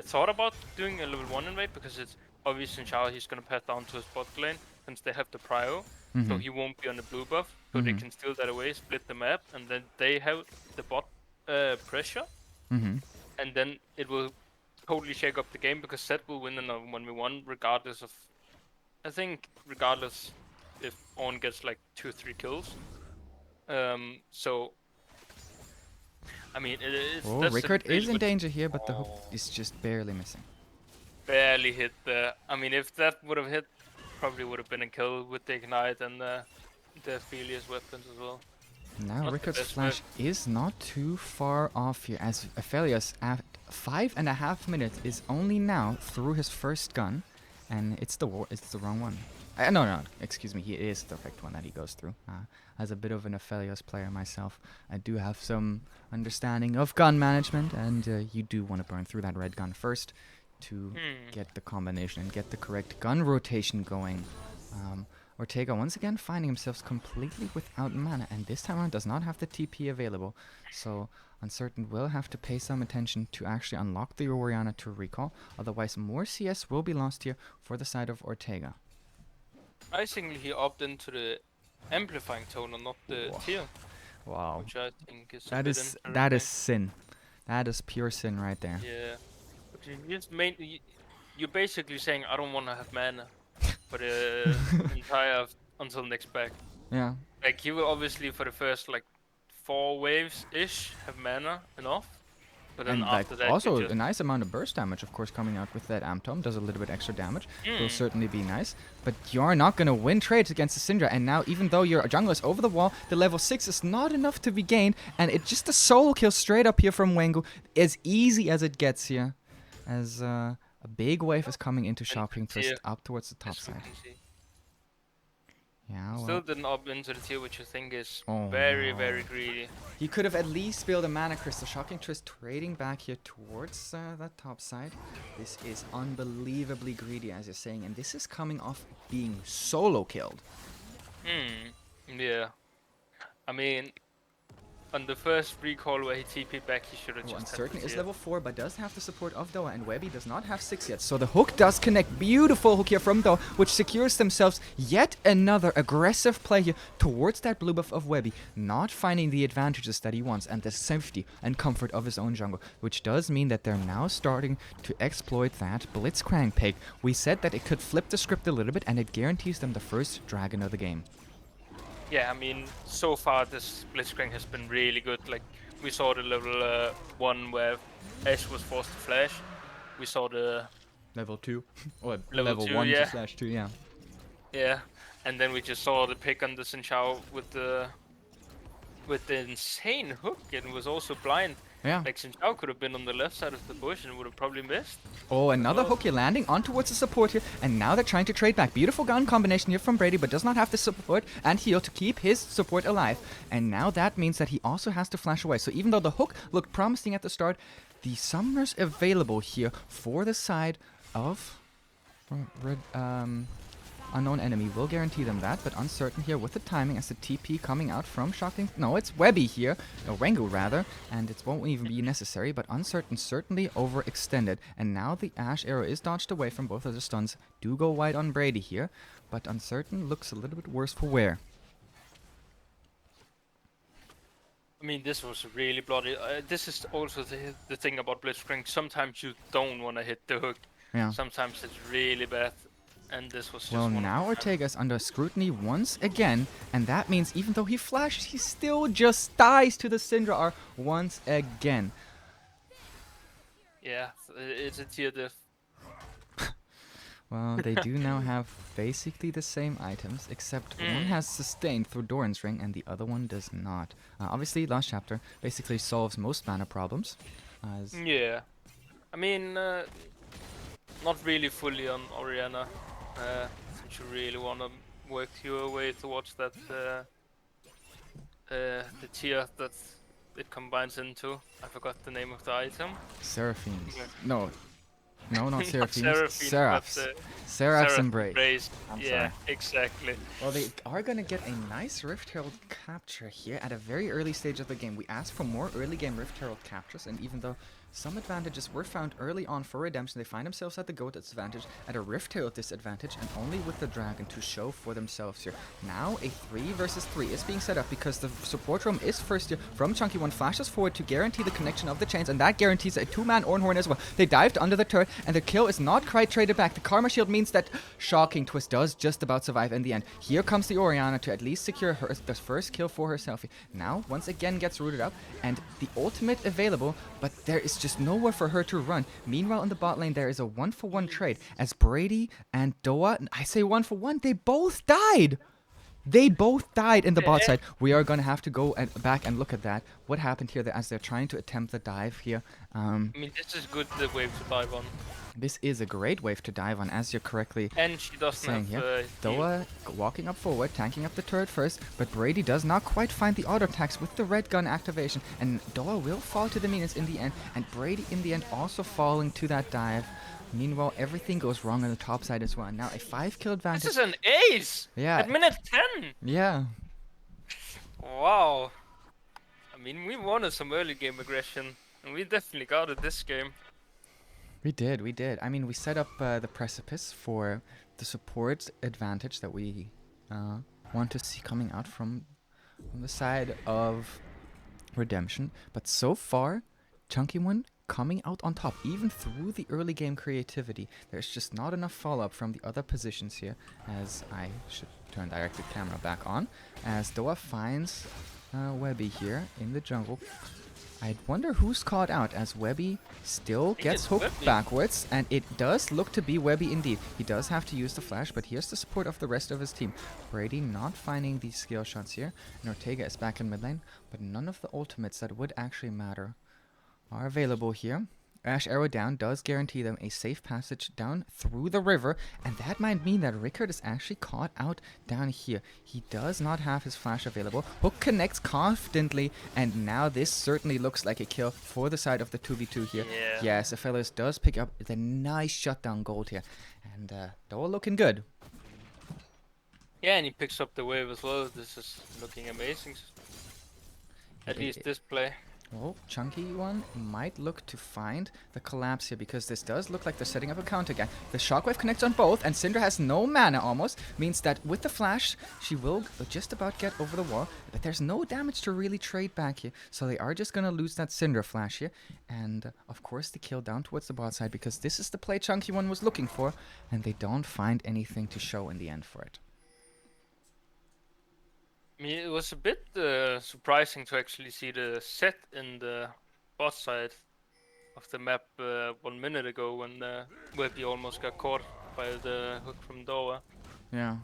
A: thought about doing a level 1 invade, because it's obvious in Shao he's going to pass down to his bot lane, since they have the prio, so he won't be on the blue buff, so they can steal that away, split the map, and then they have the bot pressure, and then it will totally shake up the game, because Set will win in a 1v1 regardless of, I think, regardless if Ornn gets like 2-3 kills. So I mean, it's
B: Oh, Rickard is in danger here, but the Hook is just barely missing.
A: Barely hit there. I mean, if that would have hit, probably would have been a kill with the ignite and the Aphelios weapons as well.
B: Now
A: Not the
B: Rickard's
A: best
B: flash is not too far off here, as Aphelios at 5.5 minutes is only now through his first gun, and it's the wrong one. No, excuse me, he is the correct one that he goes through. As a bit of an Aphelios player myself, I do have some understanding of gun management, and you do want to burn through that red gun first to get the combination and get the correct gun rotation going. Ortega once again finding himself completely without mana, and this time around does not have the TP available, so Uncertain will have to pay some attention to actually unlock the Orianna to recall, otherwise more CS will be lost here for the side of Ortega.
A: I think he opted into the amplifying tone and not the tier,
B: Wow.
A: which I think is
B: That is sin. That is pure sin right there.
A: Yeah. But you're basically saying I don't want to have mana for the entire until next pack.
B: Yeah.
A: Like, he will obviously for the first like 4 waves ish have mana enough, but then
B: And
A: after
B: like
A: that
B: also
A: you just
B: a nice amount of burst damage, of course, coming out with that Amp Tome does a little bit extra damage. Will certainly be nice, but you're not gonna win trades against the Syndra. And now, even though your jungle is over the wall, the level 6 is not enough to be gained, and it's just a solo kill straight up here from Wengu, as easy as it gets here, as a big wave is coming into Shopping Twist up towards the top
A: as we
B: side.
A: can see.
B: Yeah,
A: Still
B: well,
A: didn't opt into the tier, which I think is
B: Oh,
A: very,
B: no.
A: very greedy.
B: he could have at least built a mana crystal. Shocking Twist trading back here towards that top side. This is unbelievably greedy, as you're saying, and this is coming off being solo killed.
A: Yeah. I mean, on the first recall where he TP'd back, he should have just
B: Uncertain
A: had the
B: is
A: tier.
B: level 4, but does have the support of Doa, and Webby does not have 6 yet. So the hook does connect. Beautiful hook here from Doa, which secures themselves yet another aggressive play here towards that blue buff of Webby, not finding the advantages that he wants and the safety and comfort of his own jungle, which does mean that they're now starting to exploit that Blitzcrank pick. We said that it could flip the script a little bit, and it guarantees them the first dragon of the game.
A: Yeah, I mean, so far this Blitzcrank has been really good. Like, we saw the level 1 where Ash was forced to flash. We saw the
B: Level 2. Or
A: Level 2,
B: 1
A: yeah.
B: to /2, yeah.
A: Yeah, and then we just saw the pick on the Xin Chao with the insane hook, and was also blind.
B: Yeah.
A: Like, Xin Chao could have been on the left side of the bush and would have probably missed.
B: Oh, another hook here landing on towards the support here, and now they're trying to trade back. Beautiful gun combination here from Brady, but does not have the support and heal to keep his support alive. And now that means that he also has to flash away. So even though the hook looked promising at the start, the summoners available here for the side of unknown enemy will guarantee them that, but Uncertain here with the timing as the TP coming out from Shocking. No, it's Webby here, or Wengu rather, and it won't even be necessary, but Uncertain certainly overextended. And now the Ash arrow is dodged away from both of the stuns. Do go wide on Brady here, but Uncertain looks a little bit worse for wear.
A: I mean, this was really bloody. This is also the thing about Blitzcrank. Sometimes you don't want to hit the hook.
B: Yeah.
A: Sometimes it's really bad. And this was just
B: Well,
A: one
B: now
A: of the times.
B: Ortega's under scrutiny once again, and that means even though he flashes, he still just dies to the Syndra R once again.
A: Yeah, it's a tier diff.
B: Well, they do now have basically the same items, except one has sustained through Doran's Ring and the other one does not. Obviously, last chapter basically solves most mana problems. As
A: Yeah. I mean, not really fully on Oriana. Since you really want to work your way towards that the tier that it combines into. I forgot the name of the item.
B: Seraphine's.
A: Yeah.
B: No, not Seraphine's.
A: Seraphine,
B: Seraphs.
A: but,
B: Seraph's Embrace.
A: Embrace.
B: I'm
A: Yeah,
B: sorry.
A: exactly.
B: Well, they are going to get a nice Rift Herald capture here at a very early stage of the game. We asked for more early game Rift Herald captures, and even though some advantages were found early on for Redemption, they find themselves at the GOAT disadvantage, at a Rift Herald disadvantage, and only with the Dragon to show for themselves here. Now a 3 versus 3 is being set up because the support room is first here from Chunky One, flashes forward to guarantee the connection of the chains, and that guarantees a 2-man Ornhorn as well. They dived under the turret, and the kill is not quite traded back. The Karma Shield means that Shocking Twist does just about survive in the end. Here comes the Orianna to at least secure the first kill for herself. Now, once again gets rooted up, and the ultimate available, but there is just nowhere for her to run. Meanwhile, in the bot lane, there is a 1-for-1 trade as Brady and Doa, I say 1-for-1, they both died! They both died in the bot side. We are going to have to go back and look at that. What happened here as they're trying to attempt the dive here.
A: I mean, this is good, the wave to dive on.
B: This is a great wave to dive on, as you're correctly
A: And she doesn't
B: saying
A: have
B: here. Doa walking up forward, tanking up the turret first, but Brady does not quite find the auto attacks with the red gun activation, and Doa will fall to the minions in the end, and Brady in the end also falling to that dive. Meanwhile, everything goes wrong on the top side as well. Now a 5-kill advantage.
A: This is an ace!
B: Yeah.
A: At minute 10!
B: Yeah.
A: Wow. I mean, we wanted some early game aggression, and we definitely got it this game.
B: We did. I mean, we set up the precipice for the support advantage that we want to see coming out from the side of Redemption. But so far, Chunky One coming out on top, even through the early game creativity. There's just not enough follow-up from the other positions here, as I should turn directed camera back on, as Doa finds Webby here in the jungle. I wonder who's caught out, as Webby still gets
A: it's
B: hooked
A: Webby.
B: backwards, and it does look to be Webby indeed. He does have to use the flash, but here's the support of the rest of his team. Brady not finding these skill shots here, and Ortega is back in mid lane, but none of the ultimates that would actually matter are available here. Ash arrow down does guarantee them a safe passage down through the river, and that might mean that Rickard is actually caught out down here. He does not have his flash available. Hook connects confidently, and now this certainly looks like a kill for the side of the 2v2 here.
A: Yeah.
B: Yes, Aphelis does pick up the nice shutdown gold here, and Doa looking good.
A: Yeah, and he picks up the wave as well. This is looking amazing. At least this play.
B: Well, Chunky One might look to find the collapse here, because this does look like they're setting up a counter again. The shockwave connects on both, and Syndra has no mana almost. Means that with the flash, she will just about get over the wall, but there's no damage to really trade back here. So they are just going to lose that Syndra flash here. And of course the kill down towards the bot side, because this is the play Chunky One was looking for, and they don't find anything to show in the end for it.
A: I mean, it was a bit surprising to actually see the set in the bot side of the map 1 minute ago when Webby almost got caught by the hook from Doa.
B: Yeah.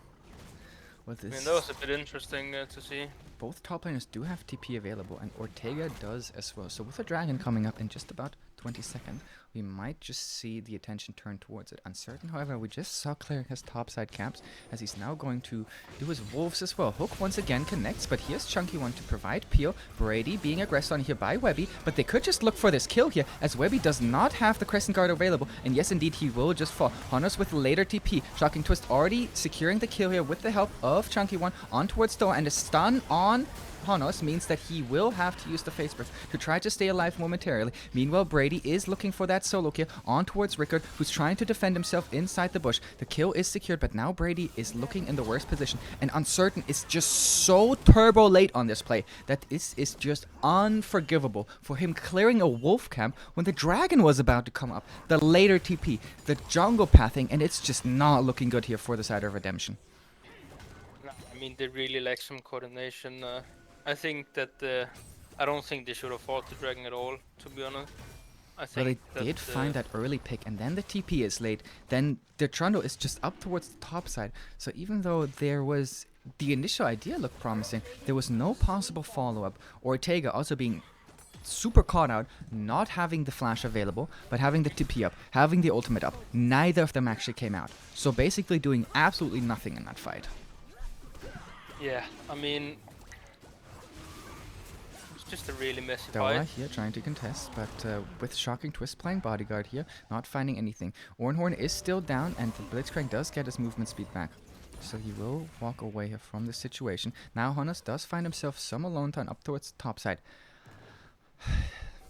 B: Well,
A: I mean, that was a bit interesting to see.
B: Both top laners do have TP available, and Ortega does as well. So with a dragon coming up in just about 20 seconds, we might just see the attention turn towards it. Uncertain, however, we just saw clearing his topside camps as he's now going to do his wolves as well. Hook once again connects, but here's Chunky one to provide peel. Brady being aggressed on here by Webby, but they could just look for this kill here as Webby does not have the Crescent Guard available, and yes indeed he will just fall. Honos with later TP. Shocking Twist already securing the kill here with the help of Chunky one on towards Stoa, and a stun on Honos means that he will have to use the face breath to try to stay alive momentarily. Meanwhile, Brady is looking for that solo kill on towards Rickard, who's trying to defend himself inside the bush. The kill is secured, but now Brady is looking in the worst position, and Uncertain is just so turbo late on this play that this is just unforgivable for him clearing a wolf camp when the dragon was about to come up. The later TP, the jungle pathing, and it's just not looking good here for the side of Redemption.
A: No, I mean, they really lack some coordination. I think that I don't think they should have fought the dragon at all, to be honest. I
B: Well, they
A: think that,
B: did find that early pick, and then the TP is late. Then the Trundle is just up towards the top side. So even though there was the initial idea looked promising, there was no possible follow-up. Ortega also being super caught out, not having the flash available, but having the TP up, having the ultimate up. Neither of them actually came out. So basically doing absolutely nothing in that fight.
A: Yeah, I mean, it's just a really messy
B: Doa
A: fight.
B: here trying to contest, but with Shocking Twist playing bodyguard here, not finding anything. Ornhorn is still down, and the Blitzcrank does get his movement speed back. So he will walk away here from the situation. Now Honos does find himself some alone time up towards the top side.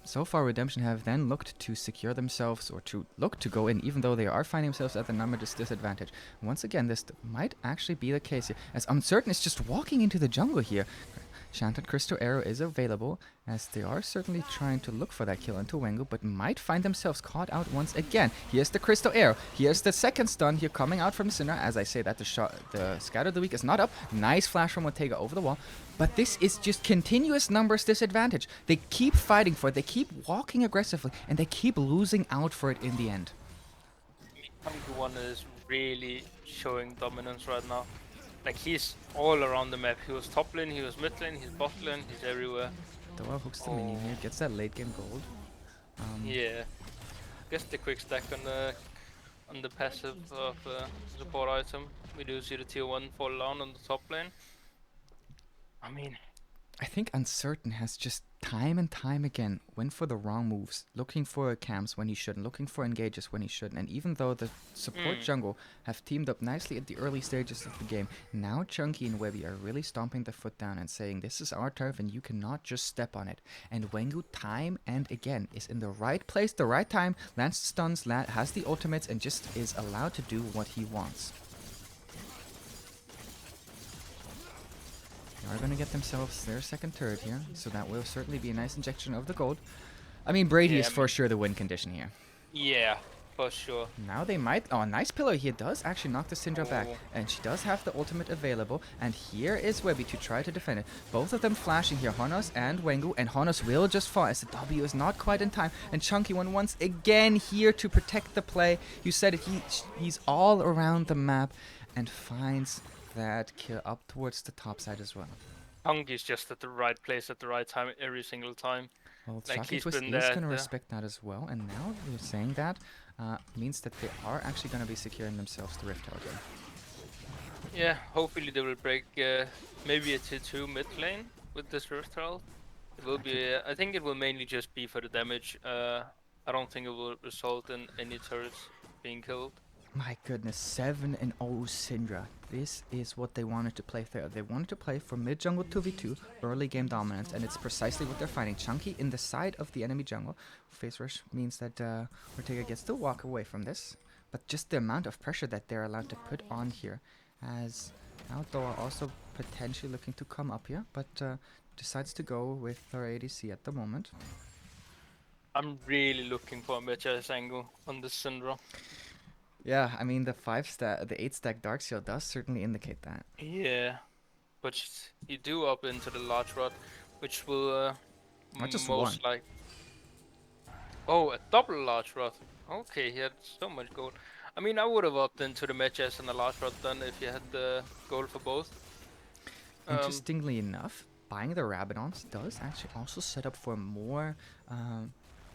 B: So far, Redemption have then looked to secure themselves or to look to go in, even though they are finding themselves at the number disadvantage. Once again, this might actually be the case here, as Uncertain is just walking into the jungle here. Shanted Crystal Arrow is available, as they are certainly trying to look for that kill into Wengu, but might find themselves caught out once again. Here's the Crystal Arrow. Here's the second stun here coming out from Syndra. As I say that, the Scatter of the Weak is not up. Nice flash from Ortega over the wall. But this is just continuous numbers disadvantage. They keep fighting for it, they keep walking aggressively, and they keep losing out for it in the end.
A: Hunky one is really showing dominance right now. Like, he's all around the map. He was top lane, he was mid lane, he's bot lane, he's everywhere.
B: Doa hooks the minion here, gets that late game gold.
A: Yeah. Guess the quick stack on the passive of support item. We do see the tier 1 fall down on the top lane. I mean,
B: I think Uncertain has just time and time again went for the wrong moves, looking for camps when he shouldn't, looking for engages when he shouldn't. And even though the support jungle have teamed up nicely at the early stages of the game, now Chunky and Webby are really stomping their foot down and saying, this is our turf and you cannot just step on it. And Wengu time and again is in the right place, the right time, lands the stuns, has the ultimates, and just is allowed to do what he wants. They are going to get themselves their second turret here, so that will certainly be a nice injection of the gold. I mean, Brady is for sure the win condition here.
A: yeah, for sure.
B: Now they might... Oh, nice pillar here does actually knock the Syndra back, and she does have the ultimate available, and here is Webby to try to defend it. Both of them flashing here, Honos and Wengu, and Honos will just fall as the W is not quite in time, and Chunky one once again here to protect the play. You said it, he's all around the map, and finds that kill up towards the top side as well.
A: Hunky's just at the right place at the right time every single time.
B: Well,
A: Like,
B: Shocking
A: he's
B: Twist
A: been
B: is
A: there,
B: going to respect that as well, and now you're saying that means that they are actually going to be securing themselves the Rift Tower.
A: Yeah, hopefully they will break maybe a tier 2 mid lane with this Rift Herald. It will be, I think it will mainly just be for the damage. I don't think it will result in any turrets being killed.
B: My goodness, 7-0 Syndra. This is what they wanted to play there. They wanted to play for mid-jungle 2v2, early game dominance, and it's precisely what they're finding. Chunky in the side of the enemy jungle. Face rush means that Ortega gets to walk away from this, but just the amount of pressure that they're allowed to put on here, as now Doa also potentially looking to come up here, but decides to go with her ADC at the moment.
A: I'm really looking for a mid-chase angle on this Syndra.
B: Yeah, I mean the 8-stack Dark Seal does certainly indicate that.
A: Yeah, but you do up into the large rod, which will
B: Not just
A: most
B: one.
A: like. Oh, a double large rod. Okay, he had so much gold. I mean, I would have upped into the mid-chest and the large rod then if you had the gold for both.
B: Interestingly enough, buying the Rabadons does actually also set up for more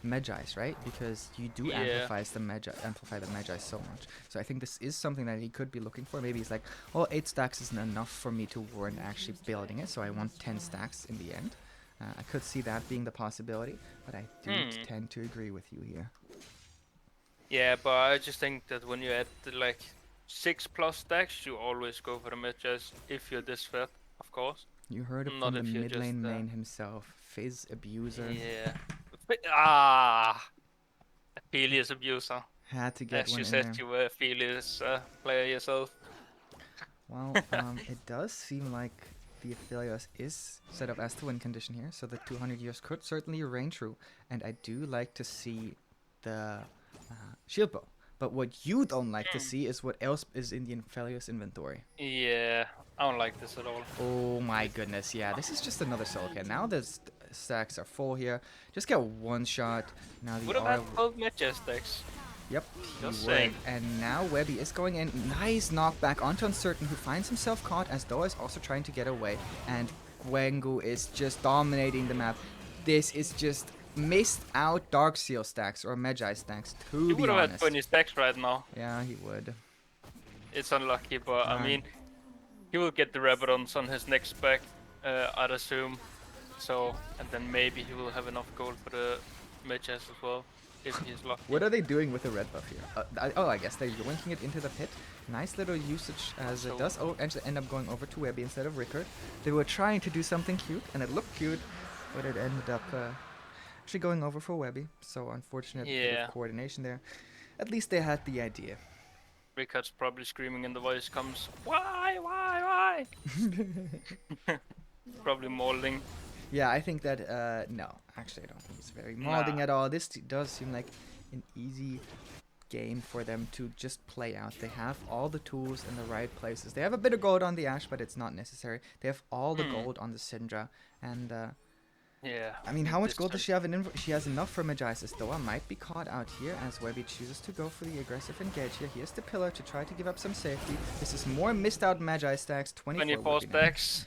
B: Magi's, right? Because you do
A: Yeah.
B: amplify the Magi so much. So I think this is something that he could be looking for. Maybe he's like, oh, 8 stacks isn't enough for me to warrant actually building it, so I want 10 stacks in the end. I could see that being the possibility, but I do tend to agree with you here.
A: Yeah, but I just think that when you add like 6+ stacks, you always go for the Magi's if you're this fat, of course.
B: You heard it
A: Not
B: from the
A: if you're
B: mid
A: just,
B: lane main himself, Fizz abuser.
A: Yeah. Aphelios abuser.
B: Had to get
A: As
B: one
A: you
B: in
A: said,
B: there.
A: you were Aphelios player yourself.
B: Well, it does seem like the Aphelios is set up as the win condition here, so the 200 years could certainly reign true, and I do like to see the shield bow. But what you don't like to see is what else is in the Aphelios inventory.
A: Yeah, I don't like this at all.
B: Oh my goodness, yeah, this is just another soul can. Now the stacks are full here. Just get one shot. Now the
A: Would have
B: R.
A: had both Magic stacks.
B: Yep,
A: Just
B: he would.
A: saying.
B: And now Webby is going in. Nice knockback onto Uncertain, who finds himself caught as Doa is also trying to get away. And Gwengu is just dominating the map. This is just missed out Dark Seal stacks or Magi stacks, to
A: He
B: be
A: would have had
B: honest.
A: 20 stacks right now.
B: Yeah, he would.
A: It's unlucky, but I
B: Right.
A: mean, he will get the Rabadons on his next back, I'd assume. So, and then maybe he will have enough gold for the Magic as well, if he's lucky.
B: What are they doing with the red buff here? I guess they're linking it into the pit. Nice little usage as it does end up going over to Webby instead of Rickard. They were trying to do something cute, and it looked cute, but it ended up actually going over for Webby. So unfortunate bit
A: Yeah.
B: of coordination there. At least they had the idea.
A: Rickard's probably screaming and the voice comes, why? Probably molding.
B: Yeah, I think that, no. Actually, I don't think it's very molding at all. This does seem like an easy game for them to just play out. They have all the tools in the right places. They have a bit of gold on the Ashe, but it's not necessary. They have all the gold on the Syndra. And,
A: Yeah.
B: I mean, how much
A: this
B: gold does
A: turn-
B: she have in inventory? She has enough for Magi's. Doa might be caught out here as Webby chooses to go for the aggressive engage here. Here's the pillar to try to give up some safety. This is more missed out Magi stacks. 24
A: 24
B: Webby now.
A: stacks.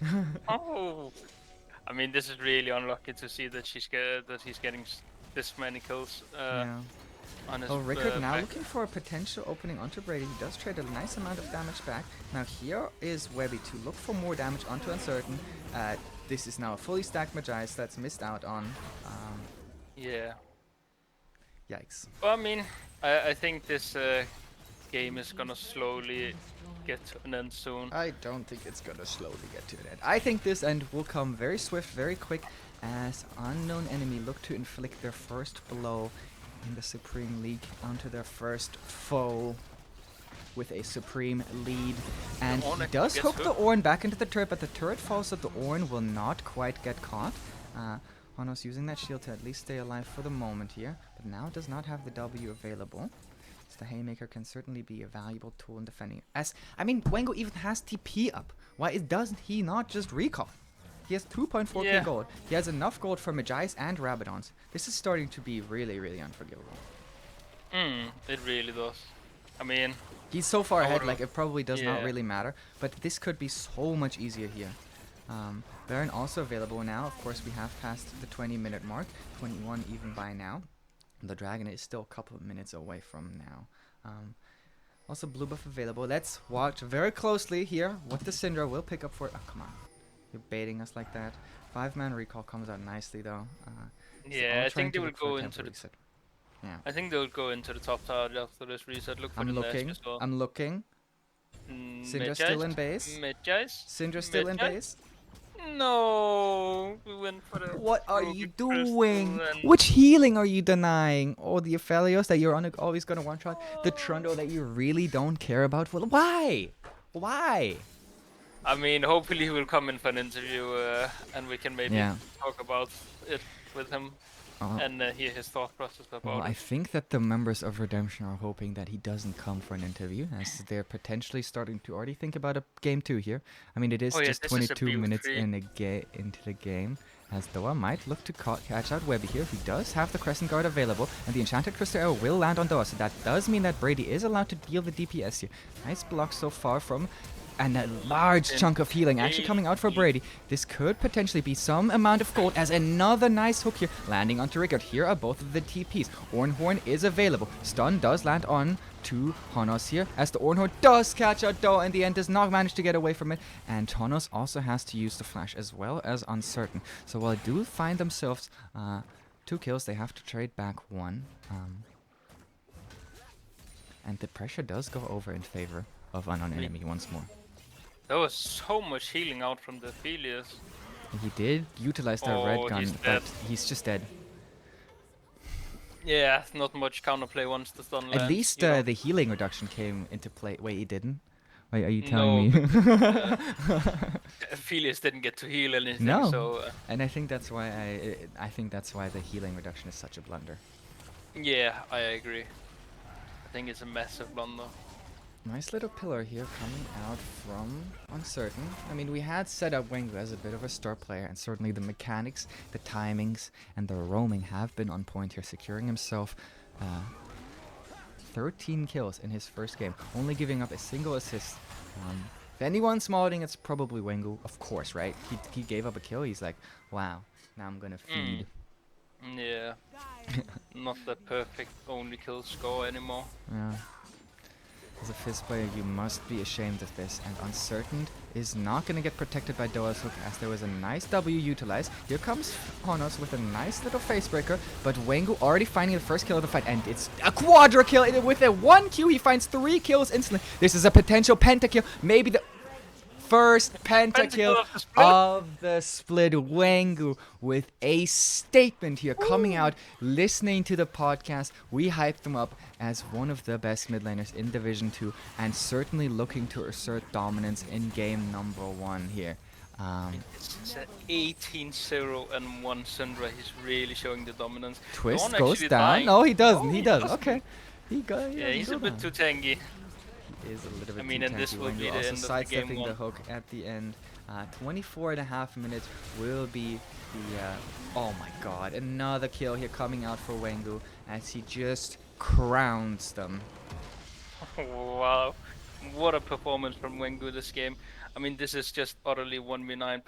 A: Oh. I mean, this is really unlucky to see that he's getting this many kills
B: Yeah.
A: on his
B: Oh, Rickard now
A: back.
B: looking for a potential opening onto Brady. He does trade a nice amount of damage back. Now here is Webby to look for more damage onto Uncertain. This is now a fully stacked Magi's that's missed out on.
A: Yeah.
B: Yikes.
A: Well, I mean, I think this game is gonna slowly get to an end soon.
B: I don't think it's gonna slowly get to an end. I think this end will come very swift, very quick, as unknown enemy look to inflict their first blow in the Supreme League onto their first foe with a Supreme lead. And
A: Ornn
B: he
A: actually
B: does
A: gets
B: hook the
A: hooked.
B: Ornn back into the turret, but the turret falls, so the Ornn will not quite get caught. Hono's using that shield to at least stay alive for the moment here, but now does not have the W available. So the Haymaker can certainly be a valuable tool in defending. I mean, Gwengu even has TP up. Why doesn't he not just recall? He has 2.4k
A: Yeah.
B: gold. He has enough gold for Magi's and Rabadons. This is starting to be really, really unforgivable.
A: It really does. I mean,
B: He's so far ahead,
A: would've-
B: like it probably does not
A: yeah.
B: really matter. But this could be so much easier here. Baron also available now. Of course, we have passed the 20-minute mark. 21 even by now. The Dragon is still a couple of minutes away from now. Also, blue buff available. Let's watch very closely here what the Syndra will pick up for it. Oh, come on. You're baiting us like that. 5-man recall comes out nicely, though. So
A: yeah,
B: all
A: I
B: trying
A: think they
B: to
A: will
B: look for a
A: go into
B: tempo
A: the.
B: reset. Yeah.
A: I think they'll go into the top tower after this reset. Look for
B: I'm
A: the
B: looking.
A: Nash as well.
B: I'm looking. Syndra
A: Magi's?
B: still in base.
A: Magi's?
B: Syndra still in
A: Magi?
B: base.
A: No, we went for the.
B: What are
A: Ruby
B: you
A: Crystal
B: doing?
A: and-
B: Which healing are you denying? Oh, the Aphelios that you're always gonna one-shot? The Trundle that you really don't care about? Well, why? Why?
A: I mean, hopefully he will come in for an interview, and we can maybe
B: Yeah.
A: talk about it with him and hear his thought process about
B: Well, I
A: it.
B: think that the members of Redemption are hoping that he doesn't come for an interview, as they're potentially starting to already think about a game 2 here. I mean, it is
A: Oh, yeah,
B: just
A: this is a
B: 22 minutes
A: BO3.
B: into the game, as Doa might look to catch out Webby here. He does have the Crescent Guard available, and the Enchanted Crystal Arrow will land on Doa, so that does mean that Brady is allowed to deal the DPS here. Nice block so far from and a large chunk of healing actually coming out for Brady. This could potentially be some amount of gold as another nice hook here landing onto Rickard. Here are both of the TPs. Ornhorn is available. Stun does land on to Honos here as the Ornhorn does catch out though in the end, does not manage to get away from it, and Honos also has to use the flash as well as Uncertain. So while they do find themselves 2 kills, they have to trade back 1. And the pressure does go over in favor of Unknown Enemy once more.
A: There was so much healing out from the Aphelios.
B: He did utilize that red gun,
A: he's
B: but
A: dead.
B: he's just dead.
A: Yeah, not much counterplay once the stun lands.
B: At least
A: you know.
B: the healing reduction came into play. Wait, he didn't? Wait, are you
A: No,
B: telling me?
A: Aphelios didn't get to heal anything,
B: No.
A: so...
B: And I think that's why I think that's why the healing reduction is such a blunder.
A: yeah, I agree. I think it's a massive blunder.
B: Nice little pillar here coming out from Uncertain. I mean, we had set up Wengu as a bit of a star player, and certainly the mechanics, the timings, and the roaming have been on point here, securing himself 13 kills in his first game, only giving up a single assist. If anyone's smarting, it's probably Wengu, of course, right? He gave up a kill, he's like, wow, now I'm gonna feed.
A: Yeah. Not the perfect only kill score anymore.
B: Yeah. As a Fizz player, you must be ashamed of this, and Uncertain is not going to get protected by Doa's hook as there was a nice W utilized. Here comes Honos with a nice little facebreaker, but Wengu already finding the first kill of the fight, and it's a quadra kill. With a 1 Q, he finds 3 kills instantly. This is a potential pentakill, maybe the first pentakill of the split. Wengu with a statement here coming out, listening to the podcast. We hyped them up as one of the best mid laners in Division 2 and certainly looking to assert dominance in game number 1 here.
A: It's an 18-0 and 1 Syndra. He's really showing the dominance.
B: Twist
A: No one
B: goes
A: actually
B: down.
A: dying.
B: No, he doesn't.
A: Oh,
B: he
A: he
B: does.
A: doesn't.
B: Okay. He got,
A: Yeah, he's a bit too tanky.
B: He is a little bit
A: I mean,
B: too
A: and this
B: tanky.
A: will be
B: Wengu
A: the
B: also
A: end of the
B: sidestepping
A: game
B: the
A: 1.
B: hook at the end. 24.5 minutes will be the oh my god, another kill here coming out for Wengu as he just crowns them.
A: Wow, what a performance from Wengu this game. I mean, this is just utterly 1v9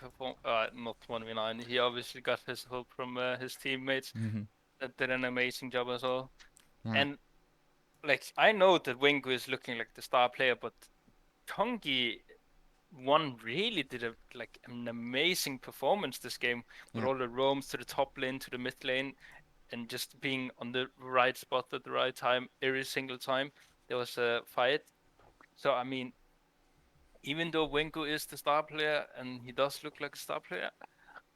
A: not 1v9. He obviously got his help from his teammates that did an amazing job as well.
B: Yeah.
A: And like, I know that Wengu is looking like the star player, but Tongi one really did an amazing performance this game with all the roams to the top lane, to the mid lane, and just being on the right spot at the right time every single time there was a fight. So I mean, even though Wengu is the star player and he does look like a star player,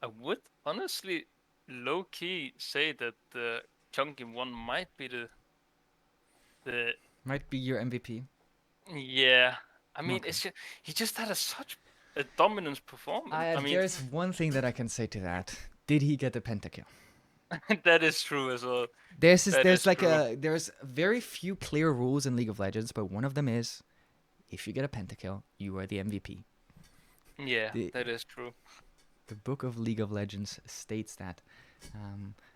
A: I would honestly low-key say that the Chunky one might be the
B: Might be your MVP.
A: yeah. I mean,
B: Okay.
A: it's just, he just had such a dominance performance. I mean,
B: There's one thing that I can say to that. Did he get the pentakill?
A: that is true as well.
B: There's
A: true.
B: there's very few clear rules in League of Legends, but one of them is if you get a pentakill, you are the MVP.
A: Yeah, that is true.
B: The book of League of Legends states that.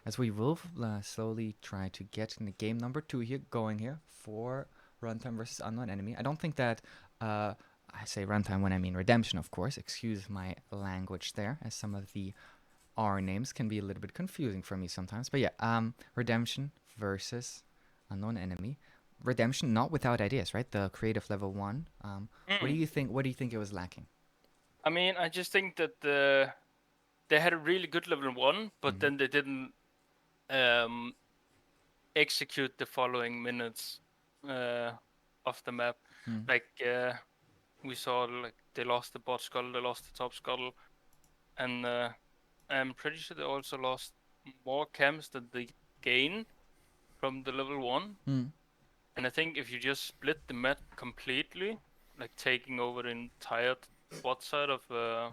B: As we will slowly try to get in the game number 2 here, going here for Runtime versus Unknown Enemy. I don't think that, I say Runtime when I mean Redemption, of course. Excuse my language there, as some of the R names can be a little bit confusing for me sometimes. But yeah, Redemption versus Unknown Enemy. Redemption not without ideas, right? The creative level 1. What do you think? What do you think it was lacking?
A: I mean, I just think that they had a really good level 1, but then they didn't execute the following minutes of the map. Like we saw, like they lost the bot scuttle, they lost the top scuttle, and I'm pretty sure they also lost more camps than they gained from the level 1. And I think if you just split the map completely, like taking over the entire bot side of the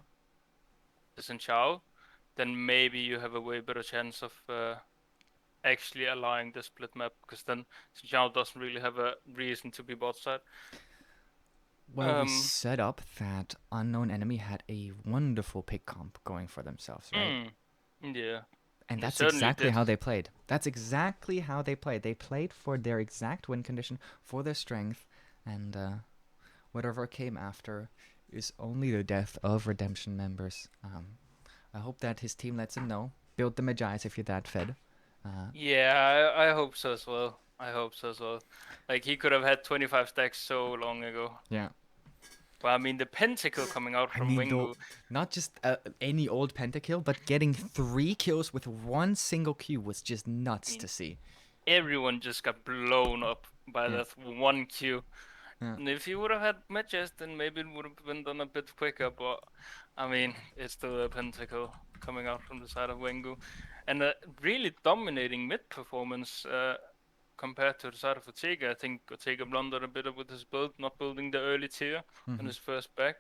A: Xin Chao, then maybe you have a way better chance of actually allowing the split map, because then Xin Chao doesn't really have a reason to be bot side.
B: Well, we set up that Unknown Enemy had a wonderful pick comp going for themselves, right?
A: Yeah.
B: And that's exactly how they played. That's exactly how they played. They played for their exact win condition, for their strength, and whatever came after, is only the death of Redemption members. I hope that his team lets him know. Build the Magi's if you're that fed.
A: Yeah, I hope so as well. I hope so as well. Like, he could have had 25 stacks so long ago.
B: Yeah.
A: But I mean, the pentacle coming out
B: I
A: from
B: mean, though,
A: Wengu.
B: not just any old pentakill, but getting 3 kills with one single Q was just nuts to see.
A: Everyone just got blown up by
B: Yeah.
A: that one Q.
B: Yeah.
A: And if he would have had matches, then maybe it would have been done a bit quicker. But I mean, it's still a pentacle coming out from the side of Wengu, and a really dominating mid performance compared to the side of Ortega. I think Ortega blundered a bit with his build, not building the early tier on his first back,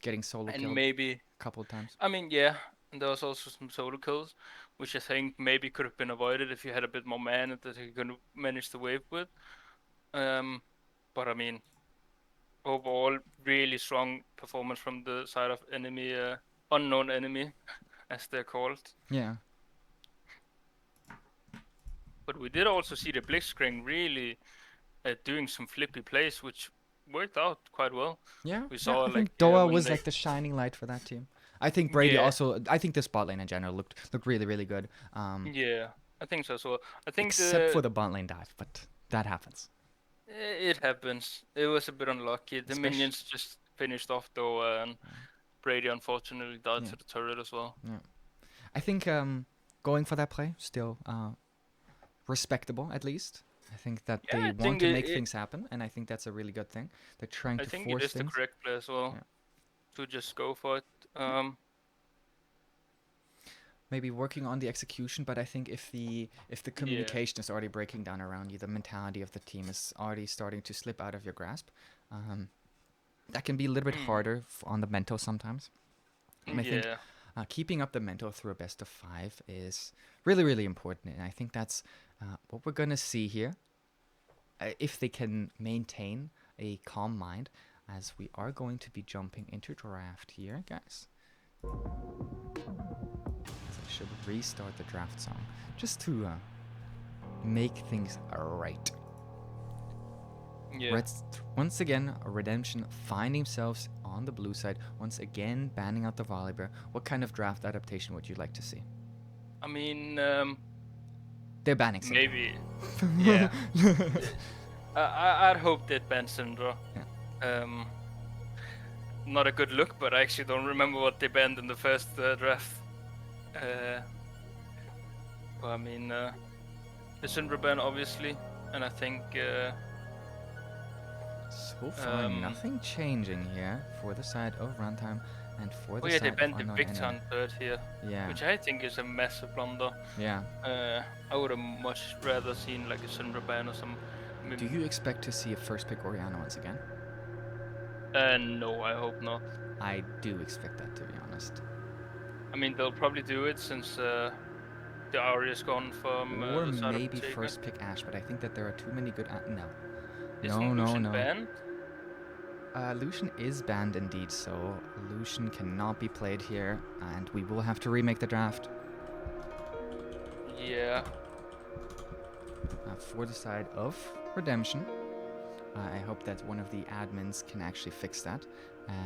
B: Getting solo
A: and
B: killed
A: maybe.
B: a couple of times.
A: I mean, yeah, and there was also some solo kills, which I think maybe could have been avoided if you had a bit more mana that you could manage to wave with. But I mean, overall, really strong performance from the side of enemy, unknown enemy, as they're called.
B: Yeah.
A: But we did also see the Blitzcrank really doing some flippy plays, which worked out quite well.
B: Yeah.
A: We saw,
B: I
A: like,
B: think Doa
A: when
B: was
A: they-
B: like the shining light for that team. I think Brady
A: Yeah.
B: also. I think the spot lane in general looked really, really good.
A: Yeah, I think so as well. I think
B: Except for the bot lane dive, but that happens.
A: It happens. It was a bit unlucky. The
B: Especially-
A: minions just finished off though, and Brady unfortunately died
B: Yeah.
A: to the turret as well.
B: I think going for that play still respectable at least. I think that
A: Yeah,
B: they
A: I
B: want
A: think
B: to make things happen, and I think that's a really good thing. They're trying
A: I
B: to
A: think it
B: force
A: is the
B: things.
A: correct play as well.
B: Yeah.
A: To just go for it.
B: Maybe working on the execution, but I think if the communication is already breaking down around you, the mentality of the team is already starting to slip out of your grasp. That can be a little bit harder on the mental sometimes. And I think
A: Yeah.
B: keeping up the mental through a best of 5 is really, really important, and I think that's what we're gonna see here. If they can maintain a calm mind, as we are going to be jumping into draft here, guys. I should restart the draft song just to make things right.
A: Yeah.
B: Once again, Redemption find themselves on the blue side, once again banning out the Volibear. What kind of draft adaptation would you like to see?
A: I mean,
B: They're banning Syndra.
A: maybe. Yeah. I'd hope they'd ban Syndra.
B: Yeah.
A: Not a good look, but I actually don't remember what they banned in the first draft. Well, I mean, the Syndra ban obviously, and I think.
B: So far, nothing changing here for the side of Runtime and for the
A: Oh yeah,
B: side
A: they
B: of
A: banned the
B: Unknown
A: Victor
B: Enemy.
A: on third here,
B: Yeah,
A: which I think is a massive blunder.
B: yeah.
A: I would have much rather seen like a Syndra ban or some.
B: Do you expect to see a first pick Orianna once again?
A: No, I hope not.
B: I do expect that, to be honest.
A: I mean, they'll probably do it since the Arya's gone from
B: Or
A: the side
B: maybe
A: of Ortega.
B: first pick Ashe, but I think that there are too many good. No.
A: Isn't
B: No,
A: Lucian
B: no.
A: banned?
B: Lucian is banned indeed, so Lucian cannot be played here, and we will have to remake the draft.
A: Yeah.
B: For the side of Redemption. I hope that one of the admins can actually fix that,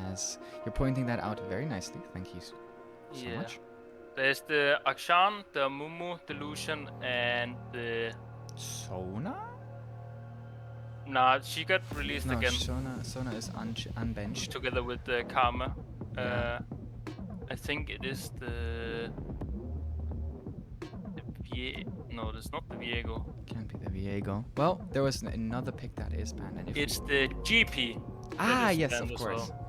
B: as you're pointing that out very nicely. Thank you so
A: Yeah.
B: much.
A: There's the Akshan, the Mumu, the Lucian, and the.
B: Sona?
A: Nah, she got released
B: No,
A: again
B: Sona is unbenched.
A: together with the Karma.
B: Yeah.
A: I think it is the. No, that's not the Viego.
B: Can't be the Viego. Well, there was another pick that is banned. And if
A: It's the GP.
B: ah,
A: is
B: yes,
A: banned
B: of
A: as
B: course.
A: well,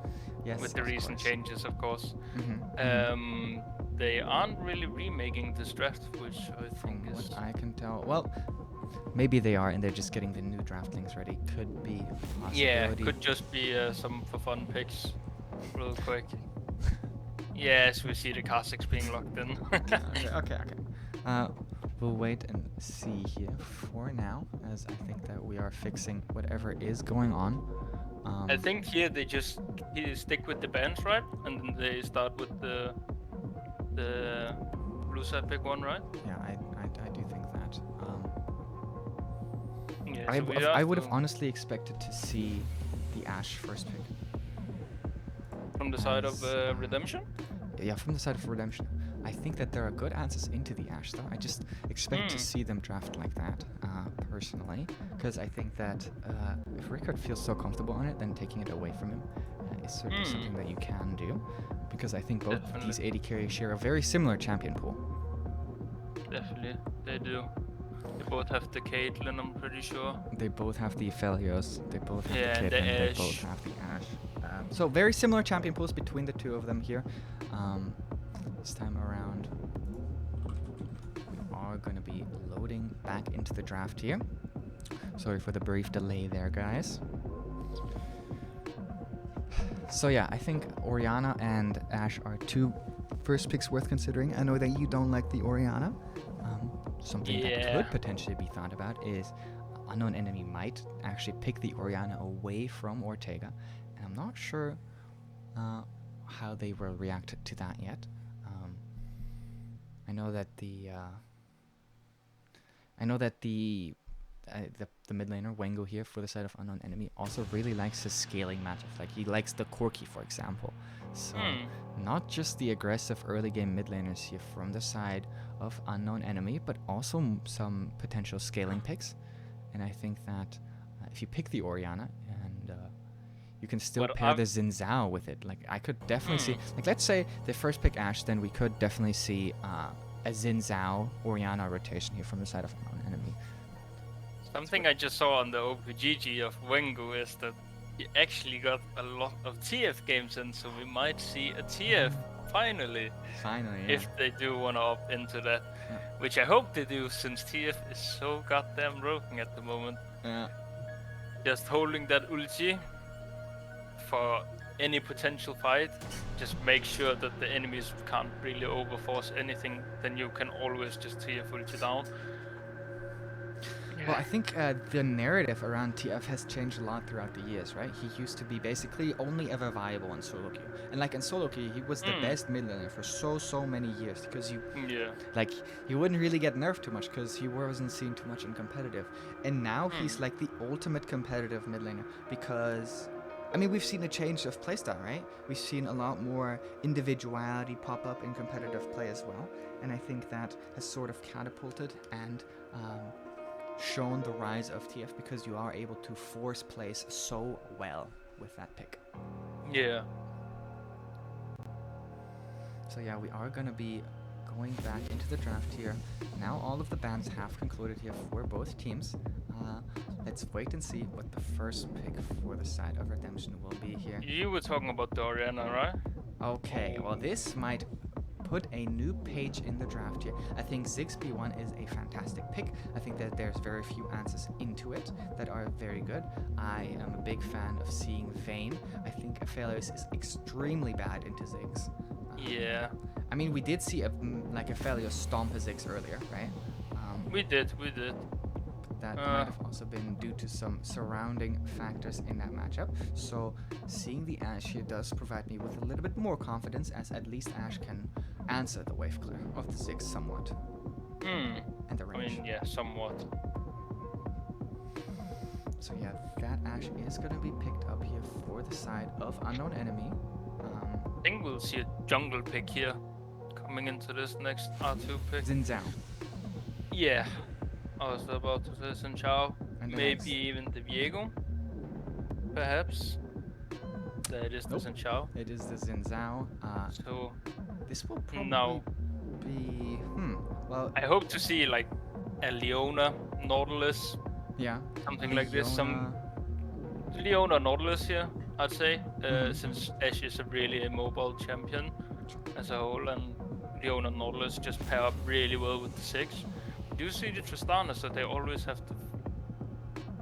B: Yes,
A: with the
B: of
A: recent
B: course.
A: changes, of course.
B: Mhm.
A: They aren't really remaking this draft, which I
B: From
A: think is.
B: what I can tell, well, maybe they are, and they're just getting the new draftlings ready. Could be a possibility.
A: Yeah, could just be some for fun picks, real quick. Yes, we see the Cossacks being locked in.
B: okay. We'll wait and see here for now, as I think that we are fixing whatever is going on.
A: I think here they just stick with the bans, right? And then they start with the blue side pick one, right?
B: Yeah, I do think that.
A: Yeah,
B: I would have honestly expected to see the Ashe first pick.
A: From the side of
B: as,
A: Redemption?
B: Yeah, from the side of Redemption. I think that there are good answers into the Ashe, though. I just expect to see them draft like that, personally, because I think that if Rickard feels so comfortable on it, then taking it away from him is certainly something that you can do, because I think both
A: Definitely.
B: these AD carriers share a very similar champion pool.
A: Definitely, they do. They both have the Caitlyn, I'm pretty sure.
B: They both have the Aphelios, they both have
A: Yeah,
B: the
A: and the
B: Caitlyn, they
A: Ashe.
B: both have the Ashe. So very similar champion pools between the two of them here. This time around, we are going to be loading back into the draft here. Sorry for the brief delay there, guys. So yeah, I think Orianna and Ashe are two first picks worth considering. I know that you don't like the Orianna. Something that
A: Yeah.
B: could potentially be thought about is Unknown Enemy might actually pick the Orianna away from Ortega, and I'm not sure how they will react to that yet. I know that the mid laner Wengo here for the side of Unknown Enemy also really likes his scaling matchups. Like he likes the Corki, for example. So not just the aggressive early game mid laners here from the side of Unknown Enemy, but also some potential scaling picks. And I think that if you pick the Orianna and you can still
A: But
B: pair the Xin Zhao with it. Like I could definitely see, like let's say they first pick Ashe, then we could definitely see a Xin Zhao Orianna rotation here from the side of Unknown Enemy.
A: Something I just saw on the OPGG of Wengu is that he actually got a lot of TF games in, so we might see a TF finally.
B: Finally, yeah.
A: If they do want to opt into that.
B: Yeah.
A: Which I hope they do, since TF is so goddamn broken at the moment.
B: Yeah.
A: Just holding that ulti for any potential fight, just make sure that the enemies can't really overforce anything, then you can always just TF ulti down.
B: Well, I think the narrative around TF has changed a lot throughout the years, right? He used to be basically only ever viable in solo queue. And like in solo queue, he was the best mid laner for so many years, because like he wouldn't really get nerfed too much because he wasn't seen too much in competitive. And now he's like the ultimate competitive mid laner, because I mean, we've seen a change of playstyle, right? We've seen a lot more individuality pop up in competitive play as well. And I think that has sort of catapulted and shown the rise of TF, because you are able to force plays so well with that pick.
A: Yeah.
B: So yeah, we are going to be going back into the draft here. Now all of the bans have concluded here for both teams. Let's wait and see what the first pick for the side of Redemption will be here.
A: You were talking about the Orianna, right?
B: Okay, well this might put a new page in the draft here. I think Ziggs P1 is a fantastic pick. I think that there's very few answers into it that are very good. I am a big fan of seeing Vayne. I think Aphelios is extremely bad into Ziggs.
A: Yeah.
B: I mean, we did see like Aphelios stomp a Ziggs earlier, right?
A: We did.
B: That might have also been due to some surrounding factors in that matchup. So seeing the Ashe here does provide me with a little bit more confidence, as at least Ashe can answer the wave clear of the Ziggs somewhat. And the range.
A: I mean, yeah, somewhat.
B: So yeah, that Ashe is going to be picked up here for the side of Unknown Enemy.
A: I think we'll see a jungle pick here coming into this next R2 pick.
B: Xin Zhao.
A: Yeah. I was about to say Xin Zhao.
B: And then
A: Maybe even the Viego. Perhaps. That is the
B: Nope.
A: Xin Zhao.
B: It is the Xin Zhao.
A: So
B: This will probably
A: now
B: be... well,
A: I hope to see like a Leona Nautilus,
B: yeah.
A: something like this. Some Leona Nautilus here, I'd say, since Ashe is a really mobile champion as a whole, and Leona Nautilus just pair up really well with the Six. Do you see the Tristana, so they always have to...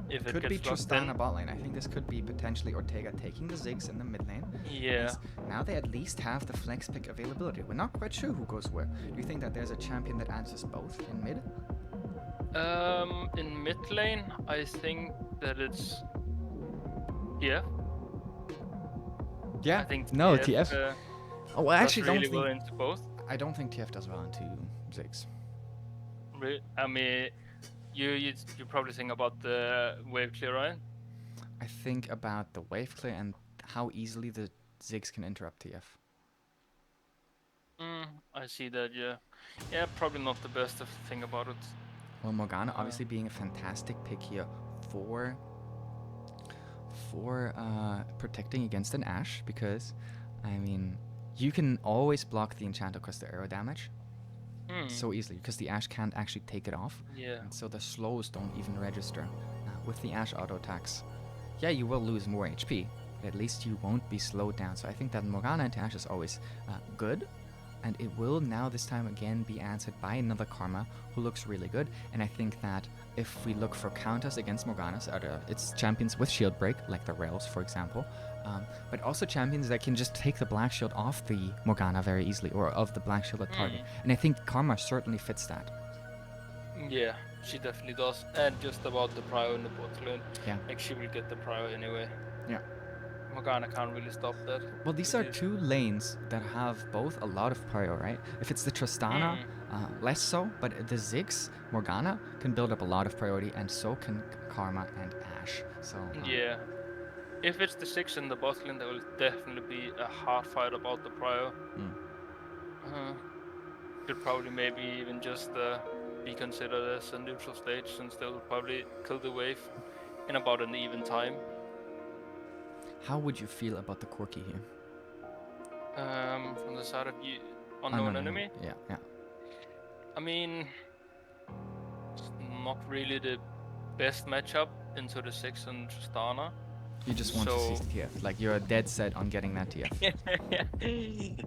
A: If it
B: Could be
A: gets locked
B: Tristana
A: in.
B: bot lane. I think this could be potentially Ortega taking the Ziggs in the mid lane.
A: Yeah.
B: as now they at least have the flex pick availability. We're not quite sure who goes where. Do you think that there's a champion that answers both in mid?
A: In mid lane, I think that it's... Yeah.
B: Yeah.
A: I think
B: no,
A: TF,
B: TF. Oh, well, I
A: does
B: actually
A: really
B: don't think.
A: well into both.
B: I don't think TF does well into Ziggs.
A: I mean, you probably think about the wave clear, right?
B: I think about the wave clear and how easily the Ziggs can interrupt TF.
A: I see that, yeah. Yeah, probably not the best thing about it.
B: Well, Morgana obviously being a fantastic pick here for protecting against an Ashe, because, I mean, you can always block the enchant across the arrow damage so easily, because the Ashe can't actually take it off.
A: Yeah.
B: And so the slows don't even register. With the Ashe auto attacks, yeah, you will lose more HP, but at least you won't be slowed down. So I think that Morgana into Ashe is always good. And it will now this time again be answered by another Karma who looks really good. And I think that if we look for counters against Morganas, it's champions with shield break, like the Rails, for example. But also champions that can just take the black shield off the Morgana very easily, or of the black shield at target. And I think Karma certainly fits that.
A: Yeah, she definitely does. And just about the prio in the bot lane.
B: Yeah.
A: Like, she will get the prio anyway.
B: Yeah.
A: Morgana can't really stop that.
B: Well, these are two lanes that have both a lot of prio, right? If it's the Tristana, less so, but the Ziggs, Morgana, can build up a lot of priority, and so can Karma and Ashe. So
A: yeah. If it's the 6 in the bot lane, there will definitely be a hard fight about the prio. Could probably maybe even just be considered as a neutral stage, since they will probably kill the wave in about an even time.
B: how would you feel about the Corki here?
A: From the side of unknown enemy?
B: Yeah, yeah.
A: I mean, it's not really the best matchup into the 6 and Tristana.
B: You just want to see TF. Like, you're dead set on getting that TF.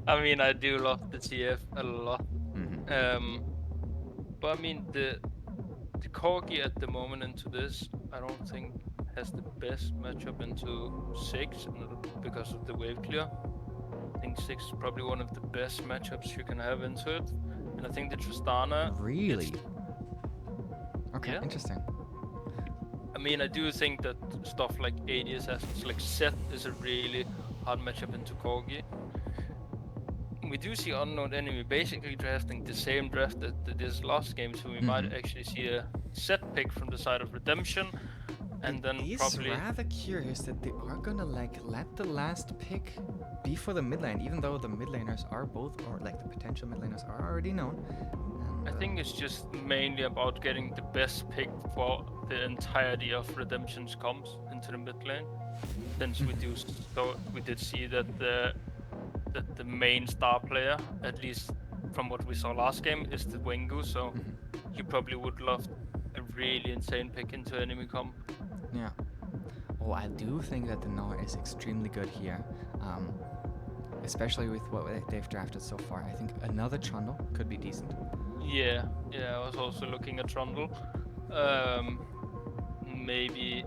A: I mean, I do love the TF a lot. But I mean, the Corgi at the moment into this, I don't think has the best matchup into 6 because of the wave clear. I think 6 is probably one of the best matchups you can have into it. And I think the Tristana...
B: Really? Okay,
A: Yeah.
B: interesting.
A: I mean, I do think that stuff like AD Assassins, like Seth, is a really hard matchup into Corgi. We do see unknown enemy basically drafting the same draft that this last game, so we might actually see a set pick from the side of Redemption, and then
B: It is
A: probably...
B: rather curious that they are gonna let the last pick be for the mid lane, even though the mid laners are both, or like the potential mid laners are already known.
A: I think it's just mainly about getting the best pick for the entirety of Redemption's comps into the mid lane. Since we did see that the main star player, at least from what we saw last game, is the Wengu, so he probably would love a really insane pick into enemy comp.
B: Yeah. Oh, I do think that the Gnar is extremely good here, especially with what they've drafted so far. I think another Trundle could be decent.
A: Yeah, I was also looking at Trundle. Maybe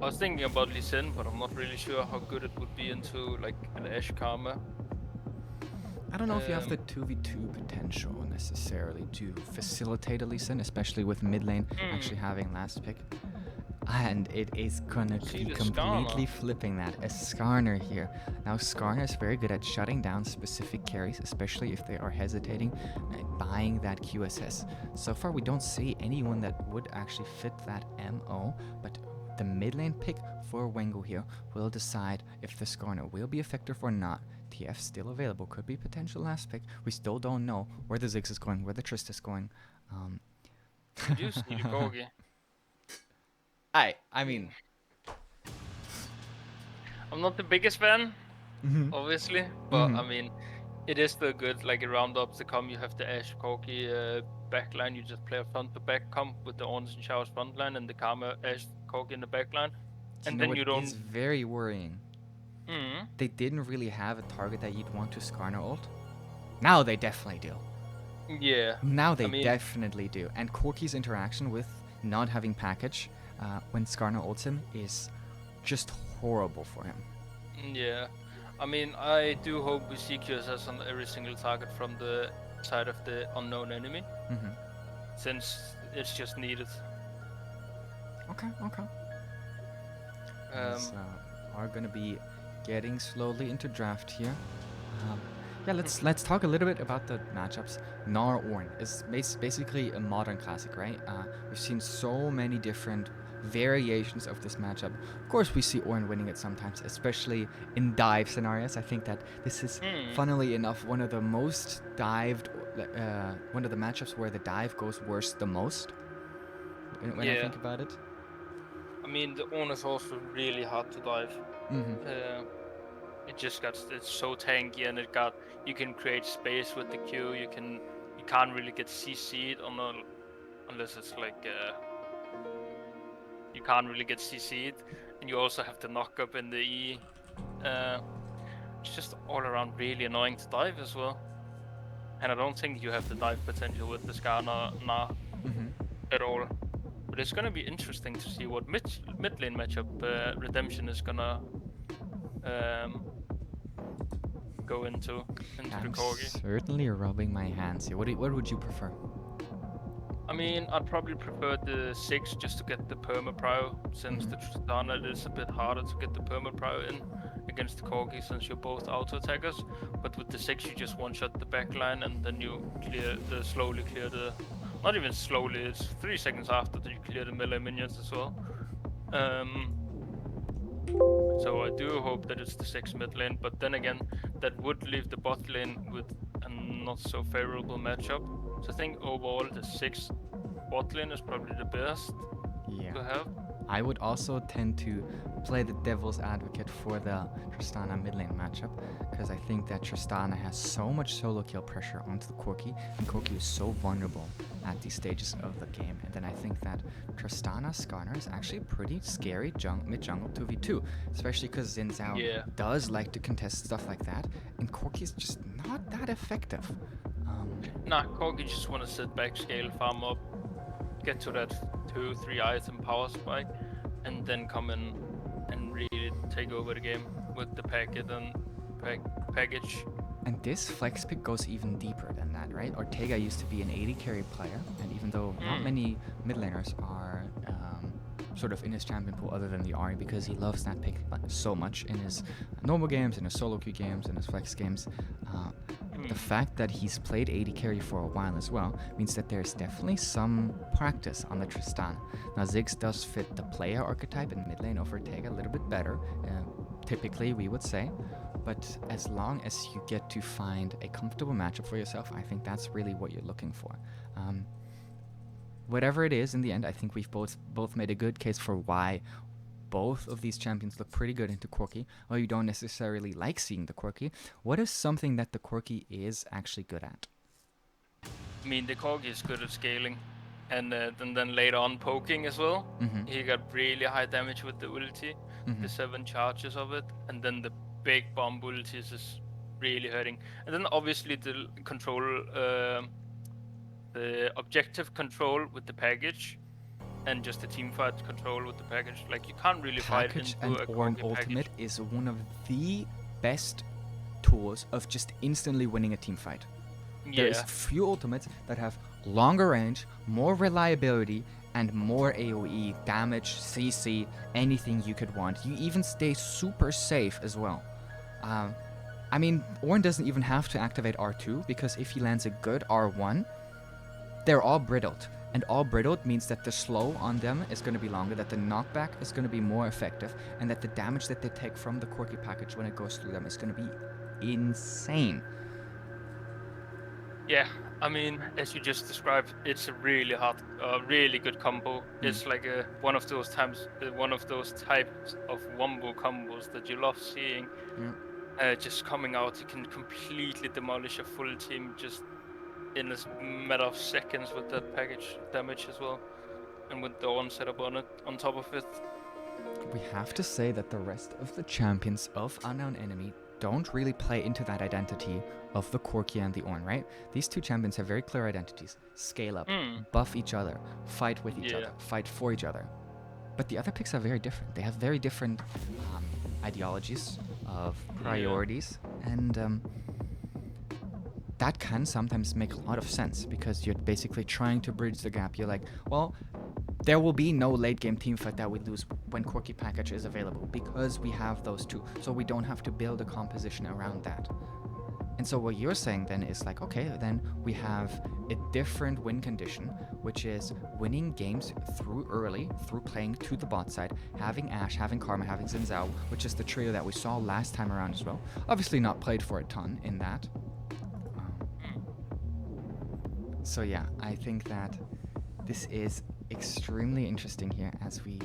A: I was thinking about Lee Sin, but I'm not really sure how good it would be into like an Ashe Karma.
B: I don't know if you have the 2v2 potential necessarily to facilitate a Lee Sin, especially with mid lane actually having last pick. And it is gonna be completely flipping that. A Skarner here. Now Skarner is very good at shutting down specific carries, especially if they are hesitating buying that QSS. So far we don't see anyone that would actually fit that MO, but the mid lane pick for Wengu here will decide if the Skarner will be effective or not. TF still available, could be potential last pick. We still don't know where the Ziggs is going, where the Trist is going.
A: You do see the Corgi.
B: I mean,
A: I'm not the biggest fan, obviously, but I mean, it is still good. Like, around up the comp, you have the Ashe Corgi backline. You just play a front to back comp with the Orns and Showers front line and the Karma Ashe Corgi in the backline. And then you don't.
B: It's very worrying. They didn't really have a target that you'd want to Skarner ult. Now they definitely do.
A: Yeah.
B: Now they definitely do. And Corki's interaction with not having package when Skarner ults him is just horrible for him.
A: Yeah. I mean, I do hope we see QSS on every single target from the side of the unknown enemy. Since it's just needed.
B: Okay. Are gonna be getting slowly into draft here. Yeah, let's talk a little bit about the matchups. Gnar Ornn is basically a modern classic, right? We've seen so many different variations of this matchup. Of course, we see Ornn winning it sometimes, especially in dive scenarios. I think that this is, funnily enough, one of the most dived, one of the matchups where the dive goes worse the most. When I
A: Yeah.
B: think about it.
A: I mean, the Ornn is also really hard to dive.
B: Mm-hmm.
A: It's so tanky, and you can create space with the Q. You can't really get CC'd unless it's like you can't really get CC'd, and you also have to knock up in the E. It's just all around really annoying to dive as well. And I don't think you have the dive potential with the Scar at all. But it's gonna be interesting to see what mid lane matchup Redemption is gonna go into the
B: I'm
A: Corgi.
B: certainly rubbing my hands here. What would you prefer?
A: I mean, I'd probably prefer the 6 just to get the perma-prio, since the Tristana is a bit harder to get the perma-prio in against the Corgi, since you're both auto-attackers. But with the 6 you just one-shot the backline, and then you slowly clear the... Not even slowly, it's 3 seconds after that you clear the melee minions as well. So I do hope that it's the 6 mid lane, but then again, that would leave the bot lane with a not so favorable matchup. So I think overall the 6 bot lane is probably the best to have.
B: I would also tend to play the devil's advocate for the Tristana mid lane matchup, because I think that Tristana has so much solo kill pressure onto the Corki, and Corki is so vulnerable at these stages of the game. And then I think that Tristana Skarner is actually a pretty scary mid-jungle 2v2, especially because Xin Zhao does like to contest stuff like that, and Corki is just not that effective.
A: Nah, Corgi just want to sit back, scale, farm up, get to that 2-3 item power spike, and then come in and really take over the game with the packet and package.
B: And this flex pick goes even deeper than that, right? Ortega used to be an 80 carry player, and even though not many mid laners are sort of in his champion pool other than the Ahri, because he loves that pick so much in his normal games, in his solo queue games, in his flex games, the fact that he's played 80 carry for a while as well means that there's definitely some practice on the Tristan. Now Ziggs does fit the player archetype in mid lane of Ortega a little bit better, typically we would say, but as long as you get to find a comfortable matchup for yourself, I think that's really what you're looking for. Whatever it is, in the end, I think we've both made a good case for why both of these champions look pretty good into Corki, while you don't necessarily like seeing the Corki. What is something that the Corki is actually good at?
A: I mean, the Corgi is good at scaling, and then later on poking as well. He got really high damage with the ulti, the 7 charges of it, and then the big bomb ultis is really hurting. And then obviously the control, the objective control with the package, and just the teamfight control with the package. Like, you can't really fight into
B: and
A: a
B: Ornn
A: Corgi
B: Ultimate
A: package.
B: is one of the best tools of just instantly winning a team fight. There is few ultimates that have longer range, more reliability, and more AoE, damage, CC, anything you could want. You even stay super safe as well. I mean, Ornn doesn't even have to activate R2, because if he lands a good R1, they're all brittled. And all brittled means that the slow on them is going to be longer, that the knockback is going to be more effective, and that the damage that they take from the Corki package when it goes through them is going to be insane.
A: Yeah, I mean, as you just described, it's a really hard, really good combo. It's like one of those types of wombo combos that you love seeing. Just coming out, you can completely demolish a full team just in a matter of seconds with that package damage as well, and with the Ornn setup on top of it.
B: We have to say that the rest of the champions of Unknown Enemy don't really play into that identity of the Corki and the Ornn, right? These two champions have very clear identities. Scale up, buff each other, fight with each other, fight for each other. But the other picks are very different. They have very different ideologies of priorities, and that can sometimes make a lot of sense, because you're basically trying to bridge the gap. You're like, well, there will be no late game teamfight that we lose when Corki package is available, because we have those two, so we don't have to build a composition around that. And so what you're saying then is like, okay, then we have a different win condition, which is winning games through early, through playing to the bot side, having Ashe, having Karma, having Xin Zhao, which is the trio that we saw last time around as well. Obviously not played for a ton in that. So yeah, I think that this is extremely interesting here as we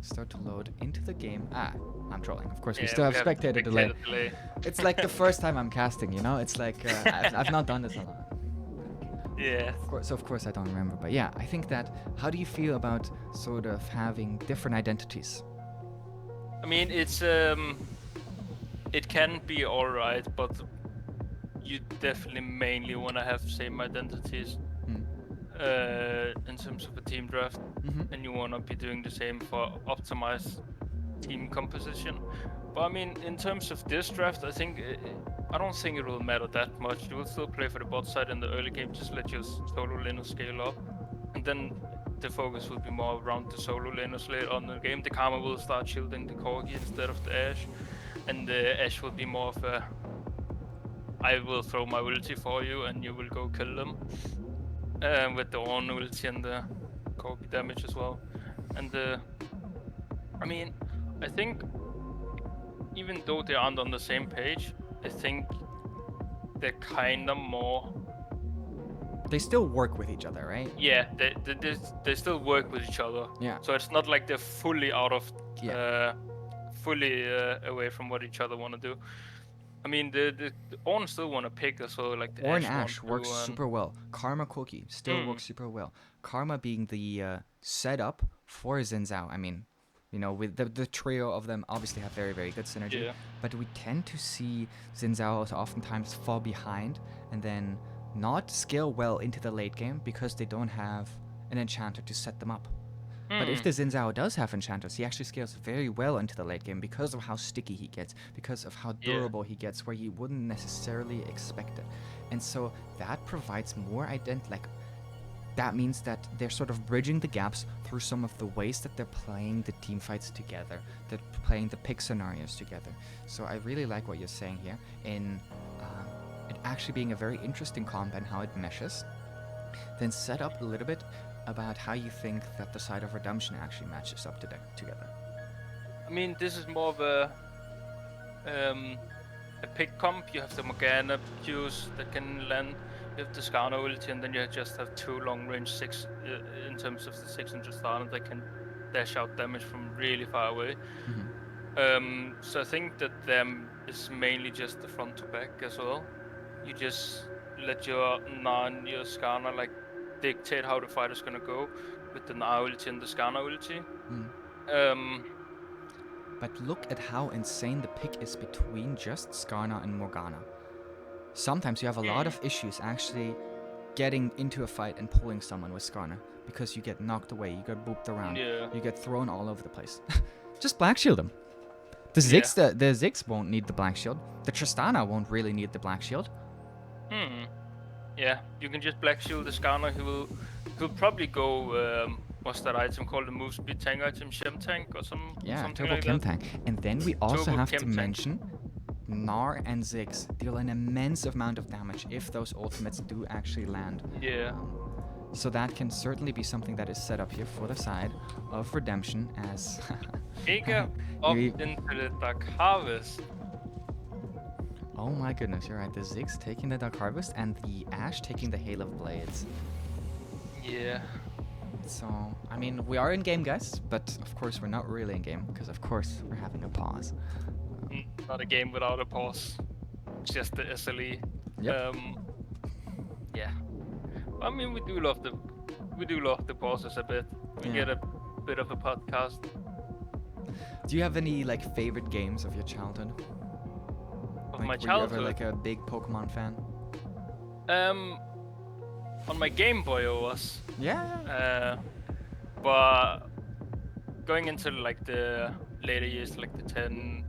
B: start to load into the game. I'm trolling. Of course, we still have spectator delay. It's like the first time I'm casting, you know? It's like, I've not done this a lot.
A: Yeah.
B: Of course I don't remember. But yeah, I think that, how do you feel about sort of having different identities?
A: I mean, it's it can be alright, but you definitely mainly want to have same identities in terms of a team draft, and you want to be doing the same for optimized team composition. But I mean, in terms of this draft, I don't think it will matter that much. You will still play for the bot side in the early game, just let your solo laner scale up, and then the focus will be more around the solo laners later on in the game. The Karma will start shielding the Corgi instead of the Ashe, and the Ashe will be more of a I will throw my ulti for you and you will go kill them. With the own ulti and the Corgi damage as well. And I mean, I think even though they aren't on the same page, I think they're kinda more.
B: They still work with each other, right?
A: Yeah, they still work with each other.
B: Yeah.
A: So it's not like they're fully out of,
B: Yeah.
A: fully away from what each other want to do. I mean, the Ornn still want to pick, so like the
B: Ornn
A: Ashe
B: Ashe works super well. Karma Corgi still works super well. Karma being the setup for Xin Zhao. I mean, you know, with the trio of them obviously have very, very good synergy.
A: Yeah.
B: But we tend to see Xin Zhao oftentimes fall behind and then not scale well into the late game because they don't have an enchanter to set them up. But if the Xin Zhao does have enchanters, he actually scales very well into the late game because of how sticky he gets, because of how durable he gets, where you wouldn't necessarily expect it. And so that provides more that means that they're sort of bridging the gaps through some of the ways that they're playing the team fights together, they're playing the pick scenarios together. So I really like what you're saying here in it actually being a very interesting comp and how it meshes. Then set up a little bit about how you think that the side of Redemption actually matches up together.
A: I mean, this is more of a pick comp. You have the Morgana Qs that can land, you have the Skarner ulti, and then you just have two long range 6 in terms of the 600 Skarner that can dash out damage from really far away. So I think that them is mainly just the front to back as well. You just let your your Skarner like dictate how the fight is gonna go with the Na ulti and the Skarner ulti.
B: But look at how insane the pick is between just Skarner and Morgana. Sometimes you have a lot of issues actually getting into a fight and pulling someone with Skarner because you get knocked away, you get booped around, you get thrown all over the place. Just black shield them. The Ziggs won't need the black shield. The Tristana won't really need the black shield.
A: Yeah, you can just black shield the Skarner. He'll probably go what's that item called? The move speed tank item, Shem tank or something.
B: Yeah,
A: something
B: Turbo
A: like
B: Chem
A: that.
B: tank. And then we also
A: Turbo
B: have
A: Chem
B: to
A: tank.
B: mention Gnar and Ziggs deal an immense amount of damage if those ultimates do actually land.
A: Yeah.
B: So that can certainly be something that is set up here for the side of Redemption as
A: Giga up into the Dark Harvest.
B: Oh my goodness, you're right. The Ziggs taking the Dark Harvest and the Ashe taking the Hail of Blades.
A: Yeah.
B: So, I mean, we are in game, guys, but of course we're not really in game because of course we're having a pause.
A: Not a game without a pause. Just the SLE.
B: Yep.
A: Yeah. I mean, we do love the pauses a bit. We get a bit of a podcast.
B: Do you have any like favorite games of your childhood?
A: Of
B: Like,
A: my
B: were you
A: childhood.
B: ever like a big Pokemon fan?
A: On my Game Boy I was.
B: Yeah.
A: But going into like the later years, like the 10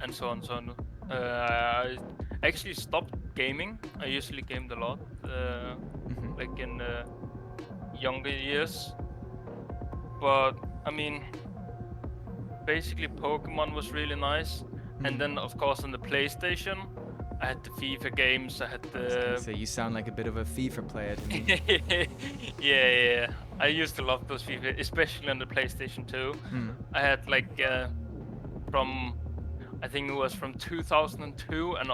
A: and so on, I actually stopped gaming. I usually gamed a lot, like in younger years. But I mean, basically Pokemon was really nice. And then of course on the PlayStation, I had the FIFA games. I had the
B: So you sound like a bit of a FIFA player to me.
A: yeah. I used to love those FIFA, especially on the PlayStation 2.
B: Hmm.
A: I had like from I think it was from 2002 and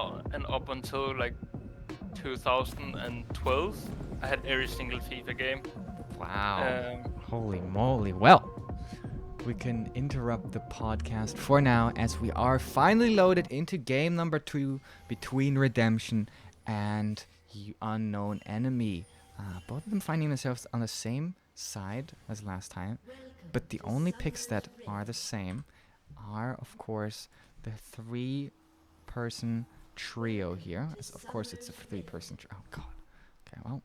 A: up until like 2012. I had every single FIFA game.
B: Wow. Holy moly. Well, we can interrupt the podcast for now as we are finally loaded into game number 2 between Redemption and Unknown Enemy. Both of them finding themselves on the same side as last time, but the only picks that are the same are, of course, the 3-person trio here. As of course, it's a 3-person trio. Oh, God. Okay, well.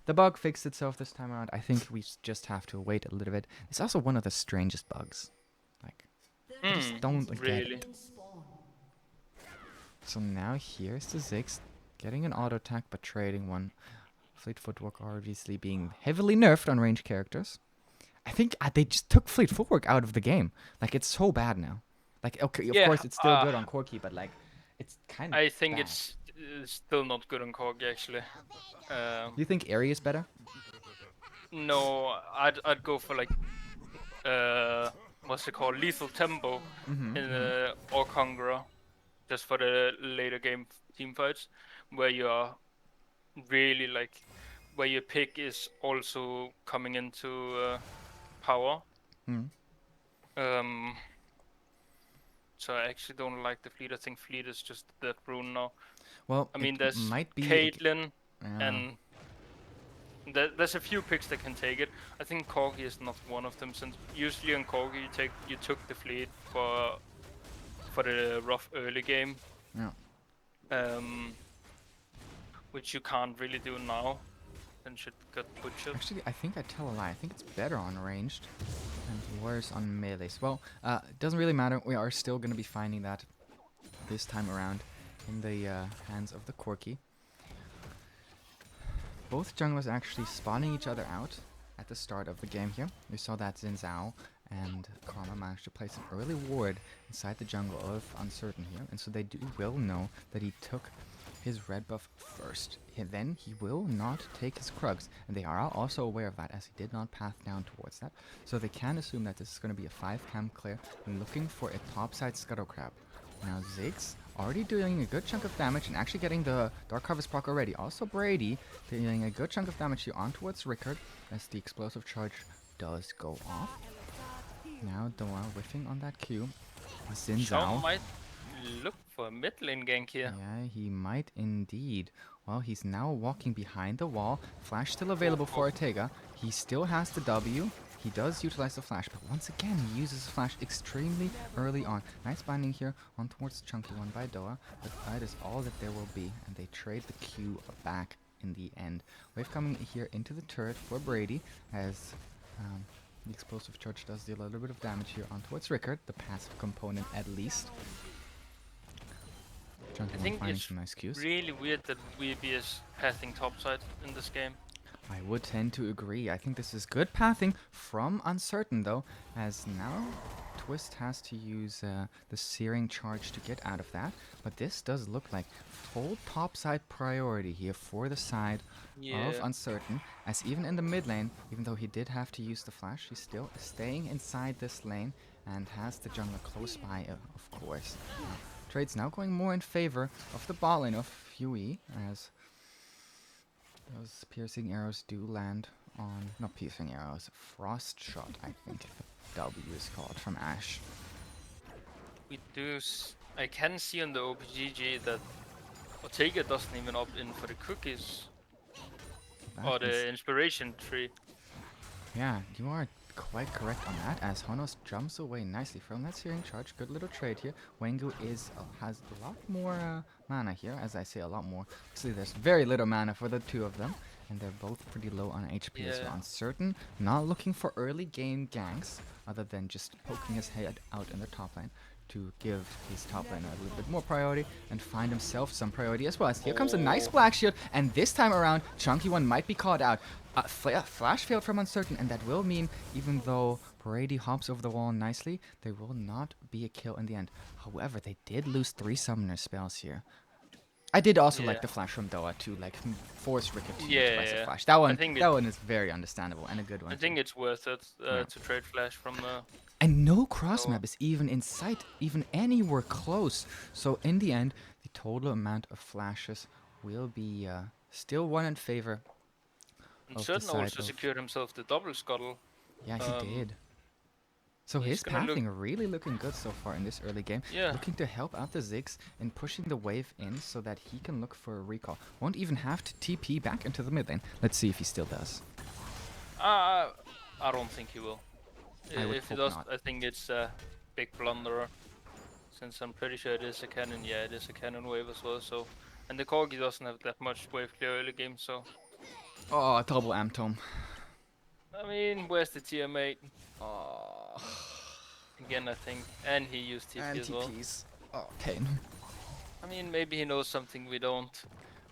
B: The bug fixed itself this time around. I think we just have to wait a little bit. It's also one of the strangest bugs. Like, I just don't get
A: really.
B: it. So now here's the Ziggs getting an auto attack but trading one. Fleet footwork obviously being heavily nerfed on range characters. I think they just took fleet footwork out of the game. Like, it's so bad now. Like, okay, of course it's still good on Corki, but like, it's kind of
A: I think
B: bad.
A: it's still not good on Corgi actually.
B: You think Airy is better?
A: No, I'd go for like what's it called, lethal tempo in or Conqueror, just for the later game team fights, where you are really like where your pick is also coming into power.
B: Hmm.
A: So I actually don't like the fleet. I think fleet is just the rune now.
B: Well,
A: I mean,
B: it
A: there's
B: might be
A: Caitlyn
B: yeah.
A: and there's a few picks that can take it. I think Corgi is not one of them, since usually on Corgi you took the fleet for the rough early game.
B: Yeah.
A: Which you can't really do now. Then should get butchered.
B: Actually, I think I tell a lie. I think it's better on ranged and worse on melees. Well, it doesn't really matter. We are still going to be finding that this time around in the hands of the Corki. Both junglers actually spawning each other out at the start of the game here. We saw that Xin Zhao and Karma managed to place an early ward inside the jungle of Uncertain here, and so they will know that he took his red buff first. Then he will not take his Krugs, and they are also aware of that as he did not path down towards that. So they can assume that this is going to be a 5-camp clear, looking for a topside Scuttle Crab. Now Ziggs already doing a good chunk of damage and actually getting the Dark Harvest proc already. Also Brady doing a good chunk of damage here on towards Rickard as the explosive charge does go off. Now Doa whiffing on that Q. Xin Zhao
A: might look for a mid lane gank here.
B: Yeah, he might indeed. Well, he's now walking behind the wall. Flash still available for Ortega. He still has the W. He does utilize the flash, but once again, he uses the flash extremely early on. Nice binding here on towards Chunky One by Doa, but that is all that there will be, and they trade the Q back in the end. Wave coming here into the turret for Brady, as the explosive charge does deal a little bit of damage here on towards Rickard, the passive component at least.
A: I think it's
B: some nice Qs.
A: really weird that WeB is pathing topside in this game.
B: I would tend to agree. I think this is good pathing from Uncertain, though, as now Twist has to use the Searing Charge to get out of that. But this does look like full topside priority here for the side of Uncertain, as even in the mid lane, even though he did have to use the flash, he's still staying inside this lane and has the jungler close by, of course. Trade's now going more in favor of the bot lane of Huey, as those piercing arrows do land on, not piercing arrows, frost shot, I think the W is called, from Ashe.
A: We do, I can see on the OPGG that Ortega doesn't even opt in for the cookies or the inspiration tree.
B: Yeah, you are quite correct on that, as Honos jumps away nicely from that Searing Charge. Good little trade here. Wengu has a lot more mana here, as I say a lot more. Actually, there's very little mana for the two of them, and they're both pretty low on HP as well. Uncertain, not looking for early game ganks, other than just poking his head out in the top lane to give his top lane a little bit more priority and find himself some priority as well. As here comes a nice Black Shield, and this time around, Chunky One might be caught out. Flash failed from Uncertain, and that will mean, even though Brady hops over the wall nicely, there will not be a kill in the end. However, they did lose 3 summoner spells here. I did also
A: Yeah.
B: like the flash from Doa to like force Ricket to
A: Yeah,
B: utilize the
A: yeah.
B: flash. That one,
A: think
B: that one is very understandable and a good one.
A: I think
B: too.
A: it's worth it
B: Yeah.
A: to trade flash from the.
B: And no cross
A: Doa.
B: map is even in sight, even anywhere close. So in the end, the total amount of flashes will be still one in favor
A: And
B: of the
A: Certain
B: side
A: also
B: of.
A: secured himself the double scuttle.
B: Yeah, he
A: Um,
B: did. So
A: he's
B: his
A: gonna look-
B: pathing really looking good so far in this early game.
A: Yeah.
B: Looking to help out the Ziggs and pushing the wave in so that he can look for a recall. Won't even have to TP back into the mid lane. Let's see if he still does.
A: I don't think he will.
B: I would
A: If he
B: hope
A: does,
B: not.
A: I think it's a big blunderer. Since I'm pretty sure it is a cannon. Yeah, it is a cannon wave as well. So, and the Corgi doesn't have that much wave clear early game. So,
B: Oh, double Amtome.
A: I mean, where's the tier mate?
B: Oh.
A: Again, I think, and he used TP as well.
B: TPs. Oh, okay.
A: I mean, maybe he knows something we don't.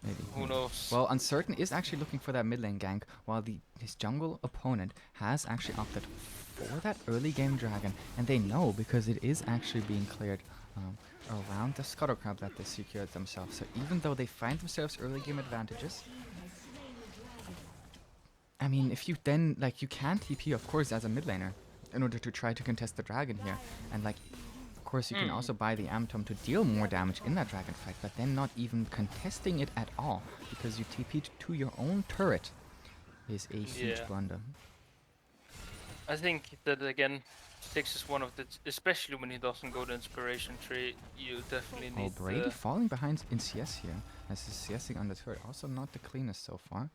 B: Maybe.
A: Who knows?
B: Well, Uncertain is actually looking for that mid lane gank, while his jungle opponent has actually opted for that early game dragon, and they know because it is actually being cleared around the scuttle crab that they secured themselves. So even though they find themselves early game advantages, I mean, if you then you can TP, of course, as a mid laner, in order to try to contest the dragon here, and of course, you can also buy the Amtom to deal more damage in that dragon fight, but then not even contesting it at all, because you TP'd to your own turret is a huge
A: Yeah.
B: blunder.
A: I think that again, Six is one of the, especially when he doesn't go the inspiration tree, you definitely
B: Oh,
A: need
B: Brady falling behind in CS here, as he's CSing on the turret. Also not the cleanest so far,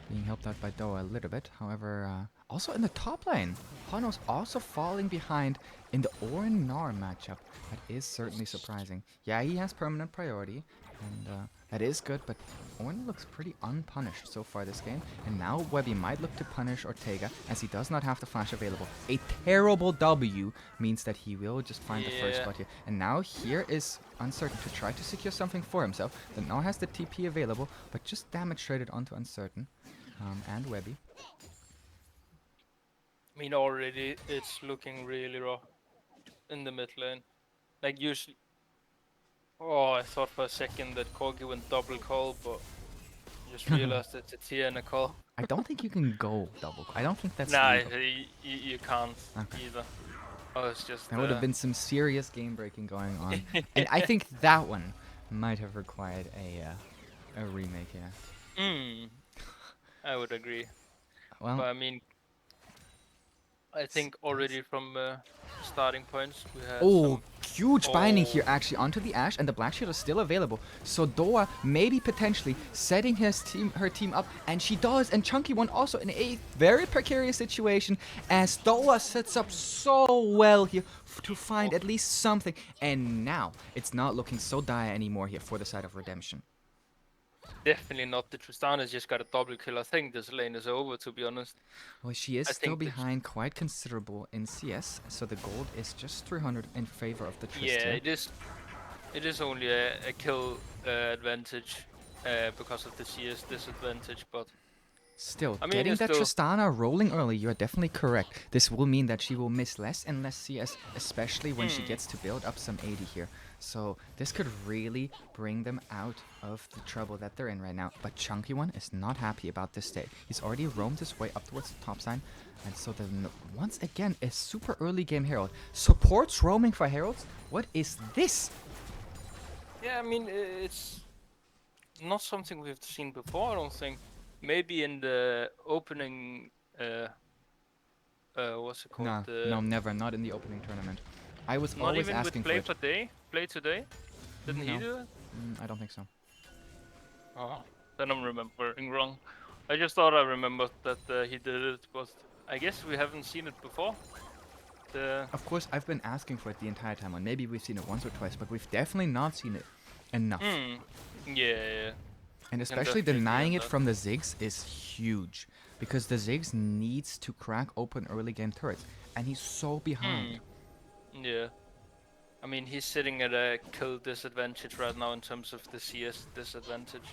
B: being helped out by Doa a little bit. However, also in the top lane, Hano's also falling behind in the Orin Gnar matchup. That is certainly surprising. Yeah, he has permanent priority, and that is good, but Orin looks pretty unpunished so far this game. And now Webby might look to punish Ortega, as he does not have the flash available. A terrible W means that he will just find the first
A: Yeah.
B: spot here. And now here is Uncertain to try to secure something for himself. The Gnar has the TP available, but just damage traded onto Uncertain. And Webby.
A: I mean, already it's looking really rough in the mid lane. Like usually. Oh, I thought for a second that Corgi went double call, but just realized it's a tier and a call.
B: I don't think you can go double. I don't think that's
A: Nah,
B: legal.
A: you can't
B: Okay.
A: either. Oh, it's just.
B: There would have been some serious game breaking going on, and I think that one might have required a remake. Yeah.
A: I would agree.
B: Well,
A: But I mean, I think already from starting points we had
B: oh,
A: some.
B: huge binding here
A: Oh.
B: actually onto the Ashe, and the Black Shield is still available. So Doa maybe potentially setting her team up, and she does. And Chunky One also in a very precarious situation, as Doa sets up so well here to find at least something. And now it's not looking so dire anymore here for the side of Redemption.
A: Definitely not. The Tristana's just got a double kill. I think this lane is over, to be honest.
B: Well, she is
A: I
B: still
A: think it's-
B: behind quite considerable in CS, so the gold is just 300 in favor of the Trist
A: Yeah,
B: here.
A: it is. It is only a kill advantage because of the CS disadvantage, but
B: Still,
A: I mean,
B: getting
A: it's
B: that
A: still-
B: Tristana rolling early, you are definitely correct. This will mean that she will miss less and less CS, especially when she gets to build up some 80 here. So this could really bring them out of the trouble that they're in right now. But Chunky One is not happy about this state. He's already roamed his way up towards the top side. And so then once again, a super early game Herald. Supports roaming for Heralds? What is this?
A: yeah, I mean, it's not something we've seen before. I don't think. Maybe in the opening. What's it called?
B: No, never. Not in the opening tournament. I was
A: Not
B: always
A: even with
B: asking for
A: play
B: it.
A: Play today. Didn't he
B: No.
A: do it?
B: I don't think so.
A: Oh, then I'm remembering wrong. I just thought I remembered that he did it, but I guess we haven't seen it before.
B: Of course, I've been asking for it the entire time, and maybe we've seen it once or twice, but we've definitely not seen it enough.
A: Yeah.
B: And especially
A: definitely
B: denying
A: on
B: it
A: that.
B: from the Ziggs is huge, because the Ziggs needs to crack open early game turrets, and he's so behind.
A: Yeah. I mean, he's sitting at a kill disadvantage right now in terms of the CS disadvantage.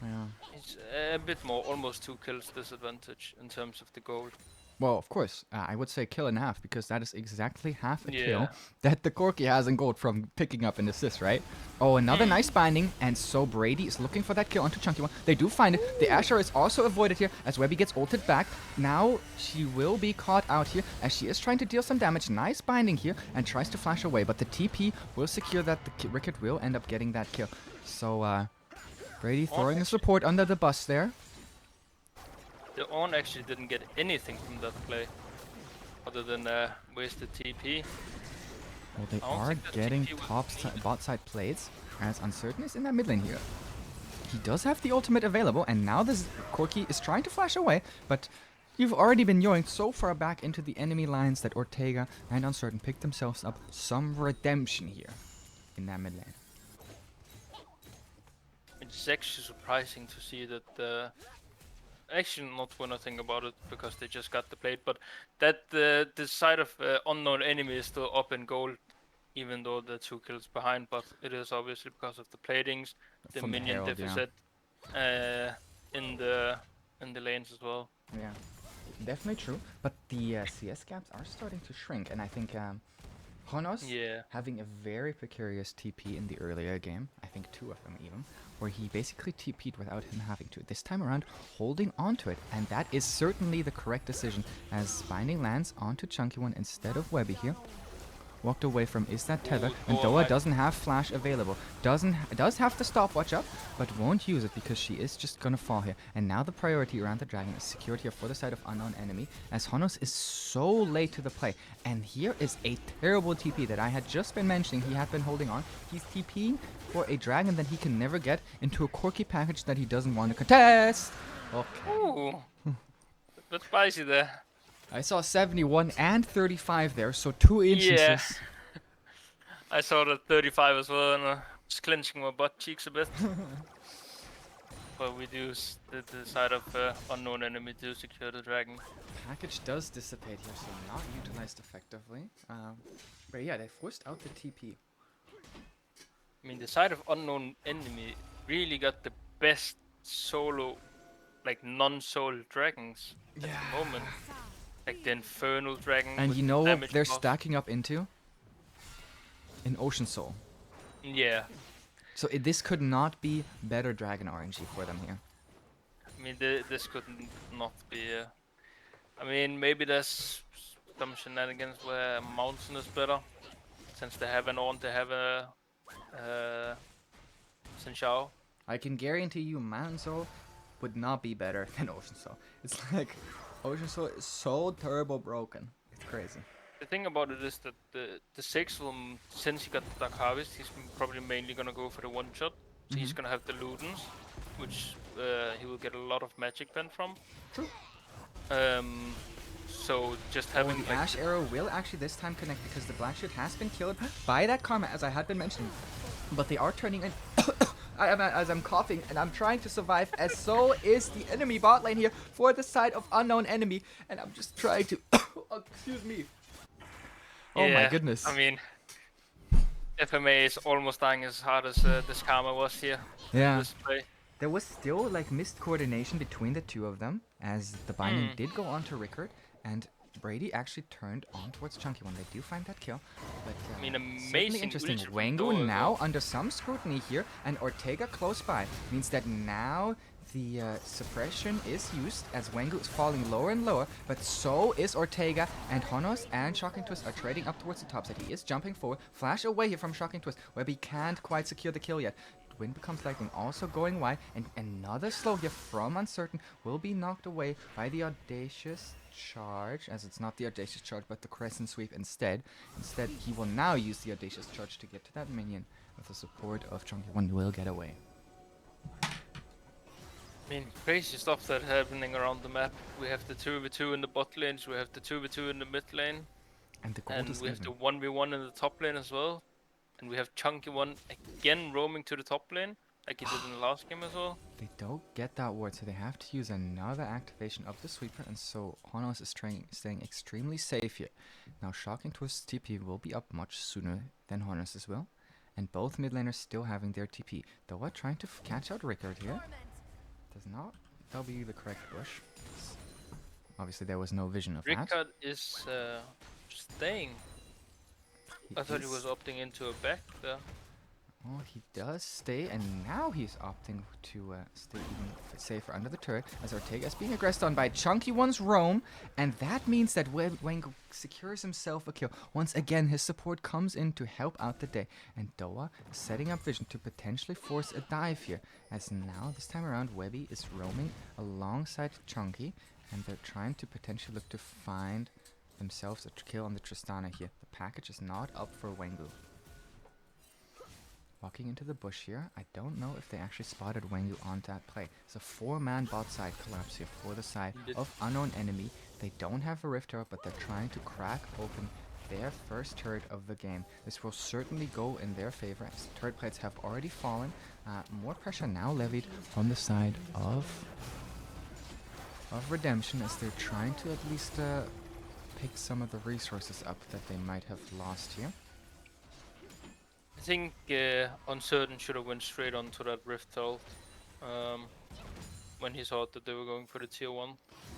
B: Yeah.
A: It's a bit more, almost 2 kills disadvantage in terms of the gold.
B: Well, of course, I would say kill and a half because that is exactly half a kill
A: Yeah.
B: that the Corki has in gold from picking up an assist, right? Oh, another nice binding, and so Brady is looking for that kill onto Chunky One. They do find it. The Asher is also avoided here as Webby gets ulted back. Now she will be caught out here as she is trying to deal some damage. Nice binding here and tries to flash away, but the TP will secure that the Rickard will end up getting that kill. So Brady throwing the support under the bus there.
A: The On actually didn't get anything from that play, other than wasted TP.
B: Well, they
A: I don't
B: are
A: think that
B: getting
A: TP was
B: top
A: needed.
B: bot side plates as Uncertain is in that mid lane here. He does have the ultimate available, and now this Corki is trying to flash away, but you've already been yoinked so far back into the enemy lines that Ortega and Uncertain picked themselves up some redemption here in that mid lane.
A: It's actually surprising to see that. Actually, not when I think about it, because they just got the plate, but that the side of unknown enemy is still up in gold, even though they're 2 kills behind. But it is obviously because of the platings, the
B: From the
A: minion
B: Herald, yeah.
A: deficit, in the lanes as well.
B: Yeah, definitely true. But the CS gaps are starting to shrink, and I think Honos
A: Yeah.
B: having a very precarious TP in the earlier game, I think 2 of them even, where he basically TP'd without him having to. This time around, holding onto it, and that is certainly the correct decision, as binding lands onto Chunky One instead of Webby here. Walked away from is that tether, and Doa doesn't have flash available. Does have the stopwatch up, but won't use it because she is just gonna fall here. And now the priority around the dragon is secured here for the side of unknown enemy, as Honos is so late to the play. And here is a terrible TP that I had just been mentioning he had been holding on. He's TPing for a dragon that he can never get into a Corki package that he doesn't want to contest. Okay.
A: Ooh, bit spicy there.
B: I saw 71 and 35 there, so 2 instances.
A: Yeah. I saw the 35 as well, and was clenching my butt cheeks a bit. But we do the side of unknown enemy do secure the dragon.
B: Package does dissipate here, so not utilized effectively. But yeah, they forced out the TP.
A: I mean, the side of unknown enemy really got the best solo, like non-soul dragons at the moment. Like the infernal dragon.
B: And
A: with
B: you know what
A: damage
B: they're
A: buff.
B: stacking up into? An Ocean Soul.
A: Yeah.
B: So this could not be better Dragon RNG for them here.
A: I mean, this could not be. I mean, maybe there's some shenanigans where Mountain is better, since they have an on, they have a Xin Shao.
B: I can guarantee you Mountain Soul would not be better than Ocean Soul. It's like, Ocean Soul is so turbo broken. It's crazy.
A: The thing about it is that the 6 will, since he got the Dark Harvest, he's probably mainly gonna go for the one shot. So he's gonna have the Ludens, which he will get a lot of magic pen from.
B: True.
A: So just
B: Oh,
A: having
B: the
A: like,
B: Ash Arrow will actually this time connect because the Black Shield has been killed by that Karma, as I had been mentioning. But they are turning in. As I'm coughing and I'm trying to survive, as so is the enemy bot lane here for the side of unknown enemy, and I'm just trying to. Excuse me. Oh my goodness.
A: I mean, FMA is almost dying as hard as this Karma was here.
B: Yeah.
A: This play.
B: There was still like missed coordination between the 2 of them, as the binding did go on to Rickard, and Brady actually turned on towards Chunky One. They do find that kill, but
A: I mean,
B: certainly
A: amazing
B: interesting.
A: ulti from
B: Wango
A: Doa as
B: now
A: well.
B: under some scrutiny here, and Ortega close by means that now the suppression is used as Wango is falling lower and lower, but so is Ortega, and Honos and Shocking Twist are trading up towards the top side. He is jumping forward, flash away here from Shocking Twist, where he can't quite secure the kill yet. Wind becomes lightning, also going wide, and another slow here from Uncertain will be knocked away by the Audacious Charge, as it's not the Audacious Charge, but the Crescent Sweep instead. Instead, he will now use the Audacious Charge to get to that minion. With the support of Chunky One, will get away.
A: I mean, crazy stuff that's happening around the map. We have the 2v2 in the bot lanes, we have the 2v2 in the mid lane,
B: And the gold
A: and
B: is
A: we have
B: even.
A: the 1v1 in the top lane as well. And we have Chunky One again roaming to the top lane, like he did in the last game as well.
B: They don't get that ward, so they have to use another activation of the sweeper, and so Honos is staying extremely safe here. Now Shocking Twist's TP will be up much sooner than Honos's will, and both mid laners still having their TP. Doa trying to catch out Rickard here. Does not W the correct bush. Obviously, there was no vision of that.
A: Rickard is staying. I thought he was opting into a back there.
B: Oh, he does stay, and now he's opting to stay even safer under the turret, as Ortega is being aggressed on by Chunky One's Roam, and that means that Wango secures himself a kill. Once again, his support comes in to help out the day, and Doa is setting up vision to potentially force a dive here, as now, this time around, Webby is roaming alongside Chunky, and they're trying to potentially look to find themselves a kill on the Tristana here. The package is not up for Wango. Walking into the bush here, I don't know if they actually spotted Wengu on that play. It's a 4-man bot side collapse here for the side of Unknown Enemy. They don't have a rift turret, but they're trying to crack open their first turret of the game. This will certainly go in their favor, as turret plates have already fallen. More pressure now levied on the side of Redemption, as they're trying to at least pick some of the resources up that they might have lost here.
A: I think Uncertain should have went straight onto that Rift ult when he thought that they were going for the tier 1.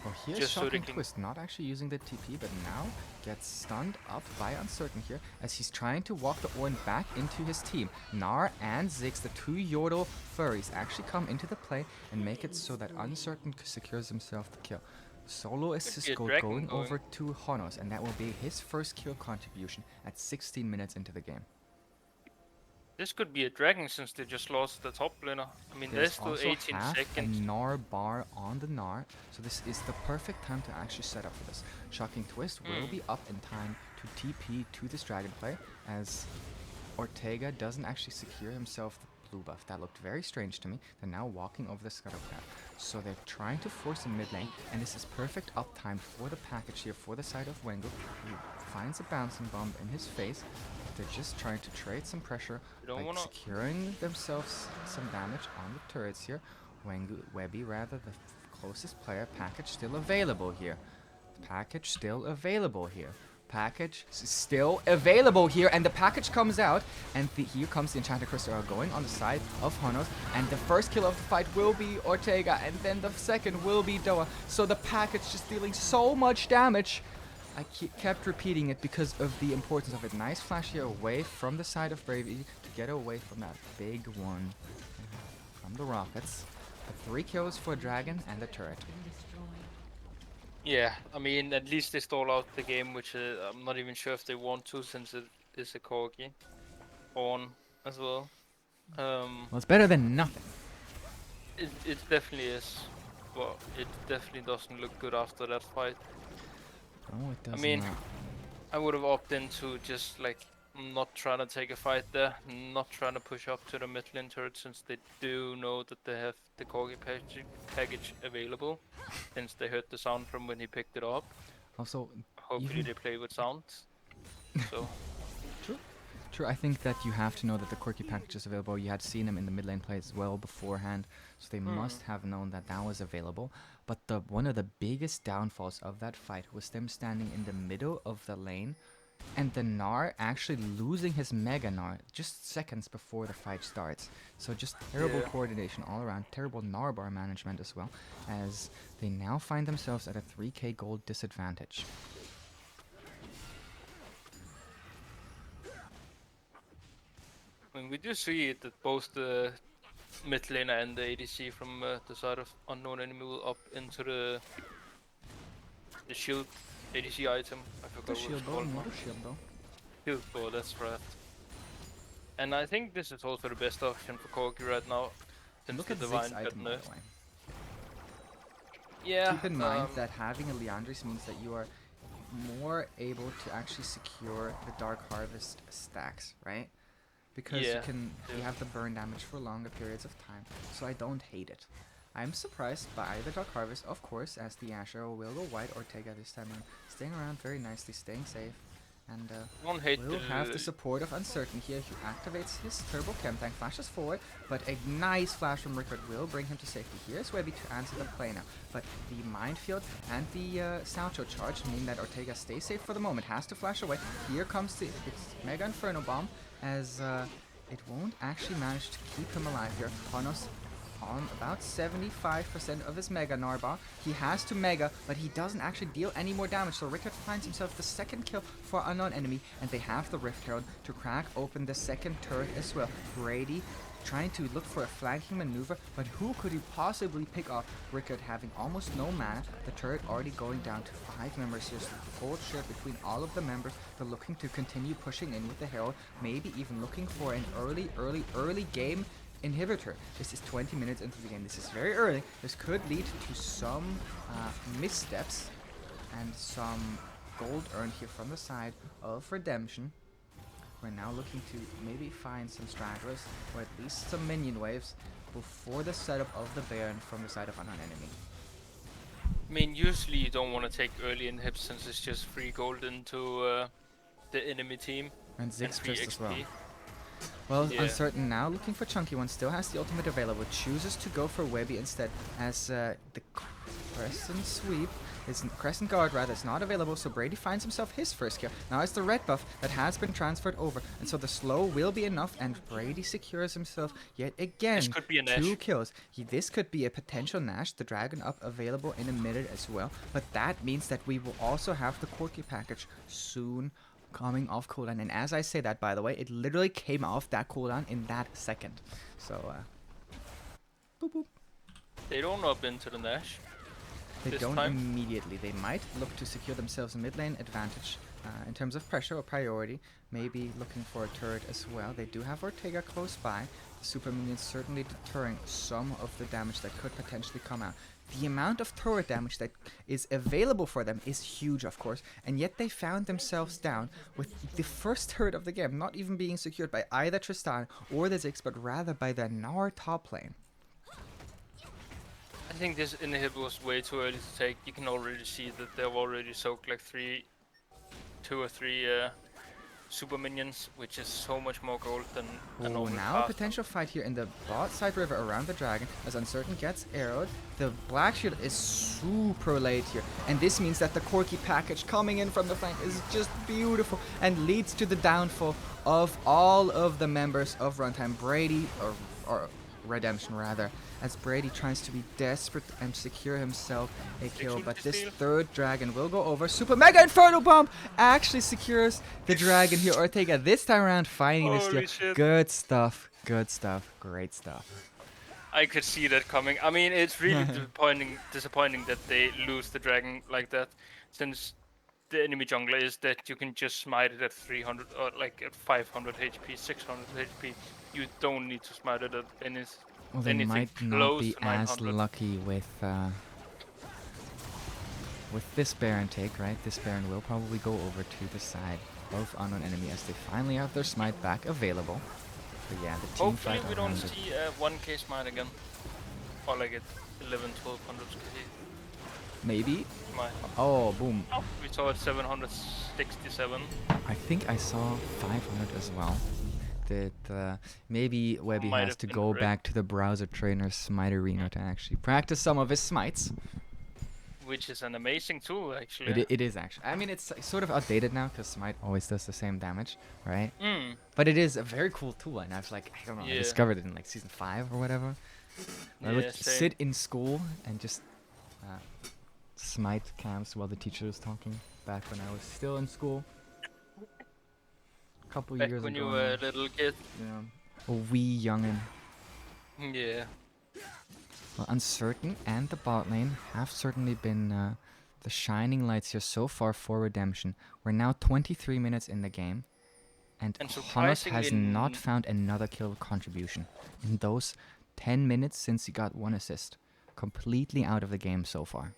B: Well, here's
A: Just so they
B: Shocking
A: can-
B: Twist, not actually using the TP, but now gets stunned up by Uncertain here, as he's trying to walk the Orn back into his team. Gnar and Ziggs, the 2 Yordle furries, actually come into the play and make it so that Uncertain secures himself the kill. Solo assist
A: be a
B: gold
A: dragon
B: going
A: going.
B: over to Honos, and that will be his first kill contribution at 16 minutes into the game.
A: This could be a dragon since they just lost the top laner. I mean, there's still
B: also
A: 18
B: half
A: seconds.
B: a Gnar bar on the Gnar, so this is the perfect time to actually set up for this. Shocking Twist will be up in time to TP to this dragon play, as Ortega doesn't actually secure himself the blue buff. That looked very strange to me. They're now walking over the scuttle path. So they're trying to force in mid lane, and this is perfect uptime for the package here for the side of Wengu, who finds a bouncing bomb in his face. They're just trying to trade some pressure
A: don't
B: by
A: wanna-
B: securing themselves some damage on the turrets here. Webby, rather, the closest player. Package still available here. Package still available here. Package still available here, and the package comes out, and here comes the Enchanted Crystal going on the side of Honos, and the first kill of the fight will be Ortega, and then the second will be Doa. So the package just dealing so much damage. I kept repeating it because of the importance of it. Nice flash here away from the side of Bravey to get away from that big one from the Rockets. But 3 kills for Dragon and the turret.
A: Yeah, I mean, at least they stall out the game, which I'm not even sure if they want to, since it is a corgi on as well.
B: Well, it's better than nothing.
A: It definitely is, but it definitely doesn't look good after that fight.
B: Oh, it does
A: mean,
B: not.
A: I would have opted into just like not trying to take a fight there, not trying to push up to the mid lane turret, since they do know that they have the corgi package available, since they heard the sound from when he picked it up.
B: Also,
A: Hopefully
B: even
A: they play with sound. So
B: true, I think that you have to know that the quirky package is available. You had seen them in the mid lane play as well beforehand, so they must have known that that was available. But one of the biggest downfalls of that fight was them standing in the middle of the lane, and the Gnar actually losing his Mega Gnar just seconds before the fight starts. So just terrible coordination all around, terrible Gnar bar management as well, as they now find themselves at a 3k gold disadvantage.
A: I mean, we do see it that both the mid laner and the ADC from the side of Unknown Enemy will up into the shield ADC item. I forgot
B: The
A: what it's
B: shield bow,
A: called.
B: not a shield bow.
A: Shield bow, that's right. And I think this is also the best option for Corgi right now, since
B: Look
A: the
B: at
A: Divine
B: Ziggs'
A: got
B: item, by the
A: nerfed.
B: way.
A: Yeah.
B: Keep in mind that having a Liandry's means that you are more able to actually secure the Dark Harvest stacks, right? Because
A: Yeah,
B: you have the burn damage for longer periods of time, so I don't hate it. I'm surprised by the Dark Harvest, of course, as the Asher will go white. Ortega this time around, staying around very nicely, staying safe, and
A: Don't hate
B: will have the support of Uncertain here, who activates his Turbo Chem Tank, flashes forward, but a nice flash from Rickard will bring him to safety. Here's Webby to answer the play now, but the Minefield and the Salcho charge mean that Ortega stays safe for the moment, has to flash away. Here comes the Mega Inferno Bomb, as it won't actually manage to keep him alive here. Honos on about 75% of his Mega Narba. He has to Mega, but he doesn't actually deal any more damage, so Rickard finds himself the second kill for Unknown Enemy, and they have the Rift Herald to crack open the second turret as well. Brady trying to look for a flanking maneuver, but who could he possibly pick off? Rickard having almost no mana, the turret already going down to 5 members here, so full share between all of the members. They're looking to continue pushing in with the Herald, maybe even looking for an early game inhibitor. This is 20 minutes into the game. This is very early. This could lead to some missteps and some gold earned here from the side of Redemption. We're now looking to maybe find some stragglers, or at least some minion waves, before the setup of the Baron from the side of Unknown Enemy.
A: I mean, usually you don't want to take early inhibs since it's just free gold into the enemy team.
B: And Ziggs
A: free
B: just as
A: XP.
B: well. Well,
A: Yeah.
B: Uncertain now, looking for Chunky One, still has the ultimate available, chooses to go for Webby instead, as the Crescent Sweep, Crescent Guard rather, is not available, so Brady finds himself his first kill. Now it's the red buff that has been transferred over, and so the slow will be enough, and Brady secures himself yet again
A: This could be a Nash.
B: 2 kills. This could be a potential Nash, the Dragon up available in a minute as well, but that means that we will also have the Corki package soon coming off cooldown, and as I say that, by the way, it literally came off that cooldown in that second. So, boop boop.
A: They don't up into the Nash.
B: They
A: This
B: don't
A: time?
B: immediately. They might look to secure themselves a mid lane advantage in terms of pressure or priority. Maybe looking for a turret as well. They do have Ortega close by. The super minions certainly deterring some of the damage that could potentially come out. The amount of turret damage that is available for them is huge, of course, and yet they found themselves down with the first turret of the game not even being secured by either Tristan or the Ziggs, but rather by the Gnar top lane.
A: I think this inhib was way too early to take. You can already see that they've already soaked like 2 or 3 super minions, which is so much more gold than a
B: Oh,
A: normal
B: now a
A: fast
B: potential fight here in the bot side river around the dragon as Uncertain gets arrowed. The black shield is super late here, and this means that the Corki package coming in from the flank is just beautiful and leads to the downfall of all of the members of Runtime. Brady, or Redemption rather, as Brady tries to be desperate and secure himself a kill, but this third dragon will go over. Super Mega Inferno Bomb actually secures the dragon here. Ortega this time around finding this
A: Holy
B: kill.
A: shit.
B: Good stuff, great stuff.
A: I could see that coming. I mean, it's really disappointing that they lose the dragon like that, since the enemy jungler is that you can just smite it at 300 or like at 500 HP, 600 HP. You don't need to smite it at
B: Well, they
A: anything
B: might not
A: close
B: be
A: to
B: as
A: 900.
B: lucky with this Baron take, right? This Baron will probably go over to the side of Unknown Enemy as they finally have their smite back available. But yeah, the team
A: Hopefully
B: fight
A: we don't
B: around it.
A: see 1k smite again. Or like at 11-1200 k
B: Maybe.
A: smite.
B: Oh, boom.
A: We saw it 767.
B: I think I saw 500 as well. That maybe Webby
A: Might
B: has
A: have
B: to
A: been
B: go
A: correct.
B: back to the browser trainer Smite Arena to actually practice some of his smites.
A: Which is an amazing tool, actually.
B: It is actually. I mean, it's sort of outdated now because Smite always does the same damage, right?
A: Mm.
B: But it is a very cool tool, and I was like, I don't know, I
A: Yeah.
B: discovered it in like season 5 or whatever. I would
A: Yeah, same.
B: sit in school and just smite camps while the teacher was talking back when I was still in school. A couple
A: Back
B: years
A: when
B: ago.
A: you were
B: now.
A: a little kid.
B: Yeah. A wee youngin'.
A: Yeah.
B: Well, Uncertain and the bot lane have certainly been the shining lights here so far for Redemption. We're now 23 minutes in the game, and
A: And
B: Honos has
A: surprisingly
B: not found another kill contribution in those 10 minutes since he got 1 assist. Completely out of the game so far.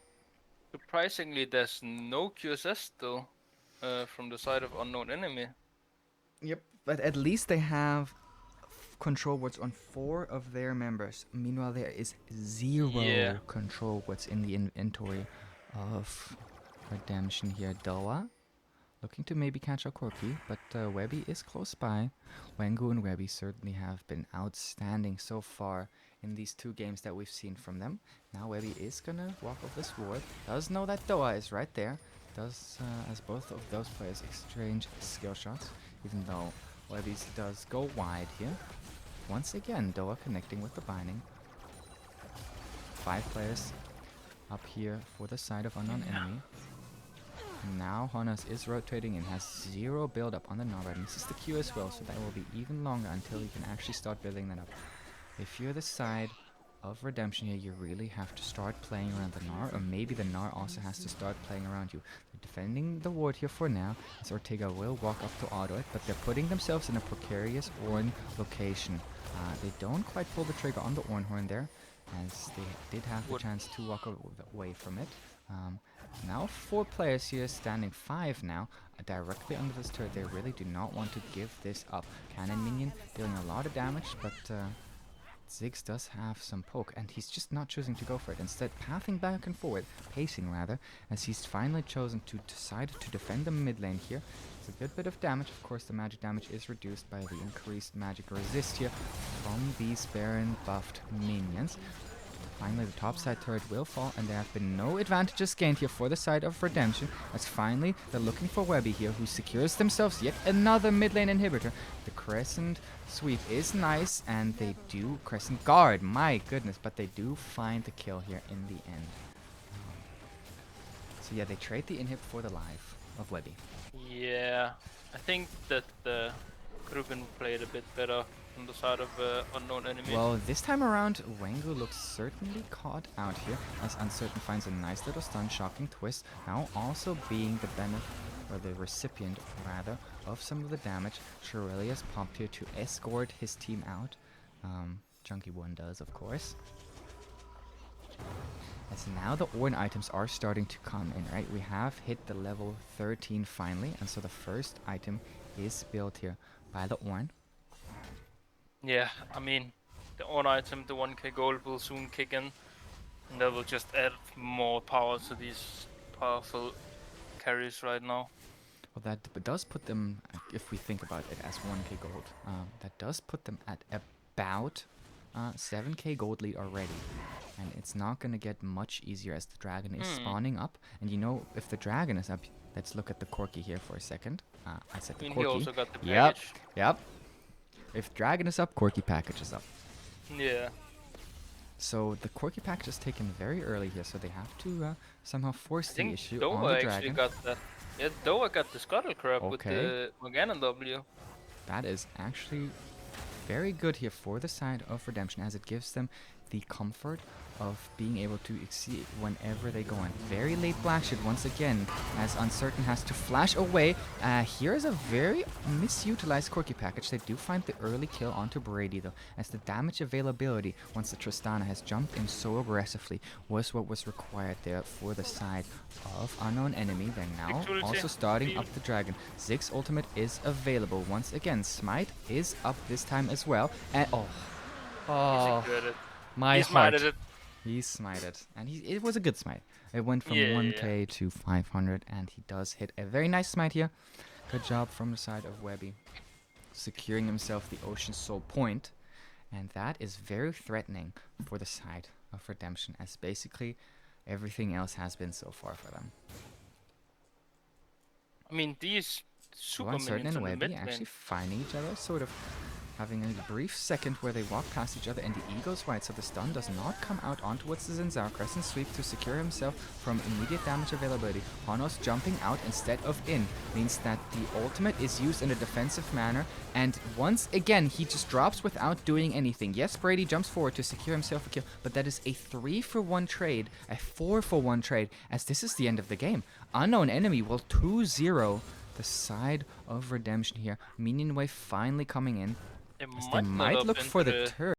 A: Surprisingly, there's no QSS though, from the side of Unknown Enemy.
B: Yep, but at least they have control words on 4 of their members. Meanwhile, there is 0
A: Yeah.
B: control words in the inventory of Redemption here. Doa looking to maybe catch a Corki, but Webby is close by. Wengu and Webby certainly have been outstanding so far in these 2 games that we've seen from them. Now Webby is gonna walk off this ward. Does know that Doa is right there. Does as both of those players exchange skill shots, even though Webby's does go wide here. Once again, Doa connecting with the binding. 5 players up here for the side of unknown enemy. Now Honos is rotating and has 0 build up on the Gnar, and misses the Q as well, so that will be even longer until you can actually start building that up. If you're the side of Redemption here, you really have to start playing around the Gnar, or maybe the Gnar also has to start playing around you. They're defending the ward here for now, as Ortega will walk up to auto it, but they're putting themselves in a precarious Ornn location. They don't quite pull the trigger on the Ornhorn there, as they did have the chance to walk away from it. Now 4 players here, standing 5 now, directly under this turret. They really do not want to give this up. Cannon minion dealing a lot of damage, but Ziggs does have some poke, and he's just not choosing to go for it. Instead, pathing back and forward, pacing rather, as he's finally chosen to decide to defend the mid lane here. It's a good bit of damage. Of course, the magic damage is reduced by the increased magic resist here from these Baron buffed minions. Finally, the top side turret will fall, and there have been no advantages gained here for the side of Redemption, as finally they're looking for Webby here, who secures themselves yet another mid lane inhibitor. The Crescent sweep is nice, and they do Crescent guard, my goodness, but they do find the kill here in the end. So yeah, they trade the inhib for the life of Webby.
A: Yeah, I think that could have been played a bit better on the side of unknown enemy.
B: Well, this time around, Wengu looks certainly caught out here, as Uncertain finds a nice little stun, shocking twist, now also being the or the recipient, rather, of some of the damage. Shirelius popped here to escort his team out. Junkie 1 does, of course. As now the Ornn items are starting to come in, right? We have hit the level 13 finally, and so the first item is built here by the Ornn.
A: Yeah, I mean, the Ornn item, the 1k gold will soon kick in, and that will just add more power to these powerful carries right now.
B: Well, that does put them, if we think about it as 1k gold, that does put them at about 7k gold lead already. And it's not going to get much easier as the dragon is spawning up. And you know, if the dragon is up, let's look at the Corki here for a second. I said the
A: I mean,
B: Corki.
A: he also got the package.
B: Yep. If dragon is up, Corki package is up.
A: Yeah.
B: So the Corki package is taken very early here, so they have to somehow force
A: I
B: the
A: think
B: issue on
A: Doa
B: the
A: actually
B: dragon.
A: got that. Yeah, Doa got the Scuttle Crab with
B: Okay.
A: the Morgana W.
B: That is actually very good here for the side of Redemption, as it gives them the comfort of being able to exceed whenever they go in. Very late black shit once again, as Uncertain has to flash away. Here's a very misutilized Corki package. They do find the early kill onto Brady though, as the damage availability once the Tristana has jumped in so aggressively was what was required there for the side of unknown enemy. They're now also starting up the dragon. Ziggs ultimate is available once again. Smite is up this time as well, and my
A: He
B: heart.
A: smited it.
B: He smited, and it was a good smite. It went from 1k to 500, and he does hit a very nice smite here. Good job from the side of Webby, securing himself the Ocean Soul point, and that is very threatening for the side of Redemption, as basically everything else has been so far for them.
A: I mean, these super
B: Uncertain
A: minions
B: and
A: in the
B: Webby
A: mid
B: actually
A: lane.
B: finding each other, sort of having a brief second where they walk past each other, and the E goes wide, so the stun does not come out onto what's the Zinzao. Crescent sweep to secure himself from immediate damage availability. Honos jumping out instead of in means that the ultimate is used in a defensive manner, and once again he just drops without doing anything. Yes, Brady jumps forward to secure himself a kill, but that is a 3-for-1 trade, a 4-for-1 trade, as this is the end of the game. Unknown enemy will 2-0 the side of Redemption here. Minion wave finally coming in. They might look for the turret.